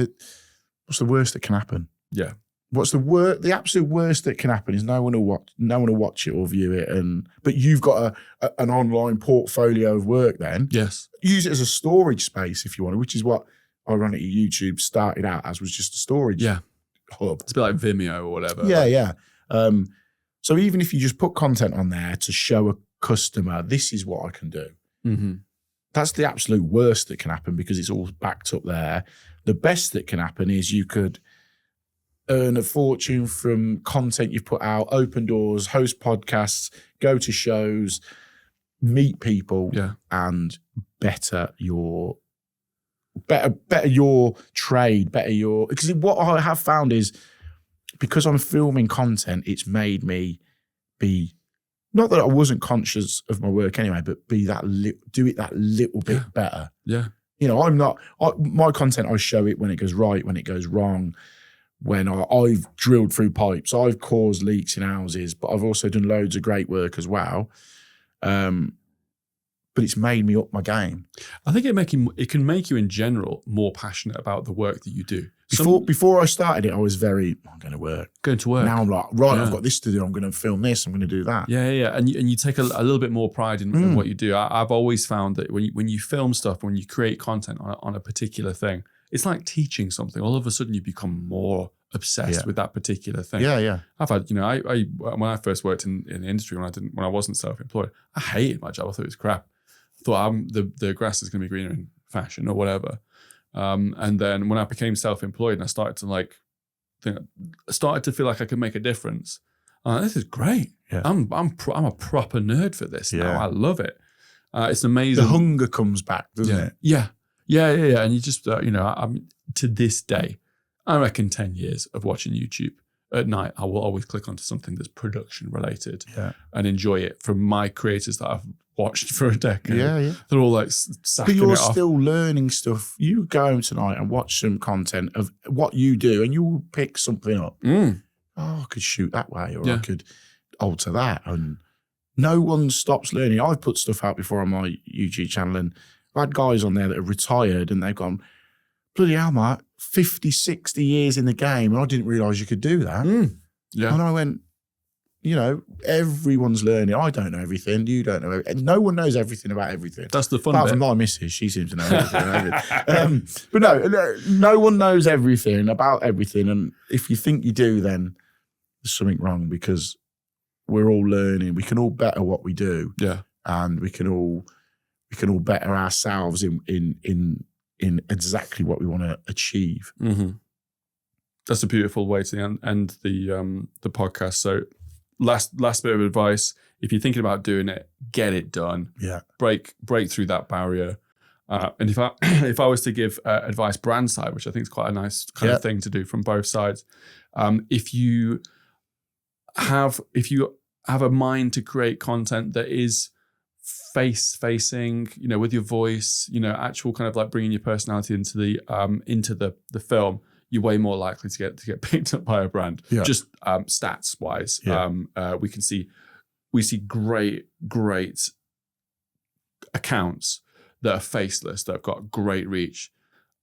What's the worst that can happen? Yeah. What's the absolute worst that can happen is no one will watch it or view it, but you've got an online portfolio of work then. Yes. Use it as a storage space if you want to, which is what ironically YouTube started out as, was just a storage hub. It's a bit like Vimeo or whatever. Yeah. So even if you just put content on there to show a customer, this is what I can do. Mm-hmm. That's the absolute worst that can happen because it's all backed up there. The best that can happen is you could earn a fortune from content you've put out, open doors, host podcasts, go to shows, meet people, and better your better your trade, because what I have found is because I'm filming content, it's made me be, not that I wasn't conscious of my work anyway, but do it that little bit better. Yeah. You know, my content, I show it when it goes right, when it goes wrong, when I've drilled through pipes, I've caused leaks in houses, but I've also done loads of great work as well. But it's made me up my game. I think it can make you in general more passionate about the work that you do. Before I started it, I was I'm going to work. Going to work. Now I'm like, right, I've got this to do. I'm going to film this. I'm going to do that. Yeah. And you take a little bit more pride in what you do. I've always found that when you film stuff, when you create content on a particular thing, it's like teaching something. All of a sudden, you become more obsessed with that particular thing. Yeah. I've had, I when I first worked in the industry, when I wasn't self-employed, I hated my job. I thought it was crap. I thought the grass is going to be greener in fashion or whatever. And then when I became self-employed and I started to feel like I could make a difference, this is great. Yeah. I'm a proper nerd for this now. I love it. It's amazing. The hunger comes back, doesn't it? Yeah. And you just, I'm to this day, I reckon 10 years of watching YouTube at night, I will always click onto something that's production related and enjoy it from my creators that I've watched for a decade. Yeah. They're all like sacking it off. But you're still learning stuff. You go home tonight and watch some content of what you do and you'll pick something up. Oh, I could shoot that way or I could alter that. And no one stops learning. I've put stuff out before on my YouTube channel and I've had guys on there that are retired and they've gone, bloody hell, mate, 50, 60 years in the game and I didn't realise you could do that. Yeah. And I went, everyone's learning. I don't know everything. You don't know everything. No one knows everything about everything. That's the fun Apart bit. from my missus, she seems to know everything. But no one knows everything about everything. And if you think you do, then there's something wrong because we're all learning. We can all better what we do. Yeah. And we can all better ourselves in exactly what we want to achieve. Mm-hmm. That's a beautiful way to end the podcast. So last bit of advice, if you're thinking about doing it, get it done. Yeah. Break through that barrier. And if I was to give advice brand side, which I think is quite a nice kind of thing to do from both sides, if you have a mind to create content that is facing, with your voice, actual kind of like bringing your personality into the film, you're way more likely to get picked up by a brand. Yeah. Just stats wise, we see great accounts that are faceless, that have got great reach,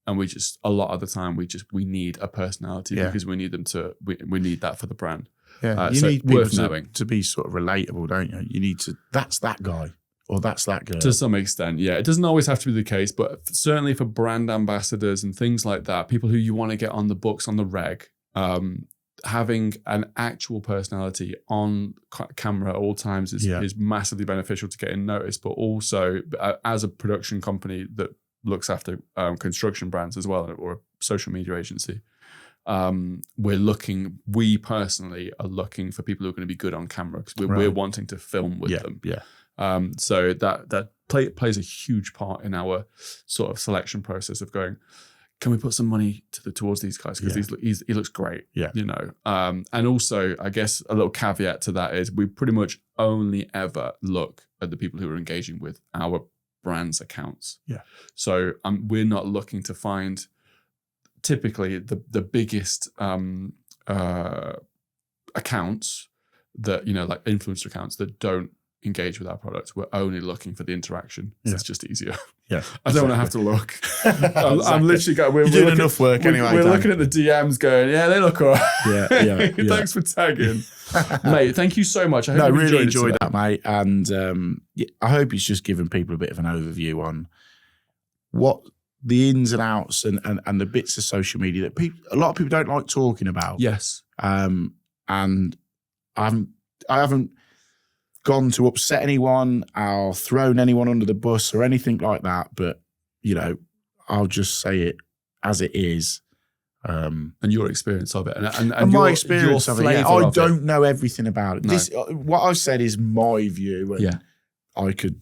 and a lot of the time we need a personality because we need them to we need that for the brand. Yeah, you need people to be sort of relatable, don't you? You need to. That's that guy. Or that's that girl. To some extent, yeah. It doesn't always have to be the case, but certainly for brand ambassadors and things like that, people who you want to get on the books, on the reg, having an actual personality on camera at all times is massively beneficial to getting noticed, but also as a production company that looks after construction brands as well, or a social media agency, we personally are looking for people who are going to be good on camera because we're wanting to film with them. Yeah. So that plays a huge part in our sort of selection process of going, can we put some money towards these guys because he looks great, and also I guess a little caveat to that is we pretty much only ever look at the people who are engaging with our brand's accounts. So we're not looking to find typically the biggest accounts that like influencer accounts that don't engage with our products. We're only looking for the interaction. So it's just easier. Yeah, I don't want to have to look. I'm literally going. We're doing enough work anyway. We're looking at the DMs, going, "Yeah, they look all right." Yeah. Thanks for tagging, mate. Thank you so much. I really enjoyed that, mate. And I hope it's just given people a bit of an overview on what the ins and outs and the bits of social media that a lot of people don't like talking about. Yes. And I haven't gone to upset anyone or thrown anyone under the bus or anything like that, but I'll just say it as it is. And your experience of it, and my experience of it. I don't know everything about it. What I've said is my view, and I could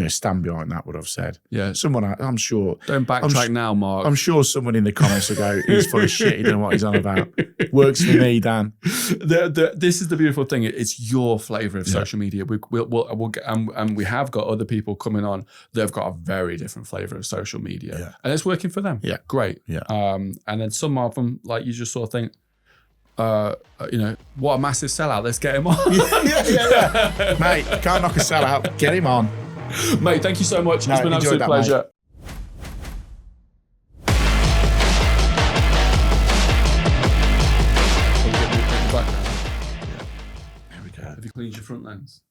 stand behind that, what I've said. Yeah. Someone, I'm sure. Don't backtrack now, Mark. I'm sure someone in the comments will go, he's full of shit, he doesn't know what he's on about. Works for me, Dan. This is the beautiful thing. It's your flavour of social media. We'll get, and we have got other people coming on that have got a very different flavour of social media. Yeah. And it's working for them. Yeah. Great. Yeah. And then some of them, like you just sort of think, what a massive sellout. Let's get him on. yeah. Mate, can't knock a sell out. Get him on. Mate, thank you so much. It's been an absolute that, pleasure. There we go. Have you cleaned your front lens?